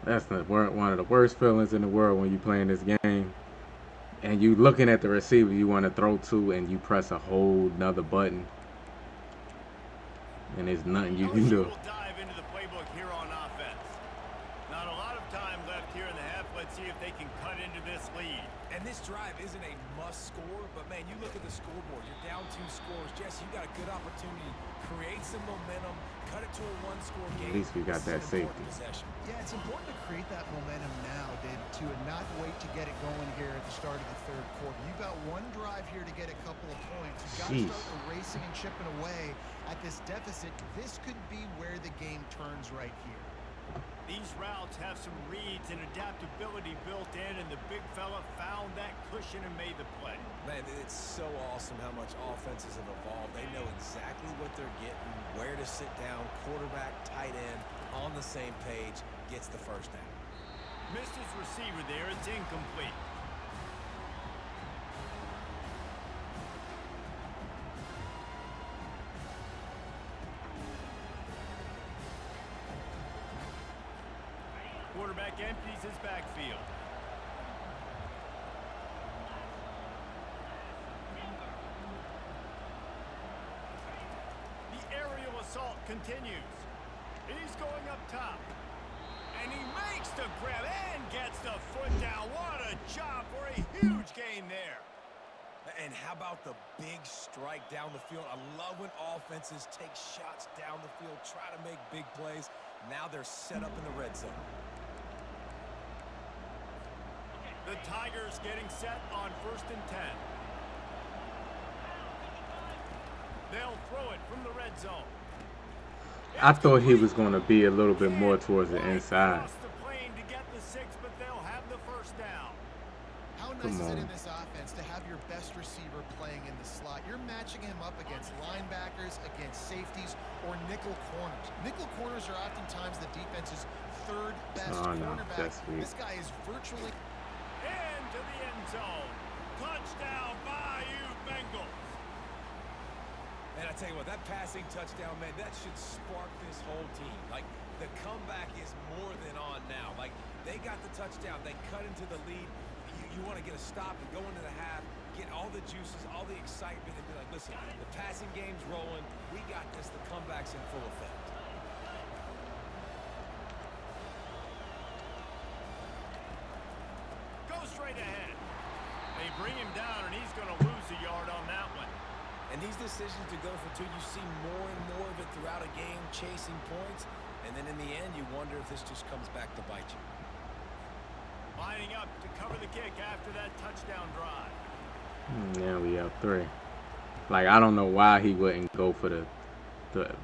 That's one of the worst feelings in the world when you playing this game and you looking at the receiver you want to throw to and you press a whole nother button and there's nothing you can do. We'll dive into the playbook here on offense. Not a lot of time left here in the half. Let's see if they can cut into this lead. And this drive isn't a must score, but man, you look at the scoreboard, you're down 2 scores. Jesse, you got a good opportunity. Create some momentum, cut it to a 1-score game. At least we got that safety. Yeah, it's important to create that momentum now, David, too, and not wait to get it going here at the start of the 3rd quarter. You've got 1 drive here to get a couple of points. You've got to start erasing and chipping away at this deficit. This could be where the game turns right here. These routes have some reads and adaptability built in, and the big fella found that cushion and made the play. Man, it's so awesome how much offenses have evolved. They know exactly what they're getting, where to sit down, quarterback, tight end, on the same page, gets the first down. Missed his receiver there. It's incomplete. Quarterback empties his backfield. The aerial assault continues. He's going up top. And he makes the grab and gets the foot down. What a job for a huge gain there. And how about the big strike down the field? I love when offenses take shots down the field, try to make big plays. Now they're set up in the red zone. The Tigers getting set on 1st and 10. They'll throw it from the red zone. I thought he was going to be a little bit more towards the inside. Across the plane to get the 6, but they'll have the first down. How nice is it in this offense to have your best receiver playing in the slot? You're matching him up against linebackers, against safeties, or nickel corners. Nickel corners are oftentimes the defense's 3rd best cornerback. This guy is virtually into the end zone. Touchdown, Bayou Bengals. And I tell you what, that passing touchdown, man, that should spark this whole team. Like, the comeback is more than on now. Like, they got the touchdown. They cut into the lead. You want to get a stop and go into the half, get all the juices, all the excitement, and be like, listen, the passing game's rolling. We got this. The comeback's in full effect. Go straight ahead. They bring him down, and he's going to lose a yard on that one. And these decisions to go for 2, you see more and more of it throughout a game, chasing points. And then in the end, you wonder if this just comes back to bite you. Lining up to cover the kick after that touchdown drive. Now we up 3. Like, I don't know why he wouldn't go for the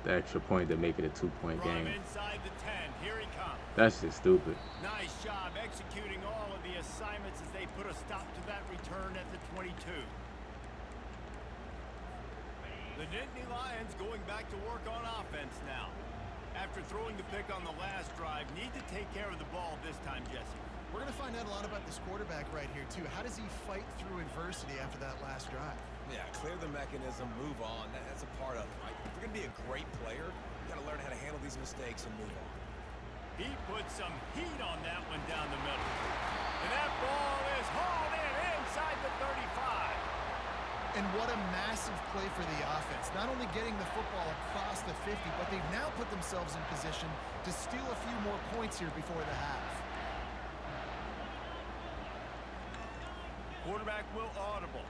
extra point to make it a 2-point game. Inside the 10. Here he comes. That's just stupid. Nice job executing all of the assignments as they put a stop to that return at the 22. The Nittany Lions going back to work on offense now. After throwing the pick on the last drive, need to take care of the ball this time, Jesse. We're going to find out a lot about this quarterback right here, too. How does he fight through adversity after that last drive? Yeah, clear the mechanism, move on. That's a part of it, right? If you're going to be a great player, you got to learn how to handle these mistakes and move on. He put some heat on that one down the middle. And that ball is hauled in inside the 35. And what a massive play for the offense. Not only getting the football across the 50, but they've now put themselves in position to steal a few more points here before the half. Quarterback will audible.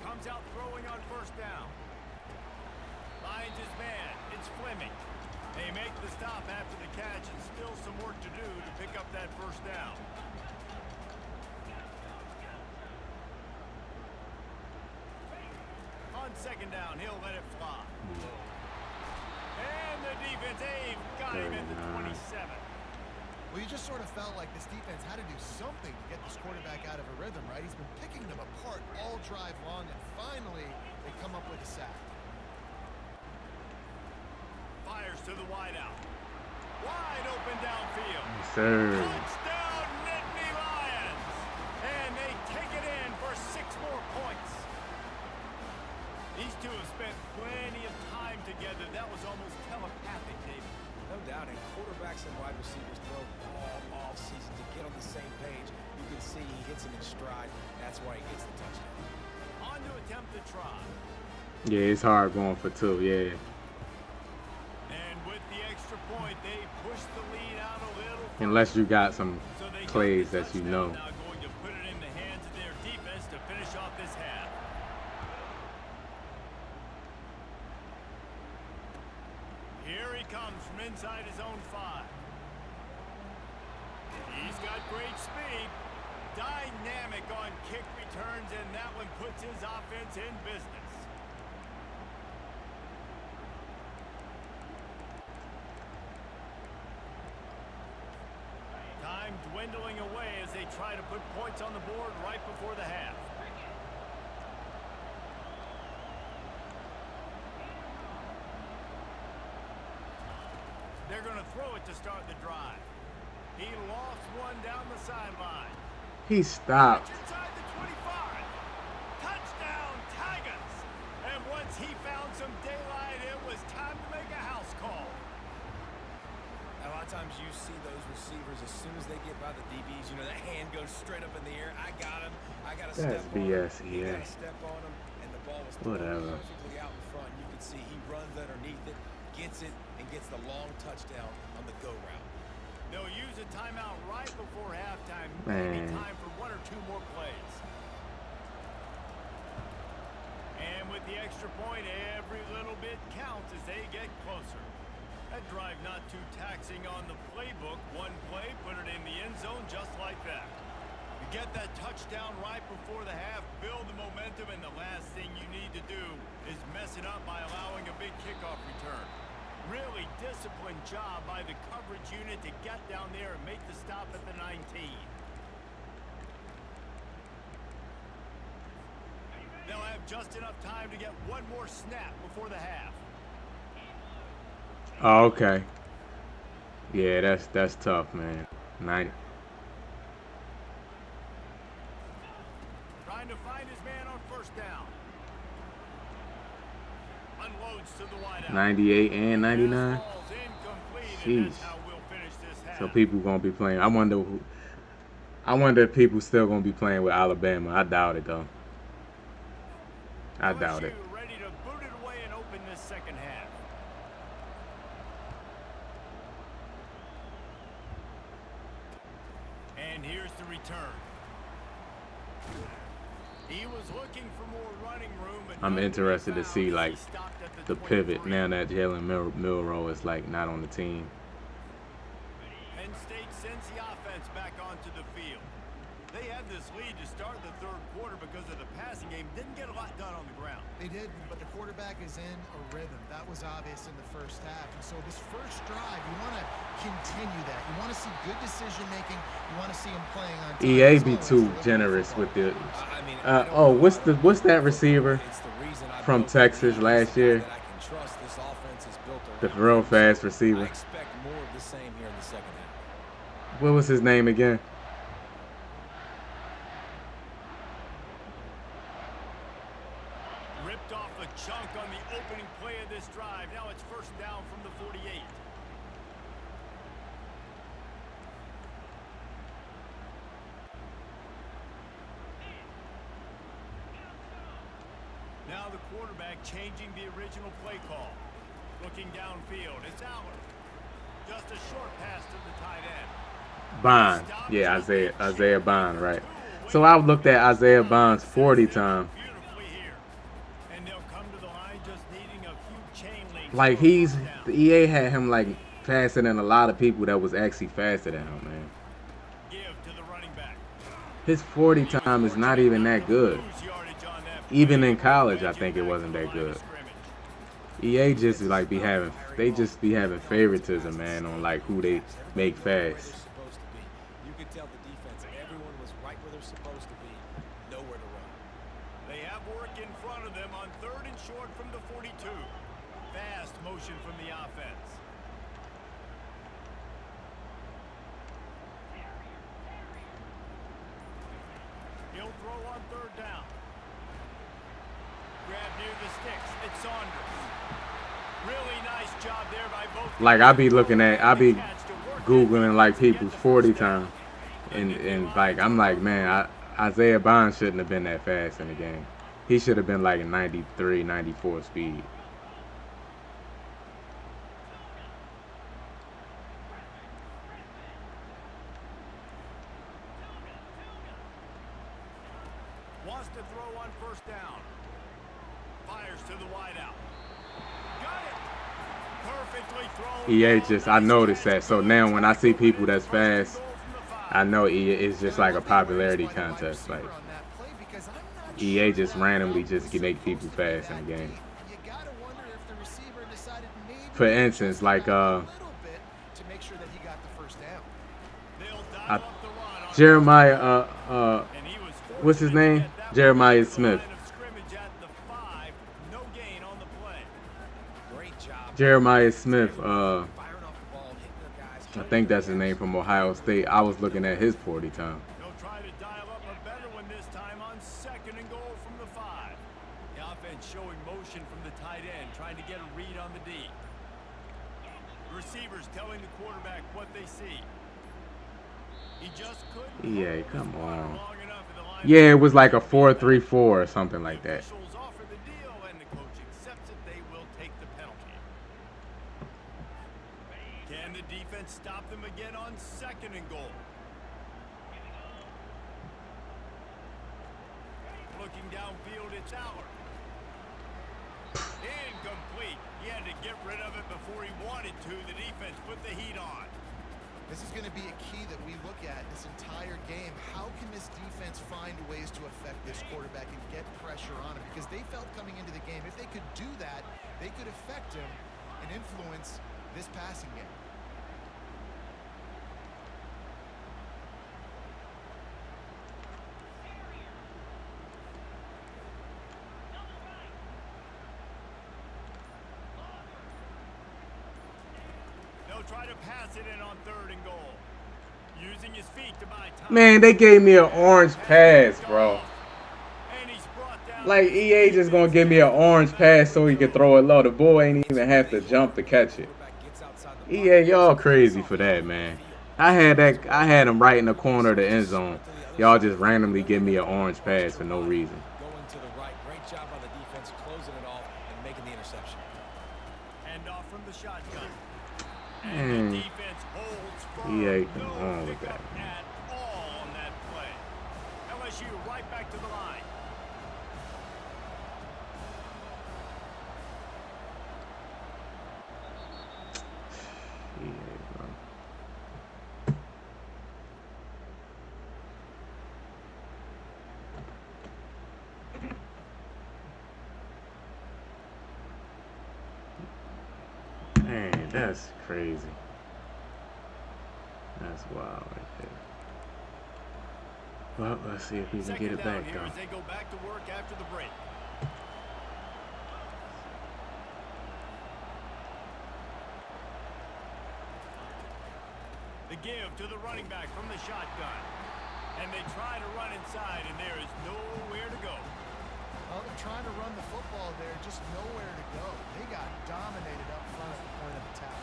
Comes out throwing on 1st down. Finds his man. It's Fleming. They make the stop after the catch, and still some work to do to pick up that 1st down. On 2nd down, he'll let it fly. And the defense, they've got him at the 27. Well, you just sort of felt like this defense had to do something to get this quarterback out of a rhythm, right? He's been picking them apart all drive long, and finally they come up with a sack. Fires to the wideout. Wide open downfield. Yes, sir. Touchdown, Nittany Lions. And they take it in for 6 more points. These two have spent plenty of time together. That was almost telepathic, David. No doubt, and quarterbacks and wide receivers throw all off-season to get on the same page. You can see he hits him in stride. That's why he gets the touchdown. On to attempt the try. Yeah, it's hard going for 2, yeah. And with the extra point, point, they push the lead out a little. Unless you got some So they got plays the that you touchdown, know. now going to put it in the hands of their defense to finish off this half. Here he comes from inside his own 5. He's got great speed. Dynamic on kick returns, and that one puts his offense in business. Time dwindling away as they try to put points on the board right before the half. They're going to throw it to start the drive. He lost one down the sideline. He stopped. Inside the 25. Touchdown, Tigers. And once he found some daylight, it was time to make a house call. A lot of times you see those receivers, as soon as they get by the DBs, you know, that hand goes straight up in the air. I got him. I got to step That's on BS, him. He yeah. got to step on him, and the ball was thrown Whatever. perfectly out in front. You can see he runs underneath it, gets it, and gets the long touchdown on the go route. They'll use a timeout right before halftime. Man. Maybe time for 1 or 2 more plays. And with the extra point, every little bit counts as they get closer. That drive not too taxing on the playbook. One play, put it in the end zone just like that. You get that touchdown right before the half, build the momentum, and the last thing you need to do is mess it up by allowing a big kickoff return. Really disciplined job by the coverage unit to get down there and make the stop at the 19. They'll have just enough time to get one more snap before the half. Oh, okay. Yeah, that's tough, man. Trying to find his man on first down. Unloads to the wideout. 98 and 99. Ball's incomplete, and Jeez. that's how we'll finish this half. So people gonna be playing. I wonder if people still gonna be playing with Alabama. I doubt it though. I doubt it. LSU ready to boot it away and open this second half. And here's the return. He was looking for more running room, but I'm none interested to found. see He like stopped at the 23. pivot now that Jalen Milroe is like not on the team. Penn State sends the offense back onto the field. They had this lead to start the third quarter because of the passing game. Didn't get a lot done on the ground. They did, but the quarterback is in a rhythm. That was obvious in the first half. And so this first drive, you want to continue that. You want to see good decision-making. You want to see him playing on time. EA be too generous with the. Oh, what's that receiver from Texas last year? The real fast receiver. I expect more of the same here in the second half. What was his name again? Ripped off a chunk on the opening play of this drive. Now it's first down from the 48. Now the quarterback changing the original play call. Looking downfield, it's Allen. Just a short pass to the tight end. Bond. Yeah, Isaiah Bond, right. So I looked at Isaiah Bond's 40 time. Beautifully here. And they'll come to the line just needing a few chain links. Like the EA had him like faster than a lot of people that was actually faster than him, man. Give to the running back. His 40 time is not even that good. Even in college, I think it wasn't that good. EA just like be having favoritism, man, on like who they make fast. You could tell the defense, everyone was right where they're supposed to be, nowhere to run. They have work in front of them on third and short from the 42. Fast motion from the offense. He'll throw on third down. Grab near the sticks. It's Saunders. Really nice job there by both. Like I be Googling like people's 40 time. And like I'm like, man, Isaiah Bond shouldn't have been that fast in the game. He should have been like a 93, 94 speed. Wants to throw on first down. Fires to the wideout. Got it. Perfectly thrown. EA just, I noticed that. So now when I see people that's fast, I know EA is just like a popularity contest. Like EA just randomly just can make people fast in the game. For instance, like Jeremiah, what's his name? Jeremiah Smith. Jeremiah Smith, I think that's his name, from Ohio State. I was looking at his 40 time. They'll try to dial up a better one this time on 2nd and goal from the 5. The offense showing motion from the tight end, trying to get a read on the D. Receivers telling the quarterback what they see. He just couldn't. Yeah, come on. Yeah, it was like a 4-3-4 or something like that. Offer the deal, and the coach accepts it. They will take the penalty. Can the defense stop them again on 2nd and goal? Looking downfield, it's Aller. Incomplete. He had to get rid of it before he wanted to. The defense put the heat on. This is going to be a key that we look at this entire game. How can this defense find ways to affect this quarterback and get pressure on him? Because they felt coming into the game, if they could do that, they could affect him and influence this passing game. Try to pass it in on 3rd and goal. Using his feet to buy time. Man, they gave me an orange pass, bro. Like, EA just gonna give me an orange pass so he can throw it low. The boy ain't even have to jump to catch it. EA, y'all crazy for that, man. I had him right in the corner of the end zone. Y'all just randomly give me an orange pass for no reason. Going to the right. Great job by the defense closing it off and making the interception. Hand off from the shotgun. Man, EA, come on with that. At all on that play. LSU right back to the line. EA, bro. Man, that's crazy. That's wild right there. Well, let's see if we can get it back, though. As they go back to work after the break. The give to the running back from the shotgun. And they try to run inside, and there is nowhere to go. Well, they're trying to run the football there, just nowhere to go. They got dominated up front at the point of attack.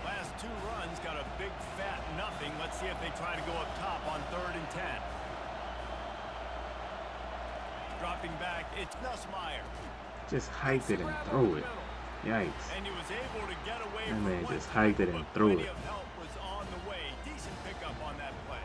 Last 2 runs got a big fat nothing. Let's see if they try to go up top on 3rd and 10. Dropping back, it's Nussmeier. Just hiked it and threw it. Yikes. And he was able to get away That from man one just hiked it and threw plenty it. of help was on the way. Decent pickup on that play.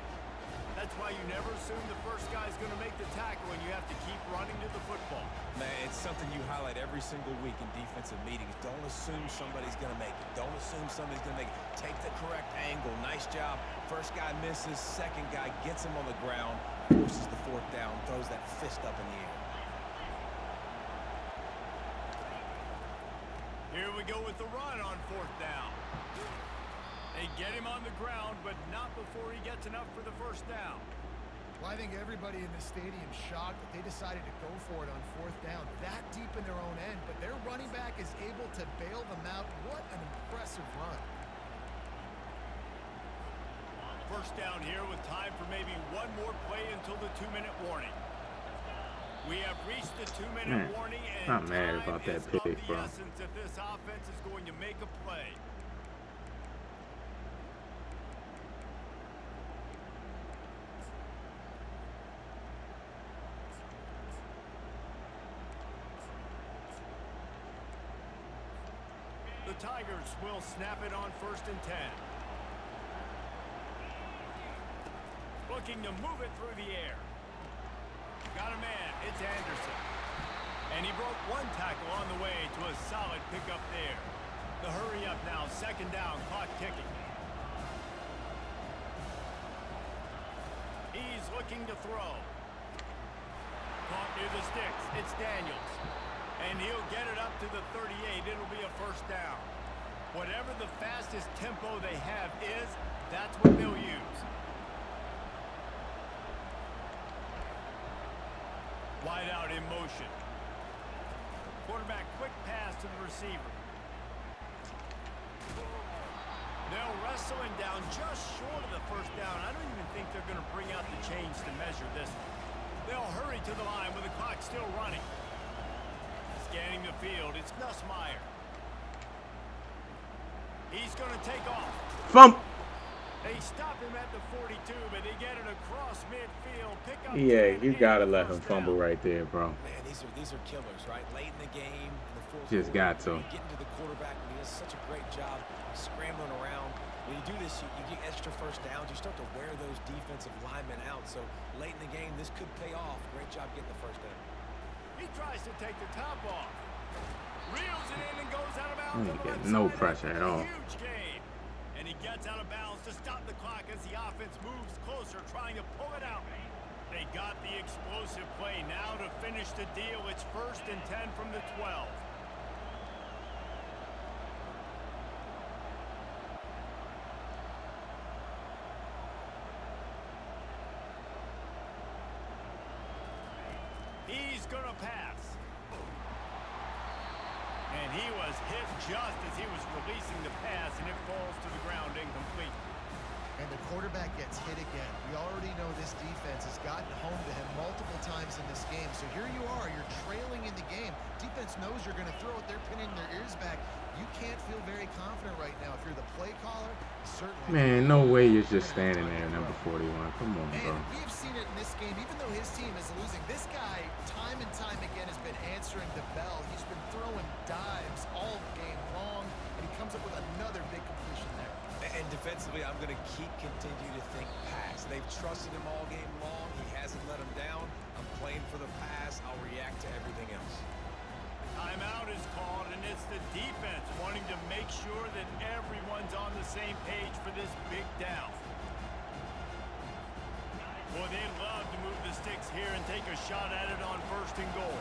That's why you never assume the first guy's going to make the tackle, and you have to keep running to the football. Man, it's something you highlight every single week in defensive meetings. Don't assume somebody's going to make it. Don't assume somebody's going to make it. Take the correct angle. Nice job. First guy misses. Second guy gets him on the ground, forces the 4th down, throws that fist up in the air. Here we go with the run on 4th down. They get him on the ground, but not before he gets enough for the first down. Well, I think everybody in the stadium shocked that they decided to go for it on 4th down, that deep in their own end, but their running back is able to bail them out. What an impressive run. First down here with time for maybe one more play until the 2-minute warning. We have reached the 2-minute warning, and I'm mad about that pick, bro. essence if this offense is going to make a play. The Tigers will snap it on 1st and 10. looking to move it through the air. Got a man. It's Anderson. And he broke one tackle on the way to a solid pickup there. The hurry up now. Second down. Clock ticking. He's looking to throw. Caught near the sticks. It's Daniels. And he'll get it up to the 38. It'll be a first down. Whatever the fastest tempo they have is, that's what they'll use. Wide out in motion. Quarterback quick pass to the receiver. They'll wrestle him down just short of the first down. I don't even think they're going to bring out the chains to measure this one. They'll hurry to the line with the clock still running. Scanning the field, it's Nussmeier. He's going to take off. Fump. They stop him at the 42, but they get it across midfield. Pick up. Yeah, you gotta let him fumble right there, bro. Man, these are killers, right? Late in the game, in the fourth Just got to. Getting to the quarterback, and he does such a great job scrambling around. When you do this, you get extra first downs. You start to wear those defensive linemen out. So late in the game, this could pay off. Great job getting the first down. He tries to take the top off. Reels it in and goes out of bounds. You get no pressure at all. Huge game. And he gets out of bounds to stop the clock as the offense moves closer, trying to pull it out. They got the explosive play now to finish the deal. It's 1st and 10 from the 12. He's going to pass. And he was hit just as he was releasing the pass, and it falls to the ground incomplete. And the quarterback gets hit again. We already know this defense has gotten home to him multiple times in this game. So here you are, you're trailing in the game. Defense knows you're going to throw it. They're pinning their ears back. You can't feel very confident right now. If you're the play caller, certainly. Man, no way you're just standing there, number 41. Come on, bro. And we've seen it in this game, even though his team is losing. This guy, time and time again, has been answering the bell. He's been throwing dives all game long, and he comes up with another big completion there. And defensively, I'm going to continue to think pass. They've trusted him all game long. He hasn't let him down. I'm playing for the pass. I'll react to everything else. Timeout is called, and it's the defense wanting to make sure that everyone's on the same page for this big down. Boy, they'd love to move the sticks here and take a shot at it on 1st and goal.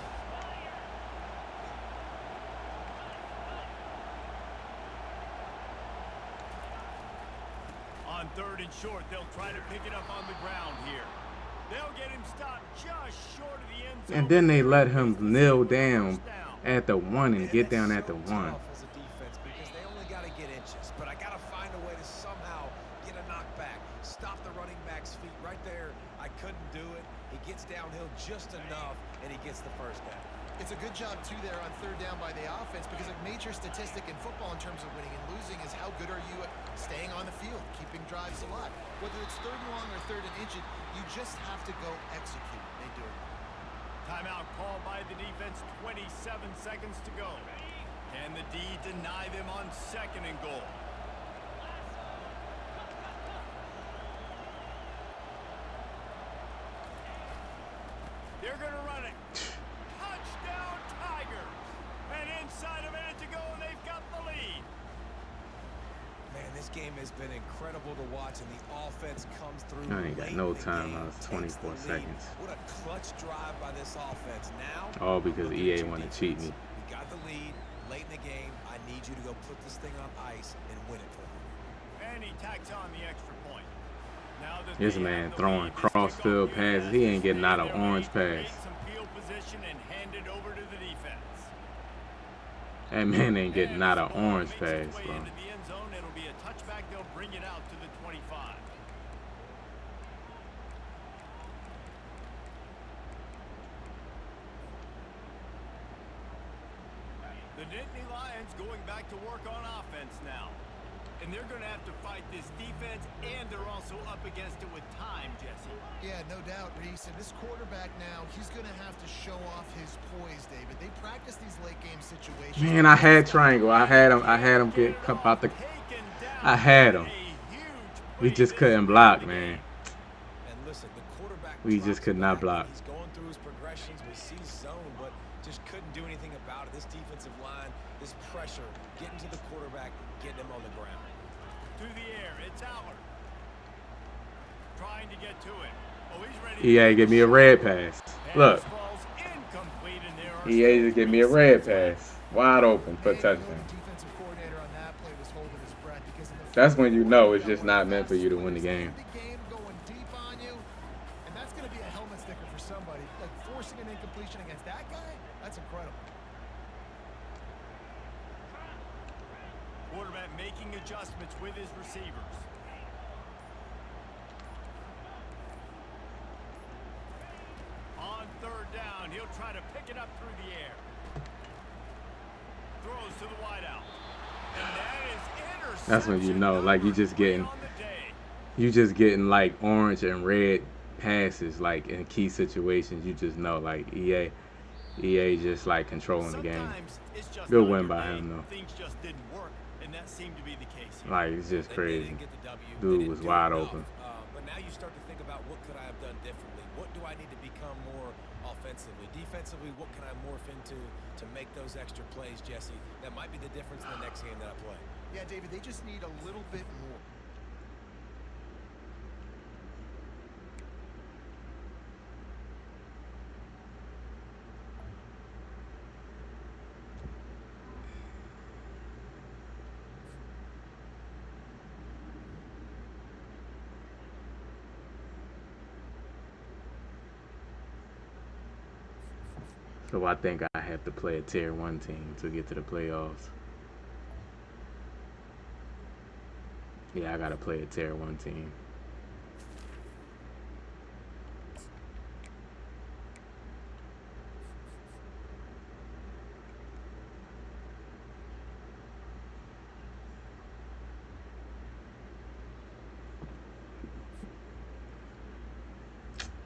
On 3rd and short, they'll try to pick it up on the ground here. They'll get him stopped just short of the end zone. And then they let him kneel down at the 1 and get down at the 1. As a defense, because they only got to get inches, but I got to find a way to somehow get a knockback, stop the running back's feet right there. I couldn't do it. He gets downhill just enough, and he gets the first down. It's a good job, too, there on 3rd down by the offense, because a major statistic in football in terms of winning and losing is how good are you at staying on the field, keeping drives alive. Whether it's 3rd and long or 3rd and inches, you just have to go execute. They do it. Timeout called by the defense, 27 seconds to go. Can the D deny them on 2nd and goal? They're going to run it. Touchdown, Tigers. And inside a minute to go, and they've got the lead. Man, this game has been incredible to watch, and the offense comes through. I ain't got no time. I was 24 seconds. What a clutch drive by this offense. Now, All because EA want to cheat me. we got the lead late in the game. I need you to go put this thing on ice and win it for me. And he tacks on the extra point. Now that This they man have the throwing lead, this cross-field kickoff passes. unit He has ain't getting out taken an their orange lead, pass. take some field position and hand it over to the defense. That man ain't getting out an Ball orange makes its pass, way bro. into the end zone. It'll be a touchback. They'll bring it out to the 25. The Nittany Lions going back to work on offense now. And they're going to have to fight this defense, and they're also up against it with time, Jesse. Yeah, no doubt, Reese. And this quarterback now, he's going to have to show off his poise, David. They practice these late game situations. Man, I had triangle. I had him get about the. I had him. We just couldn't block, man. And We just could not block. He's going through his progressions. We see zone, but just couldn't do anything about it. This defensive line, this pressure, getting to the quarterback, getting him on the ground. Through the air, it's Aller. Trying to get to it. Oh, he's ready. EA, give me a red pass. Look. Falls incomplete, and there are EA just give me a red pass. Wide open for a touchdown. That's when you know it's just not meant for you to win the game. Going deep on you, and that's going to be a helmet sticker for somebody. Like forcing an incompletion against that guy, that's incredible. Quarterback making adjustments with his receivers. On third down, he'll try to pick it up through the air. Throws to the wideout. And that is interception. That's when you know, like you just getting like orange and red passes, like in key situations. You just know, like EA just like controlling the game. Good win by him though. Things just didn't work, and that seemed to be the case here. Like it's just crazy. Dude was wide open. But now you start to think about what could I have done differently? What do I need to become more offensively? Defensively, what can I morph into to make those extra plays, Jesse? That might be the difference in the next game that I play. Yeah, David, they just need a little bit more. So I think I have to play a tier 1 team to get to the playoffs. Yeah, I gotta play a tier 1 team.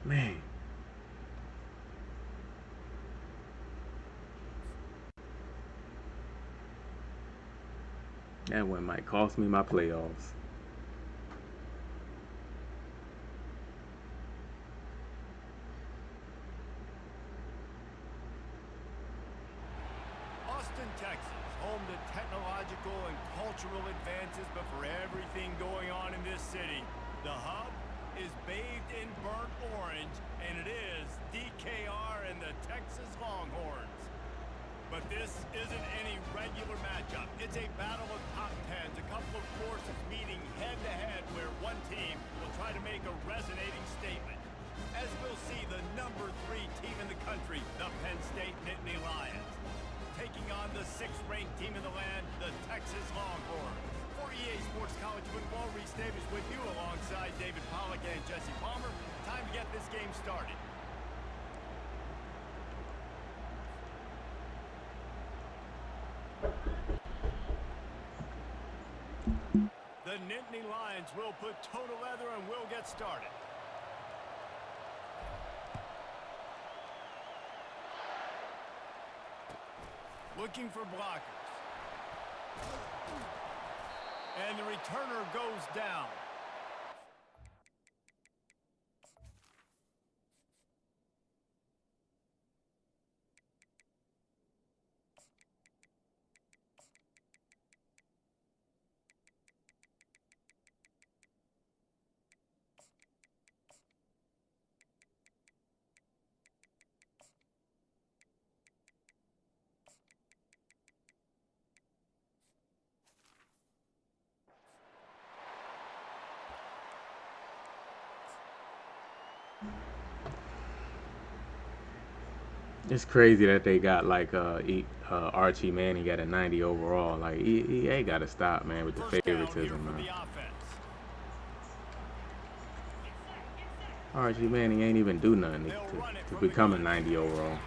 Man. That one might cost me my playoffs. Austin, Texas, home to technological and cultural advances, but for everything going on in this city, the hub is bathed in burnt orange, and it is DKR and the Texas Longhorns. But this isn't any regular matchup. It's a battle of top tens, a couple of forces meeting head-to-head where one team will try to make a resonating statement. As we'll see, the number 3 team in the country, the Penn State Nittany Lions, taking on the 6th-ranked team in the land, the Texas Longhorns. For EA Sports College Football, Reese Davis with you alongside David Pollack and Jesse Palmer. Time to get this game started. The Nittany Lions will put total leather and we'll get started. Looking for blockers. And the returner goes down. It's crazy that they got like Archie Manning got a 90 overall. Like EA got to stop, man, with the favoritism, man. Archie Manning ain't even do nothing to become a 90 overall.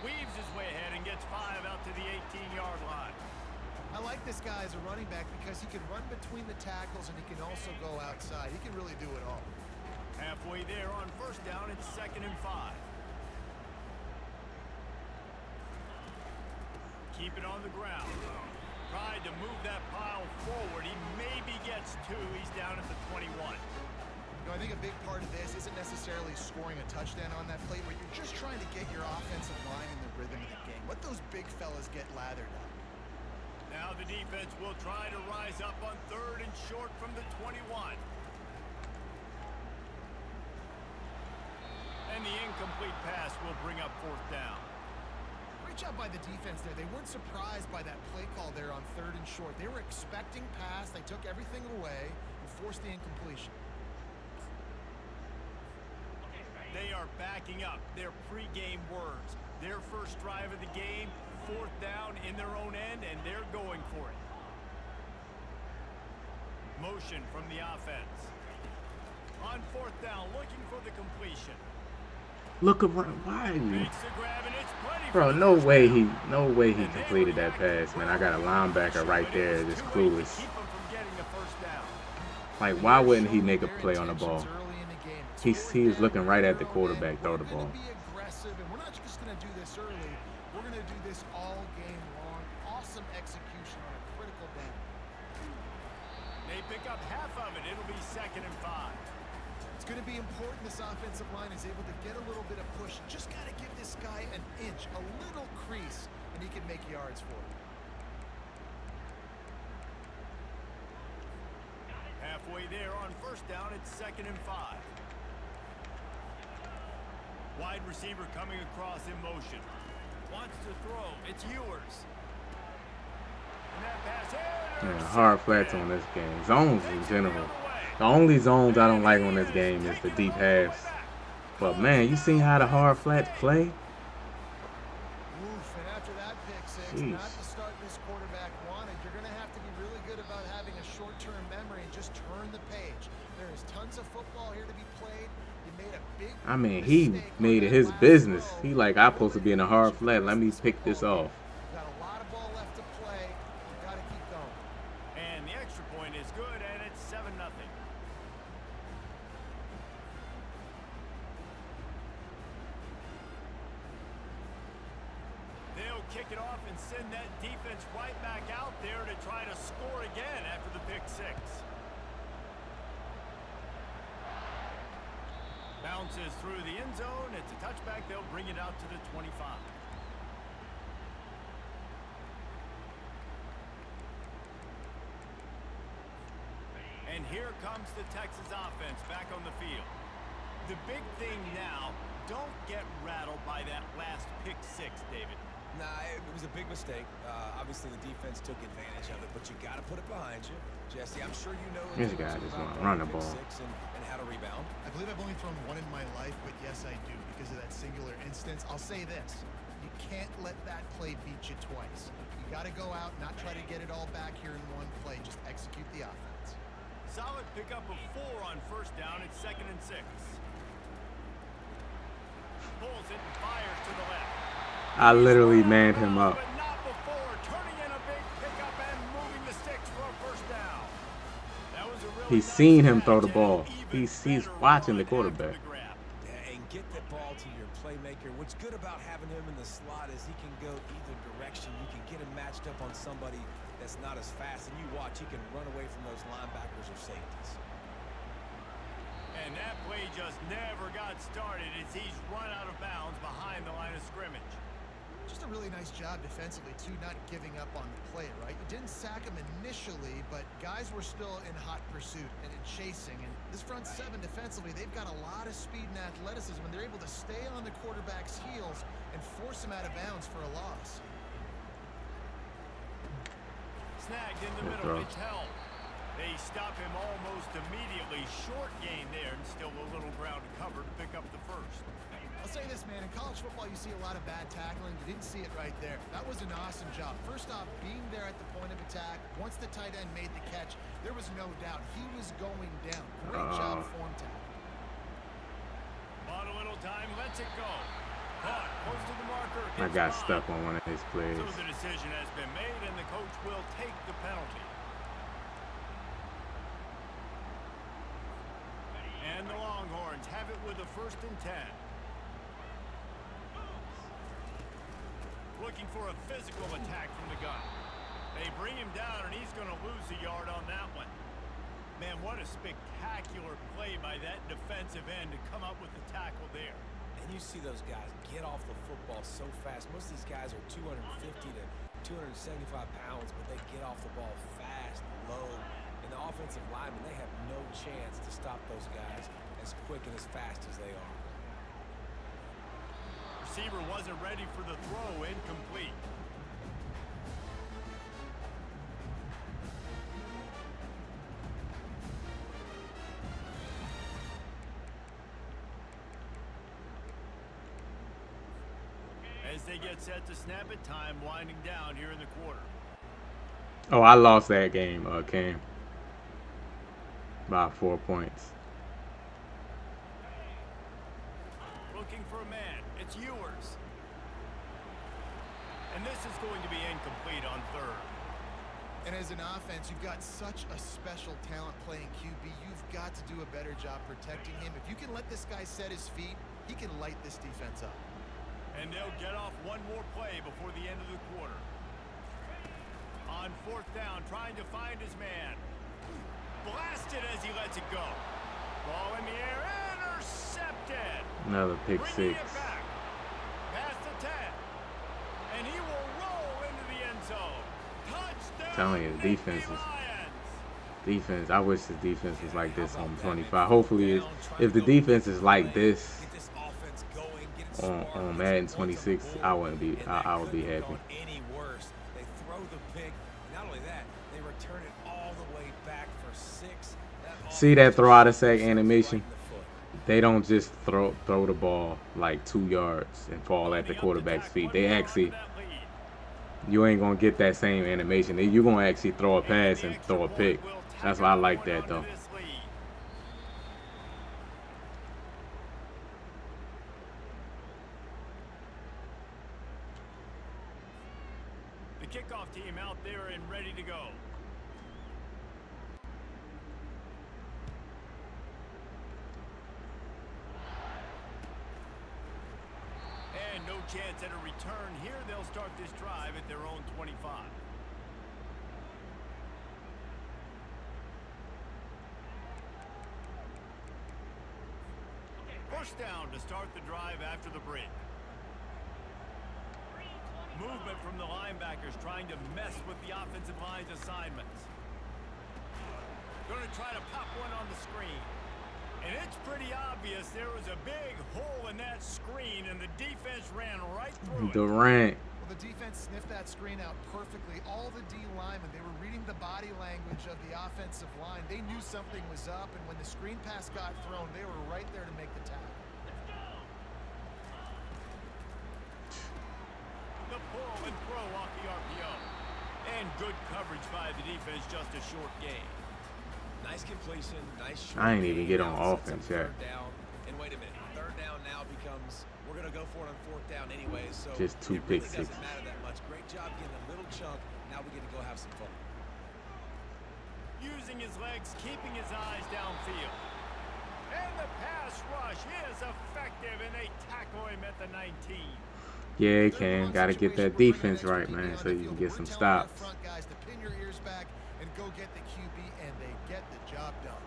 Weaves his way ahead and gets 5 out to the 18-yard line. I like this guy as a running back because he can run between the tackles and he can also go outside. He can really do it all. Halfway there on first down, it's 2nd and 5. Keep it on the ground. Tried to move that pile forward. He maybe gets 2. He's down at the 21. I think a big part of this isn't necessarily scoring a touchdown on that play, but you're just trying to get your offensive line in the rhythm of the game. Let those big fellas get lathered up. Now the defense will try to rise up on 3rd and short from the 21. And the incomplete pass will bring up 4th down. Great job by the defense there. They weren't surprised by that play call there on 3rd and short. They were expecting pass. They took everything away and forced the incompletion. They are backing up their pregame words. Their first drive of the game, 4th down in their own end, and they're going for it. Motion from the offense. On 4th down, looking for the completion. Look around. Why are you? Makes the grab, and it's plenty Bro, for the no first way down. he completed that pass, man. I got a linebacker right there, just clueless. Keep them from getting the first down. Like, why wouldn't he make a play on the ball? He was looking right at the quarterback, throw the ball. Be aggressive, and we're not just going to do this early. We're going to do this all game long. Awesome execution on a critical down. They pick up half of it. It'll be 2nd and 5. It's going to be important this offensive line is able to get a little bit of push. Just got to give this guy an inch, a little crease, and he can make yards for it. Halfway there on 1st down, it's 2nd and 5. Wide receiver coming across in motion. Wants to throw. It's Ewers. And that pass. Yeah, hard flats on this game. Zones in general. The only zones I don't like on this game is the deep halves. But man, you seen how the hard flats play? Oof, and after that pick six, Jeez. not the start this quarterback wanted. You're going to have to be really good about having a short-term memory and just turn the page. There is tons of football here to be played. You made a big I mean, he made it his business. He like, I'm supposed to be in a hard flat. Let me pick this off. Got a lot of ball left to play. You got to keep going. And the extra point is good, and it's 7-0. They'll kick it off and send that defense right back out there to try to score again after the pick 6. Bounces through the end zone. It's a touchback. They'll bring it out to the 25. And here comes the Texas offense back on the field. The big thing now, don't get rattled by that last pick 6, David. Nah, it was a big mistake. Obviously, the defense took advantage of it, but you got to put it behind you. Jesse, I'm sure you know This guy just want to run the ball. And how to rebound. I believe I've only thrown one in my life, but yes, I do because of that singular instance. I'll say this. You can't let that play beat you twice. You got to go out, not try to get it all back here in one play. Just execute the offense. Solid pickup of 4 on 1st down. It's 2nd and 6. Pulls it and fires to the left. I literally manned him up. But not before turning in a big pickup and moving the sticks for a 1st down. That was a really He's nice seen him catch throw the and ball. an even He's better watching the run quarterback. after the grab. Yeah, and get the ball to your playmaker. What's good about having him in the slot is he can go either direction. You can get him matched up on somebody that's not as fast, and you watch, he can run away from those linebackers or safeties. And that play just never got started as he's run out of bounds behind the line of scrimmage. Just a really nice job defensively, too, not giving up on the play, right? You didn't sack him initially, but guys were still in hot pursuit and in chasing. And this front 7 defensively, they've got a lot of speed and athleticism, and they're able to stay on the quarterback's heels and force him out of bounds for a loss. Snagged in the middle, it's held. They stop him almost immediately. Short gain there, and still a little ground to cover to pick up the 1st. I'll say this, man, in college football you see a lot of bad tackling. You didn't see it right there. That was an awesome job. First off, being there at the point of attack. Once the tight end made the catch, there was no doubt he was going down. Great job form tackle. On a little time, lets it go. Caught, close to the marker. I got stuck on one of his plays. So the decision has been made, and the coach will take the penalty. And the Longhorns have it with a 1st and 10. Looking for a physical attack from the gun. They bring him down, and he's going to lose a yard on that one. Man, what a spectacular play by that defensive end to come up with the tackle there. And you see those guys get off the football so fast. Most of these guys are 250 to 275 pounds, but they get off the ball fast, low. And the offensive linemen, they have no chance to stop those guys as quick and as fast as they are. Receiver wasn't ready for the throw, incomplete. As they get set to snap it, time winding down here in the quarter. Oh, I lost that game, Cam. By 4 points. Looking for a man. It's yours. And this is going to be incomplete on third. And as an offense, you've got such a special talent playing QB. You've got to do a better job protecting him. If you can let this guy set his feet, he can light this defense up. And they'll get off one more play before the end of the quarter. On fourth down, trying to find his man. Blasted as he lets it go. Ball in the air, intercepted. Another pick Bringing six. it back. Past the 10. And he will roll into the end zone. Touchdown. Telling you, the defense Nittany is Lions. defense. I wish the defense was like this on 25. Hopefully, if the defense is like this on Madden 26, I would be happy. Any worse. They throw the pick. Not only that, they return it all the way back for 6. See that throw out of sack animation? They don't just throw the ball like 2 yards and fall at the quarterback's feet. They actually, you ain't gonna get that same animation. You're gonna actually throw a pass and throw a pick. That's why I like that though. The kickoff team out there and ready to go. And no chance at a return here. They'll start this drive at their own 25. First down to start the drive after the break. Movement from the linebackers trying to mess with the offensive line's assignments. Going to try to pop one on the screen. And it's pretty obvious there was a big hole in that screen, and the defense ran right through it. Durant. Well, the defense sniffed that screen out perfectly. All the D linemen, they were reading the body language of the offensive line. They knew something was up, and when the screen pass got thrown, they were right there to make the tackle. The pull and throw off the RPO. And good coverage by the defense, just a short gain. Nice completion, nice short I ain't even gain. get on Now it sets offense up yet. third down. And wait a minute, third down now becomes, we're going to go for it on fourth down anyway, so Just 2 it pick really sixes. doesn't matter that much. Great job getting a little chunk. Now we get to go have some fun. Using his legs, keeping his eyes downfield. And the pass rush is effective, and they tackle him at the 19. Yeah, Cam. Gotta get that defense right, man, so you can get some stops. Front guys to pin your ears back and go get the QB, and they get the job done.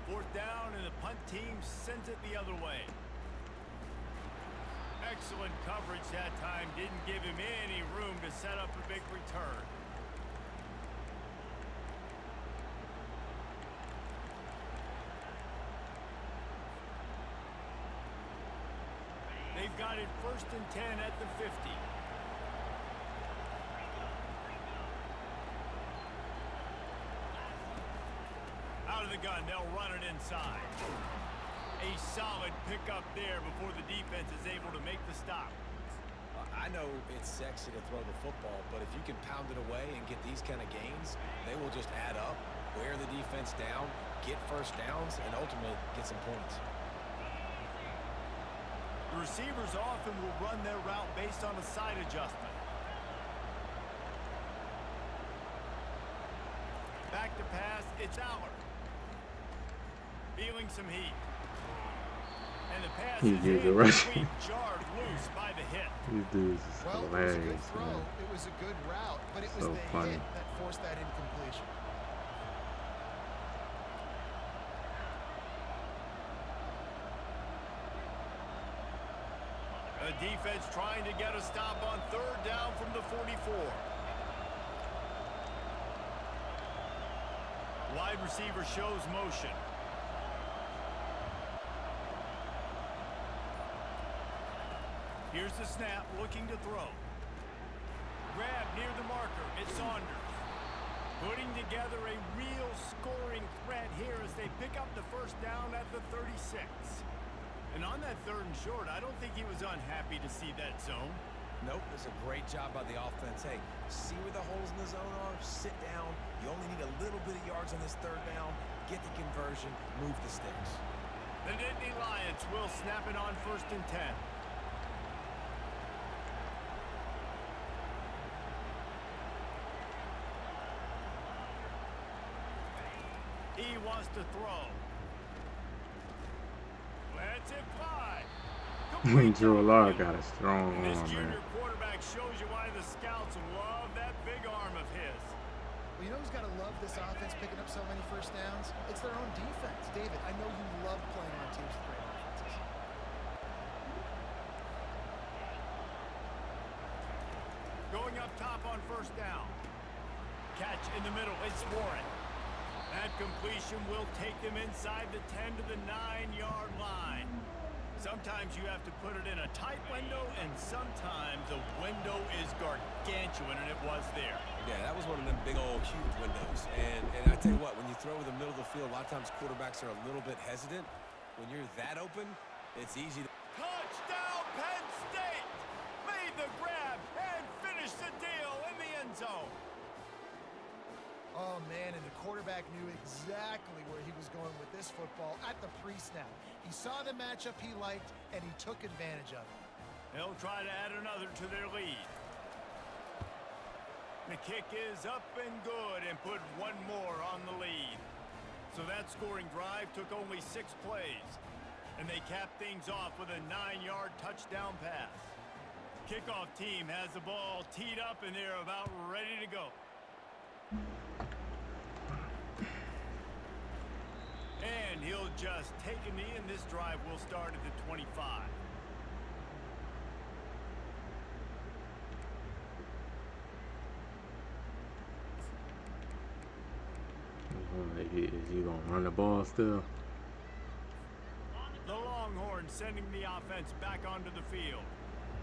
Fourth down, and the punt team sends it the other way. Excellent coverage that time. Didn't give him any room to set up a big return. They've got it 1st and 10 at the 50. Out of the gun, they'll run it inside. A solid pickup there before the defense is able to make the stop. I know it's sexy to throw the football, but if you can pound it away and get these kind of gains, they will just add up, wear the defense down, get first downs, and ultimately get some points. The receivers often will run their route based on a side adjustment. Back to pass, it's Aller. Feeling some heat. And the pass He is gives a in, rush. jarred loose by the hit. These dudes is Well, it was a hilarious, good throw. man. It was a good route, but it was So the funny. hit that forced that incompletion. defense trying to get a stop on third down from the 44. Wide receiver shows motion. Here's the snap, looking to throw. Grab near the marker, it's Saunders. Putting together a real scoring threat here as they pick up the first down at the 36. And on that third and short, I don't think he was unhappy to see that zone. Nope, it's a great job by the offense. Hey, see where the holes in the zone are? Sit down. You only need a little bit of yards on this third down. Get the conversion, move the sticks. The Nittany Lions will snap it on 1st and 10. He wants to throw. Let's it fly. Drew Lar got a strong This arm, junior man. quarterback shows you why the scouts love that big arm of his. Well, you know who's got to love this offense picking up so many first downs? It's their own defense. David, I know you love playing on teams with great offenses. Going up top on 1st down. Catch in the middle. It's Warren. That completion will take them inside the 10 to the 9-yard line. Sometimes you have to put it in a tight window, and sometimes the window is gargantuan, and it was there. Yeah, that was one of them big old huge windows. And I tell you what, when you throw in the middle of the field, a lot of times quarterbacks are a little bit hesitant. When you're that open, it's easy to... Touchdown, Penn State! Made the grab and finished the deal in the end zone. Oh, man, and the quarterback knew exactly where he was going with this football at the pre-snap. He saw the matchup he liked, and he took advantage of it. They'll try to add another to their lead. The kick is up and good and put one more on the lead. So that scoring drive took only 6 plays, and they capped things off with a 9-yard touchdown pass. Kickoff team has the ball teed up, and they're about ready to go. And he'll just take a knee, and this drive will start at the 25. Is he gonna run the ball still? The Longhorns sending the offense back onto the field.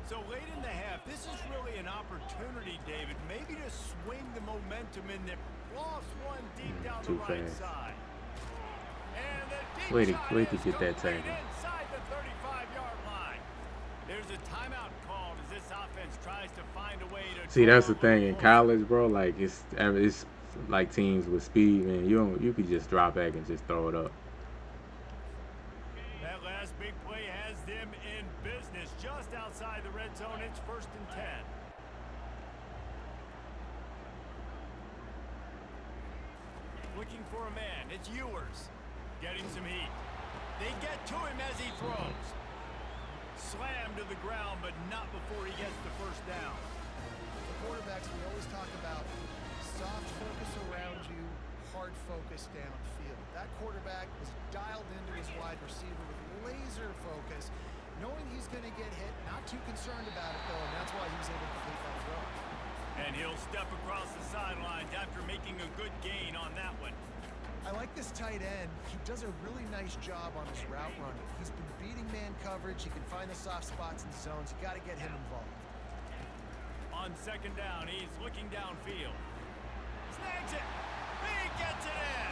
So late in the half, this is really an opportunity, David, maybe to swing the momentum in there. Lost one deep down the right fast. side. And the deep Wait shot to is get that complete tackle. inside the 35-yard line. There's a timeout called as this offense tries to find a way to... See, that's the draw a thing in little college, bro. Like it's like teams with speed, man. You could just drop back and just throw it up. That last big play has them in business just outside the red zone. It's 1st and 10. Looking for a man. It's Ewers. Getting some heat. They get to him as he throws. Slammed to the ground, but not before he gets the first down. For quarterbacks, we always talk about soft focus around you, hard focus downfield. That quarterback was dialed into his wide receiver with laser focus, knowing he's going to get hit, not too concerned about it, though, and that's why he was able to complete that throw. And he'll step across the sidelines after making a good gain on that one. I like this tight end. He does a really nice job on his route running. He's been beating man coverage. He can find the soft spots and zones. You got to get him involved. On 2nd down, he's looking downfield. Snags it. He gets it in.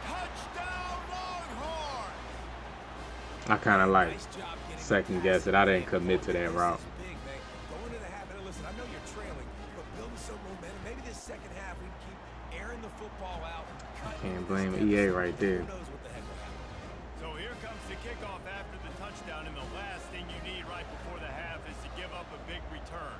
Touchdown, Longhorns. I kind of like Nice job getting second the guess it. I didn't pass. commit to that route. This is big, man. Going into the half, and listen, I know you're trailing, but building some momentum. Maybe this second half we can keep airing the football out. Can't blame EA right there. Who knows what the heck will happen. So here comes the kickoff after the touchdown, and the last thing you need right before the half is to give up a big return.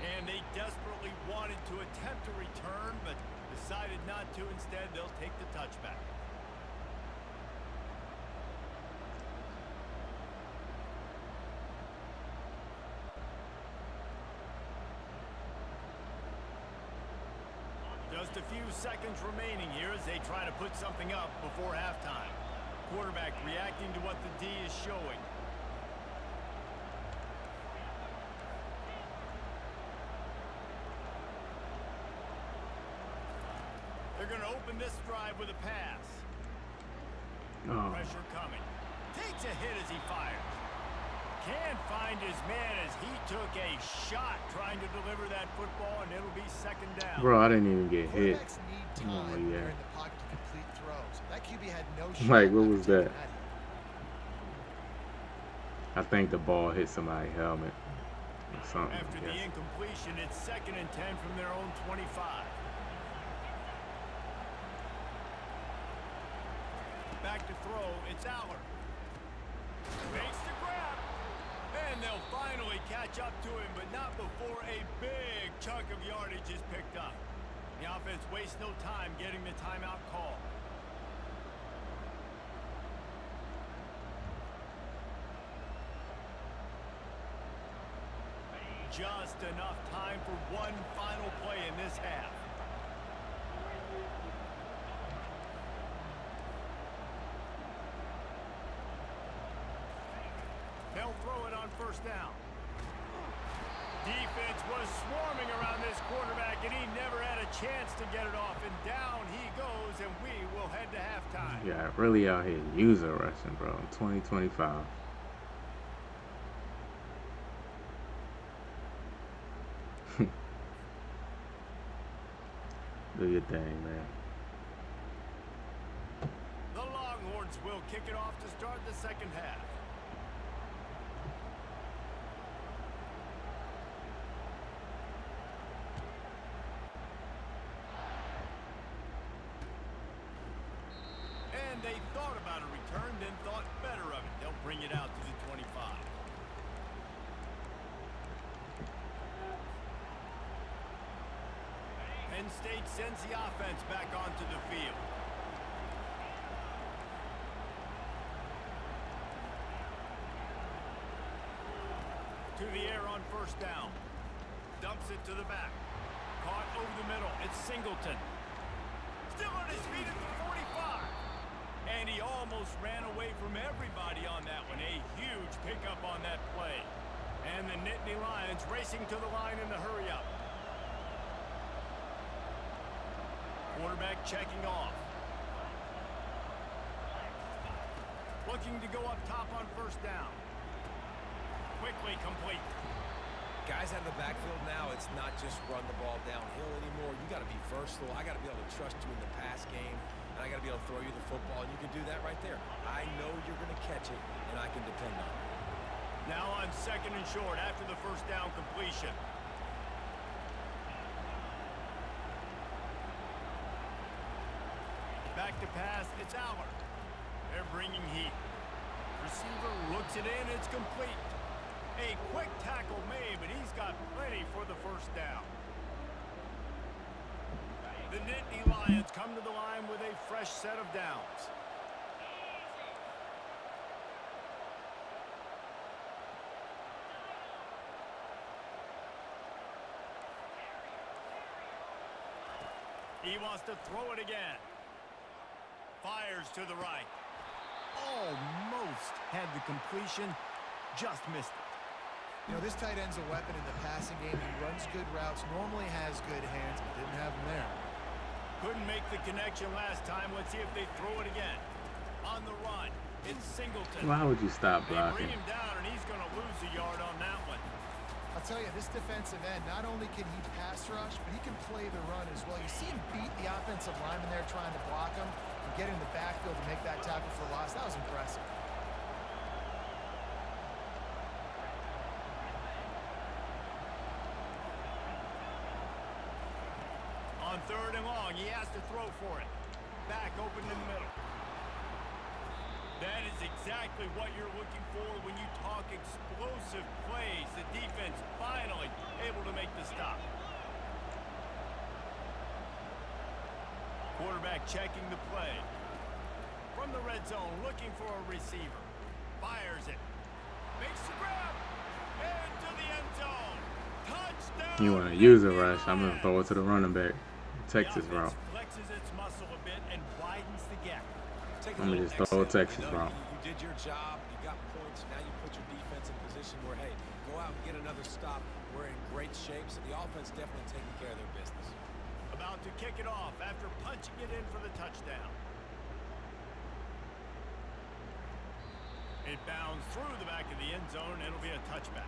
And they desperately wanted to attempt a return, but decided not to. Instead, they'll take the touchback. Just a few seconds remaining here as they try to put something up before halftime. Quarterback reacting to what the D is showing. They're going to open this drive with a pass. Oh. Pressure coming. Takes a hit as he fires. Can't find his man as he took a shot trying to deliver that football, and it'll be second down. Bro, I didn't even get hit. Quarterbacks need time Oh, when yeah. they're in the pocket to complete throws. That QB had no shot. Like, what was after that? taking hit. I think the ball hit somebody's helmet or something. After the Yes. incompletion, it's 2nd and 10 from their own 25. Back to throw, it's Aller. Makes the grab. And they'll finally catch up to him, but not before a big chunk of yardage is picked up. The offense wastes no time getting the timeout call. Just enough time for one final play in this half. They'll throw it on first down. Defense was swarming around this quarterback, and he never had a chance to get it off. And down he goes, and we will head to halftime. Yeah, really out here user rushing, bro. 2025. Do your thing, man. The Longhorns will kick it off to start the second half. And they thought about a return, then thought better of it. They'll bring it out to the 25. Penn State sends the offense back onto the field. To the air on first down. Dumps it to the back. Caught over the middle. It's Singleton. Still on his feet at the 45. And he almost ran away from everybody on that one. A huge pickup on that play. And the Nittany Lions racing to the line in the hurry-up. Quarterback checking off. Looking to go up top on first down. Quickly complete. Guys out of the backfield now, it's not just run the ball downhill anymore. You got to be versatile. I got to be able to trust you in the pass game, and I got to be able to throw you the football, and you can do that right there. I know you're going to catch it, and I can depend on it. Now on second and short after the first down completion. Back to pass, it's Aller. They're bringing heat. Receiver looks it in, it's complete. A quick tackle made, but he's got plenty for the first down. The Nittany Lions come to the line with a fresh set of downs. He wants to throw it again. Fires to the right. Almost had the completion, just missed it. You know, this tight end's a weapon in the passing game. He runs good routes, normally has good hands, but didn't have them there. Couldn't make the connection last time. Let's see if they throw it again. On the run, it's Singleton. Why would you stop They blocking? bring him down, and he's going to lose a yard on that one. I'll tell you, this defensive end, not only can he pass rush, but he can play the run as well. You see him beat the offensive lineman there trying to block him and get in the backfield to make that tackle for loss. That was impressive. On third and long, he has to throw for it. Back open in the middle. That is exactly what you're looking for when you talk explosive plays. The defense finally able to make the stop. Quarterback checking the play. From the red zone, looking for a receiver. Fires it. Makes the grab. Into the end zone. Touchdown. You want to use a rush? I'm gonna throw it to the running back. Texas The route. offense flexes its muscle a bit and widens the gap. Take I'm gonna just throw Excellent. Texas, You bro. know, you did your job. You got points. Now you put your defense in a position where, hey, go out and get another stop. We're in great shape, so the offense definitely taking care of their business. About to kick it off after punching it in for the touchdown. It bounds through the back of the end zone. It'll be a touchback.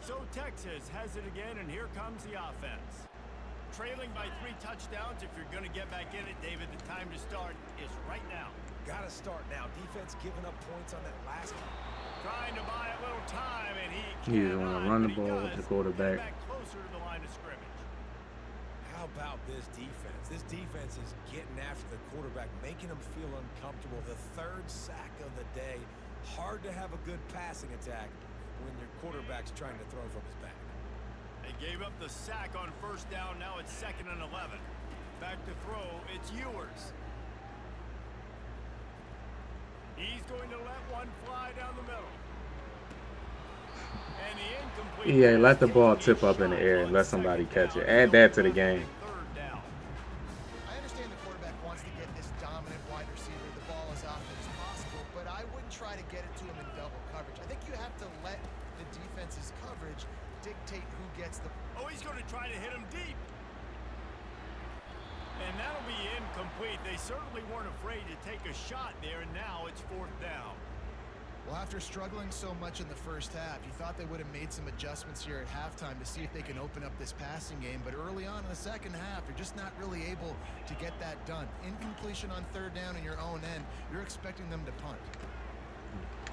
So Texas has it again, and here comes the offense. Trailing by 3 touchdowns. If you're going to get back in it, David, the time to start is right now. Got to start now. Defense giving up points on that last one. Trying to buy a little time, and he He's going to run the ball with the quarterback. Back closer to the line of scrimmage. How about this defense? This defense is getting after the quarterback, making him feel uncomfortable. The 3rd sack of the day. Hard to have a good passing attack when your quarterback's trying to throw from his back. They gave up the sack on 1st down. Now it's 2nd and 11. Back to throw. It's Ewers. He's going to let one fly down the middle. And the incomplete. Yeah, let the ball tip up in the air and let somebody catch it. Add that to the game. I understand the quarterback wants to get this dominant wide receiver the ball as often as possible, but I wouldn't try to get it to him in double coverage. I think you have to let the defense's coverage dictate who gets the... Oh, he's going to try to hit him deep. And that'll be incomplete. They certainly weren't afraid to take a shot there, and now it's 4th down. Well, after struggling so much in the first half, you thought they would have made some adjustments here at halftime to see if they can open up this passing game. But early on in the second half, you're just not really able to get that done. Incompletion on 3rd down in your own end, you're expecting them to punt.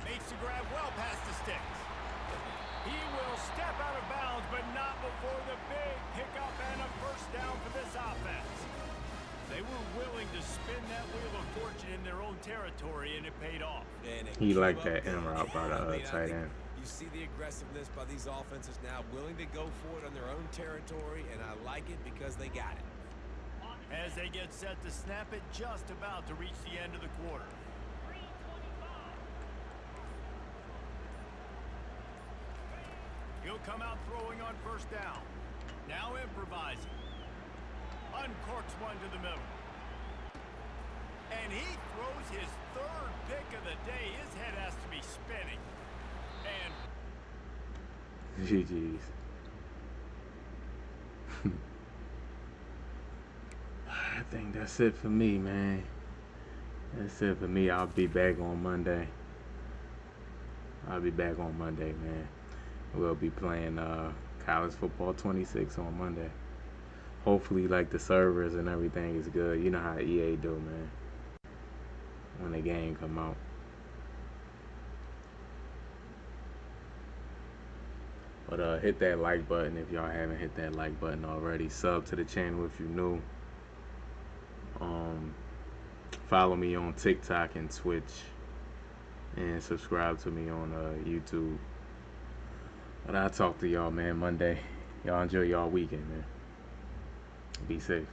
Makes the grab well past the sticks. He will step out of bounds, but not before the big pickup and a 1st down for this offense. They were willing to spin that wheel of fortune in their own territory, and it paid off. He liked that in route by the tight end. You see the aggressiveness by these offenses now, willing to go for it on their own territory, and I like it because they got it. As they get set to snap it, just about to reach the end of the quarter. He'll come out throwing on 1st down. Now improvising. Uncorks one to the middle. And he throws his 3rd pick of the day. His head has to be spinning. And GG's. I think that's it for me, man. That's it for me. I'll be back on Monday. Man. We'll be playing college football 26 on Monday. Hopefully, like, the servers and everything is good. You know how EA do, man, when the game come out. But hit that like button if y'all haven't hit that like button already. Sub to the channel if you're new. Follow me on TikTok and Twitch. And subscribe to me on YouTube. But I'll talk to y'all, man, Monday. Y'all enjoy y'all weekend, man. Be safe.